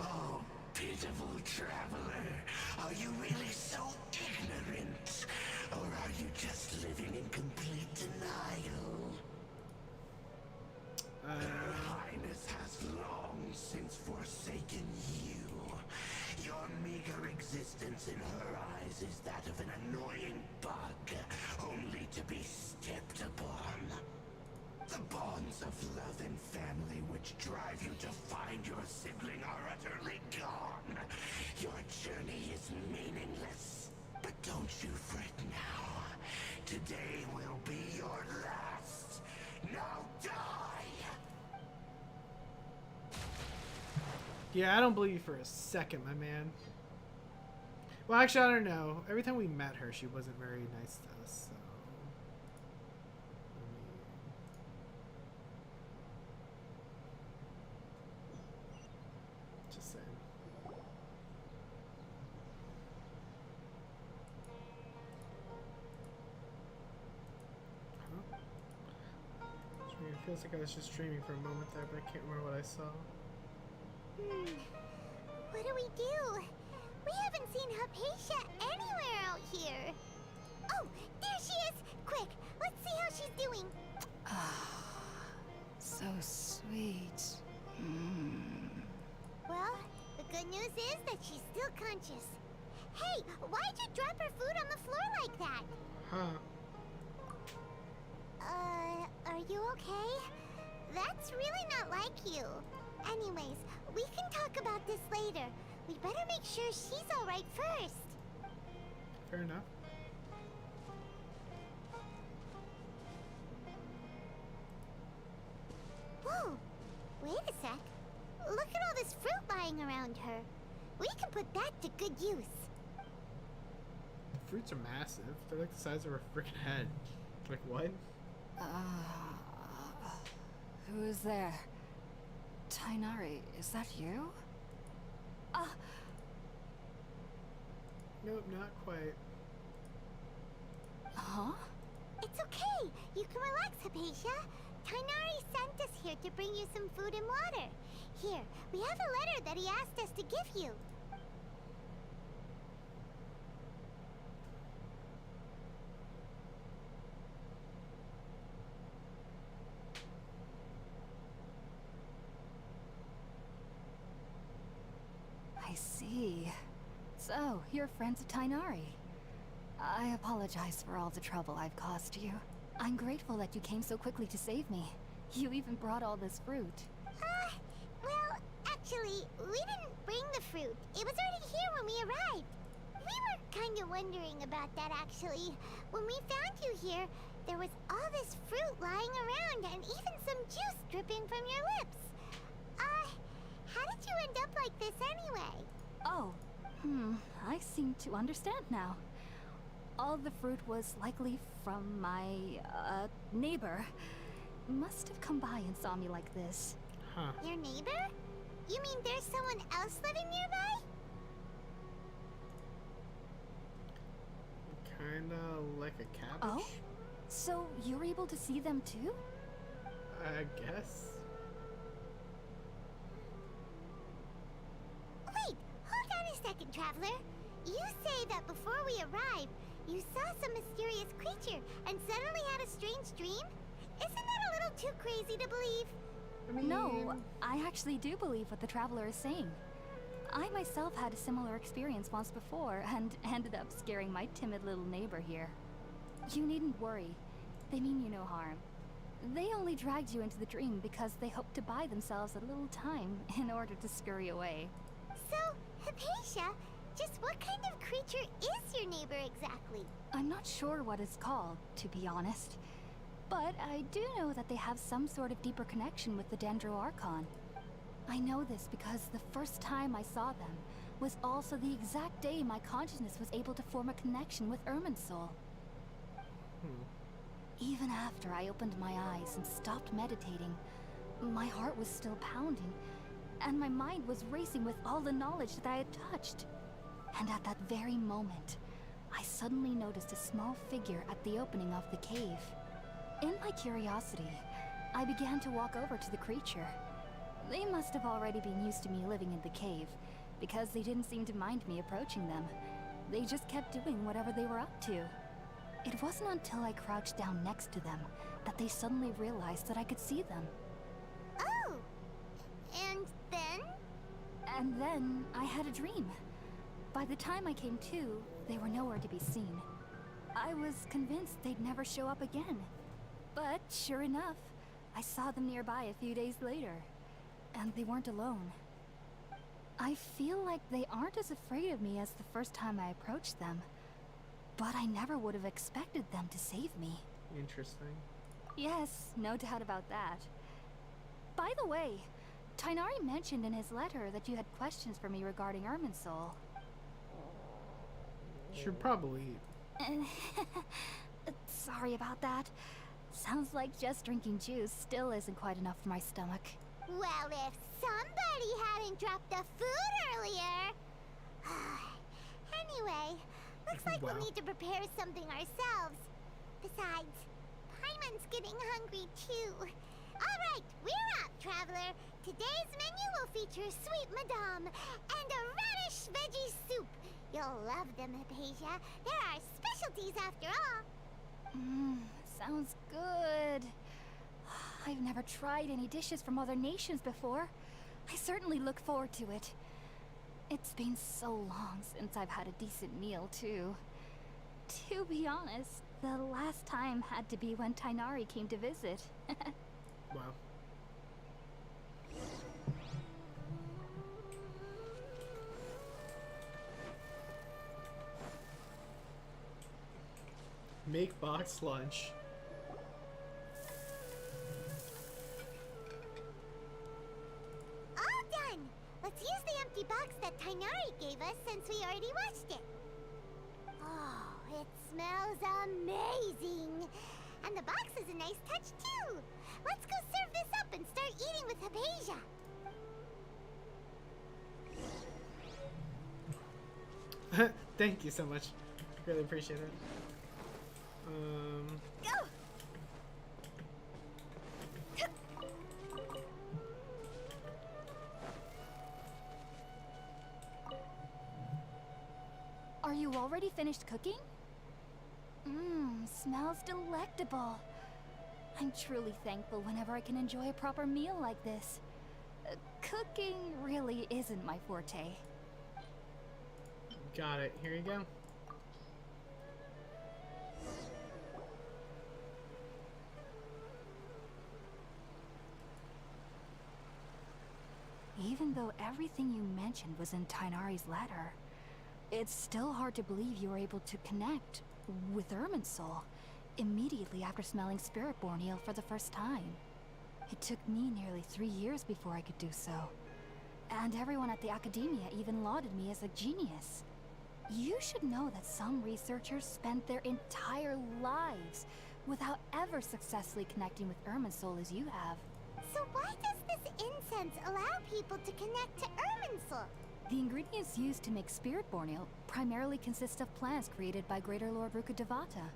Oh, pitiful traveler. Are you really so ignorant? Or are you just living in complete denial? Her Highness has long since forsaken you. Your meager existence in her eyes is that of an annoying bug, only to be stepped upon. The bonds of love and family which drive you to find your sibling are utterly gone. Your journey is meaningless. But don't you fret now. Today will be your last. Now die!
Yeah, I don't believe you for a second, my man. Well, actually, I don't know. Every time we met her, she wasn't very nice to us, so... Just saying. Huh? It feels like I was just dreaming for a moment there, but I can't remember what I saw.
What do we do? We haven't seen Hypatia anywhere out here. Oh, there she is! Quick, let's see how she's doing.
So sweet.
Well, the good news is that she's still conscious. Hey, why'd you drop her food on the floor like that?
Huh.
Are you okay? That's really not like you. Anyways, we can talk about this later. We better make sure she's alright first.
Fair enough.
Whoa! Wait a sec. Look at all this fruit lying around her. We can put that to good use.
The fruits are massive. They're like the size of her freaking head. Like, what?
Who is there? Tainari, is that you?
Nope, not quite.
Huh?
It's okay. You can relax, Hypatia. Tainari sent us here to bring you some food and water. Here, we have a letter that he asked us to give you.
I see. So, you're friends of Tainari. I apologize for all the trouble I've caused you. I'm grateful that you came so quickly to save me. You even brought all this fruit.
Well, actually, we didn't bring the fruit. It was already here when we arrived. We were kind of wondering about that, actually. When we found you here, there was all this fruit lying around and even some juice dripping from your lips. How did you end up like this anyway?
Oh, I seem to understand now. All the fruit was likely from my, neighbor. Must have come by and saw me like this.
Huh.
Your neighbor? You mean there's someone else living nearby?
Kinda like a cabbage?
Oh? So you're able to see them too?
I guess.
second, Traveler. You say that before we arrived, you saw some mysterious creature and suddenly had a strange dream? Isn't that a little too crazy to believe?
No, I actually do believe what the Traveler is saying. I myself had a similar experience once before and ended up scaring my timid little neighbor here. You needn't worry. They mean you no harm. They only dragged you into the dream because they hoped to buy themselves a little time in order to scurry away.
So, Hypatia, just what kind of creature is your neighbor exactly?
I'm not sure what it's called, to be honest. But I do know that they have some sort of deeper connection with the Dendro Archon. I know this because the first time I saw them was also the exact day my consciousness was able to form a connection with Irminsul. Even after I opened my eyes and stopped meditating, my heart was still pounding, and my mind was racing with all the knowledge that I had touched. And at that very moment, I suddenly noticed a small figure at the opening of the cave. In my curiosity, I began to walk over to the creature. They must have already been used to me living in the cave, because they didn't seem to mind me approaching them. They just kept doing whatever they were up to. It wasn't until I crouched down next to them that they suddenly realized that I could see them.
Oh! And then?
And then I had a dream. By the time I came to, they were nowhere to be seen. I was convinced they'd never show up again. But sure enough, I saw them nearby a few days later. And they weren't alone. I feel like they aren't as afraid of me as the first time I approached them. But I never would have expected them to save me.
Interesting.
Yes, no doubt about that. By the way, Tainari mentioned in his letter that you had questions for me regarding Irminsul.
Should probably.
Sorry about that. Sounds like just drinking juice still isn't quite enough for my stomach.
Well, if somebody hadn't dropped the food earlier... Anyway, looks like we'll need to prepare something ourselves. Besides, Paimon's getting hungry too. Alright, we're up, Traveler. Today's menu will feature sweet madame and a radish veggie soup. You'll love them, Hypatia. They're our specialties after all.
Sounds good. I've never tried any dishes from other nations before. I certainly look forward to it. It's been so long since I've had a decent meal, too. To be honest, the last time had to be when Tainari came to visit.
Wow. Make box lunch.
All done! Let's use the empty box that Tainari gave us since we already washed it. Oh, it smells amazing! And the box is a nice touch too! Let's go serve this up and start eating with Hypatia!
Thank you so much. Really appreciate it.
Go!
Are you already finished cooking? Smells delectable. I'm truly thankful whenever I can enjoy a proper meal like this. Cooking really isn't my forte.
Got it. Here you go.
Even though everything you mentioned was in Tainari's letter, it's still hard to believe you were able to connect with Irminsul immediately after smelling Spiritborn eel for the first time. It took me nearly 3 years before I could do so. And everyone at the Academia even lauded me as a genius. You should know that some researchers spent their entire lives without ever successfully connecting with Irminsul as you have.
So why does this incense allow people to connect to Irminsul?
The ingredients used to make Spiritborn eel primarily consist of plants created by Greater Lord Rukkhadevata.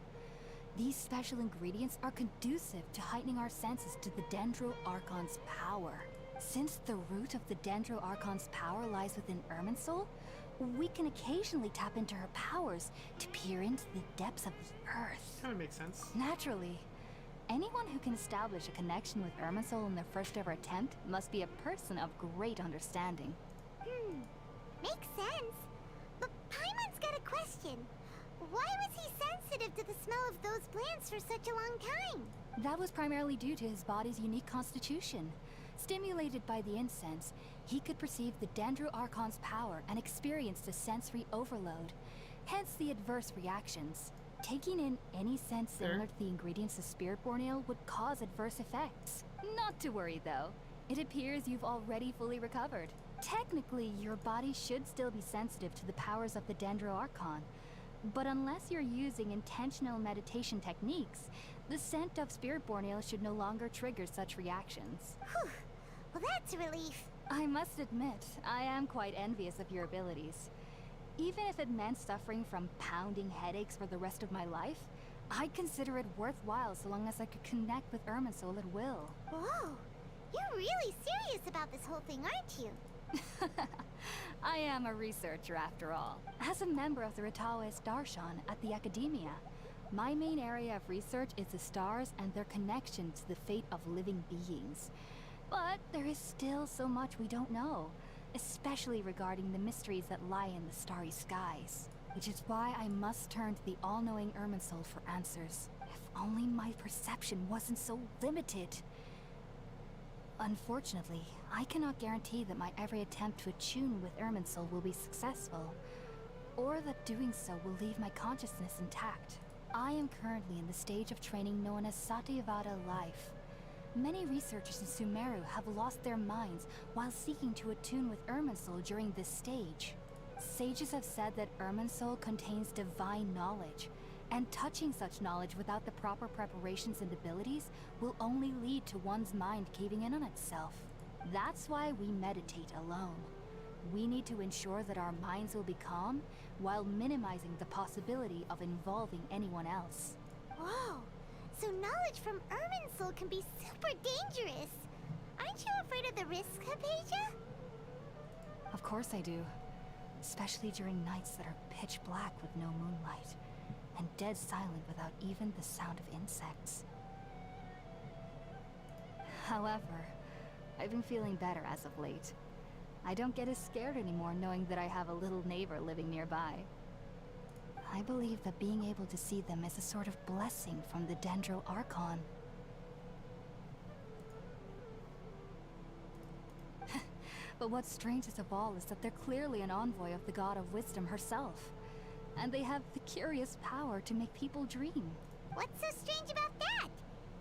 These special ingredients are conducive to heightening our senses to the Dendro Archon's power. Since the root of the Dendro Archon's power lies within Irminsul, We can occasionally tap into her powers to peer into the depths of the earth.
Kind of makes sense.
Naturally. Anyone who can establish a connection with Irminsul in their first ever attempt must be a person of great understanding.
Makes sense. But Paimon's got a question. Why was he sensitive to the smell of those plants for such a long time?
That was primarily due to his body's unique constitution. Stimulated by the incense, he could perceive the Dendro Archon's power and experienced a sensory overload, hence the adverse reactions. Taking in any scent similar to the ingredients of Spiritborn Ale would cause adverse effects. Not to worry though, it appears you've already fully recovered. Technically, your body should still be sensitive to the powers of the Dendro Archon, but unless you're using intentional meditation techniques, the scent of Spiritborn Ale should no longer trigger such reactions.
Whew. Well, that's a relief.
I must admit, I am quite envious of your abilities. Even if it meant suffering from pounding headaches for the rest of my life, I'd consider it worthwhile so long as I could connect with Irminsul at will.
Whoa, you're really serious about this whole thing, aren't you?
I am a researcher after all. As a member of the Ratawe Darshan at the Academia, my main area of research is the stars and their connection to the fate of living beings. But there is still so much we don't know, especially regarding the mysteries that lie in the starry skies. Which is why I must turn to the all-knowing Irminsul for answers. If only my perception wasn't so limited. Unfortunately, I cannot guarantee that my every attempt to attune with Irminsul will be successful, or that doing so will leave my consciousness intact. I am currently in the stage of training known as Satyavada life. Many researchers in Sumeru have lost their minds while seeking to attune with Irminsul during this stage. Sages have said that Irminsul contains divine knowledge, and touching such knowledge without the proper preparations and abilities will only lead to one's mind caving in on itself. That's why we meditate alone. We need to ensure that our minds will be calm while minimizing the possibility of involving anyone else.
Whoa, so knowledge from Irminsul can be super dangerous. Aren't you afraid of the risk, Hypatia?
Of course I do. Especially during nights that are pitch black with no moonlight, and dead silent without even the sound of insects. However, I've been feeling better as of late. I don't get as scared anymore knowing that I have a little neighbor living nearby. I believe that being able to see them is a sort of blessing from the Dendro Archon. But what's strangest of all is that they're clearly an envoy of the God of Wisdom herself. And they have the curious power to make people dream.
What's so strange about that?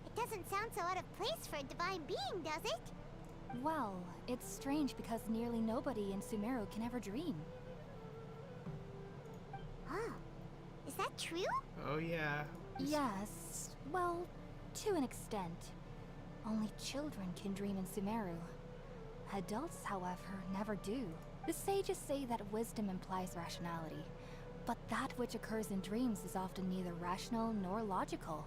It doesn't sound so out of place for a divine being, does it?
Well, it's strange because nearly nobody in Sumeru can ever dream.
Oh, is that true?
Oh yeah.
Yes, well, to an extent. Only children can dream in Sumeru. Adults, however, never do. The sages say that wisdom implies rationality, but that which occurs in dreams is often neither rational nor logical.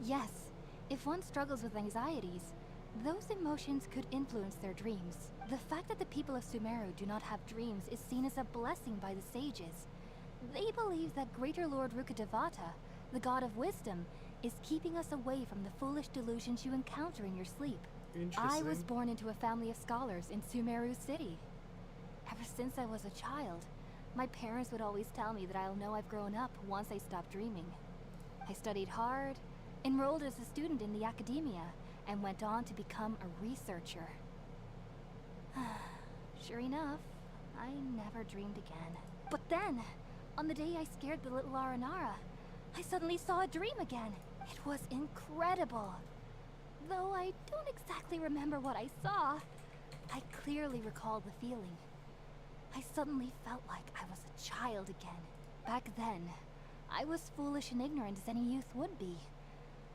Yes, if one struggles with anxieties, those emotions could influence their dreams. The fact that the people of Sumeru do not have dreams is seen as a blessing by the sages. They believe that Greater Lord Rukkhadevata, the god of wisdom, is keeping us away from the foolish delusions you encounter in your sleep. I was born into a family of scholars in Sumeru City. Ever since I was a child, my parents would always tell me that I'll know I've grown up once I stop dreaming. I studied hard, enrolled as a student in the academia, and went on to become a researcher. Sure enough, I never dreamed again. But then, on the day I scared the little Aranara, I suddenly saw a dream again. It was incredible. Though I don't exactly remember what I saw, I clearly recall the feeling. I suddenly felt like I was a child again. Back then, I was foolish and ignorant as any youth would be,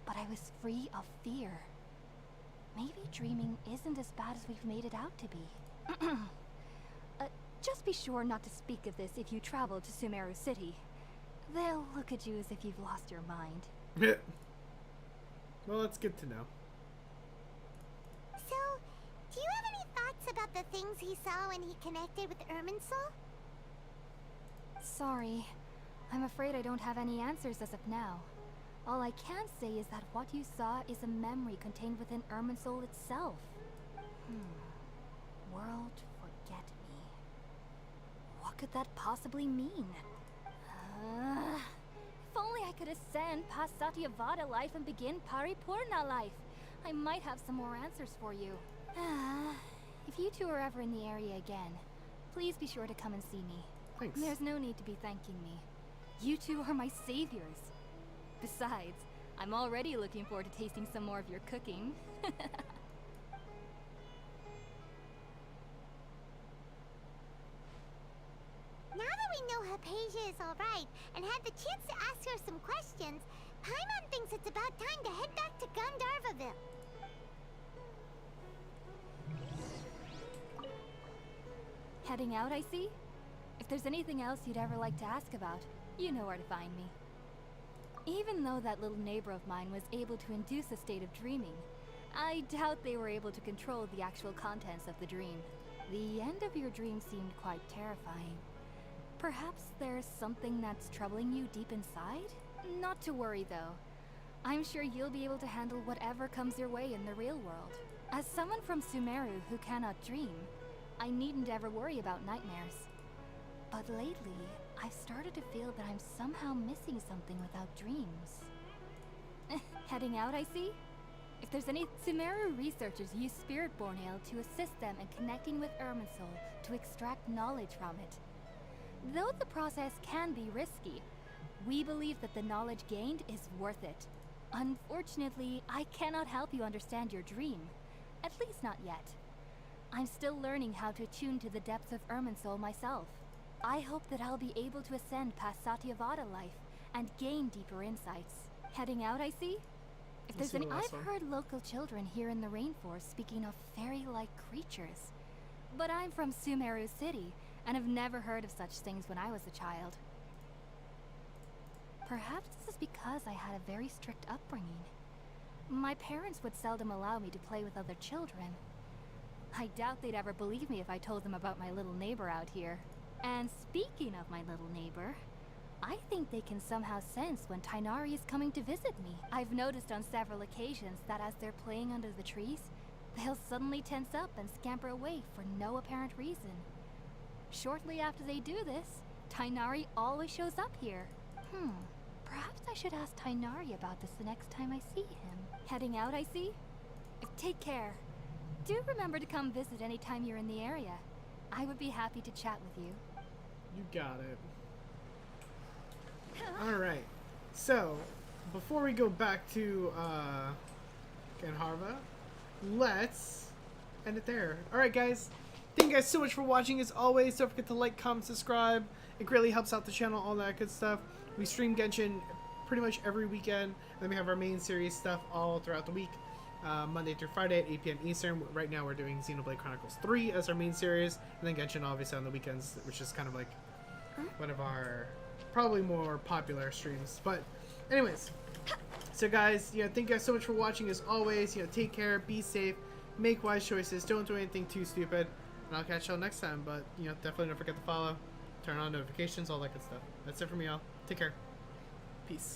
but I was free of fear. Maybe dreaming isn't as bad as we've made it out to be. Just be sure not to speak of this if you travel to Sumeru City. They'll look at you as if you've lost your mind.
Yeah. Well, that's good to know.
So, the things he saw when he connected with Irminsul?
Sorry. I'm afraid I don't have any answers as of now. All I can say is that what you saw is a memory contained within Irminsul itself. World forget me. What could that possibly mean? If only I could ascend past Satyavada life and begin Paripurna life. I might have some more answers for you. If you two are ever in the area again, please be sure to come and see me.
Thanks.
There's no need to be thanking me. You two are my saviors. Besides, I'm already looking forward to tasting some more of your cooking.
Now that we know Hypatia is alright and had the chance to ask her some questions, Paimon thinks it's about time to head back to Gandharvaville.
Heading out, I see? If there's anything else you'd ever like to ask about, you know where to find me. Even though that little neighbor of mine was able to induce a state of dreaming, I doubt they were able to control the actual contents of the dream. The end of your dream seemed quite terrifying. Perhaps there's something that's troubling you deep inside? Not to worry, though. I'm sure you'll be able to handle whatever comes your way in the real world. As someone from Sumeru who cannot dream, I needn't ever worry about nightmares. But lately, I've started to feel that I'm somehow missing something without dreams. Heading out, I see? If there's any Sumeru researchers use Spiritborn Ale to assist them in connecting with Irminsul to extract knowledge from it. Though the process can be risky, we believe that the knowledge gained is worth it. Unfortunately, I cannot help you understand your dream. At least not yet. I'm still learning how to attune to the depths of Irminsul myself. I hope that I'll be able to ascend past Satyavada life and gain deeper insights. Heading out, I see? If there's any, I've heard local children here in the rainforest speaking of fairy-like creatures. But I'm from Sumeru City and have never heard of such things when I was a child. Perhaps this is because I had a very strict upbringing. My parents would seldom allow me to play with other children. I doubt they'd ever believe me if I told them about my little neighbor out here. And speaking of my little neighbor, I think they can somehow sense when Tighnari is coming to visit me. I've noticed on several occasions that as they're playing under the trees, they'll suddenly tense up and scamper away for no apparent reason. Shortly after they do this, Tighnari always shows up here. Perhaps I should ask Tighnari about this the next time I see him. Heading out, I see? Take care. Do remember to come visit anytime you're in the area. I would be happy to chat with you.
You got it. Alright. So, before we go back to Gandharva, let's end it there. Alright guys, thank you guys so much for watching as always. Don't forget to like, comment, subscribe. It greatly helps out the channel, all that good stuff. We stream Genshin pretty much every weekend. And then we have our main series stuff all throughout the week. Monday through Friday at 8 p.m. Eastern. Right now we're doing Xenoblade Chronicles 3 as our main series. And then Genshin obviously on the weekends, which is kind of like one of our probably more popular streams. But anyways, so guys, thank you guys so much for watching as always. Take care, be safe, make wise choices, don't do anything too stupid. And I'll catch y'all next time. But definitely don't forget to follow, turn on notifications, all that good stuff. That's it from me, y'all. Take care. Peace.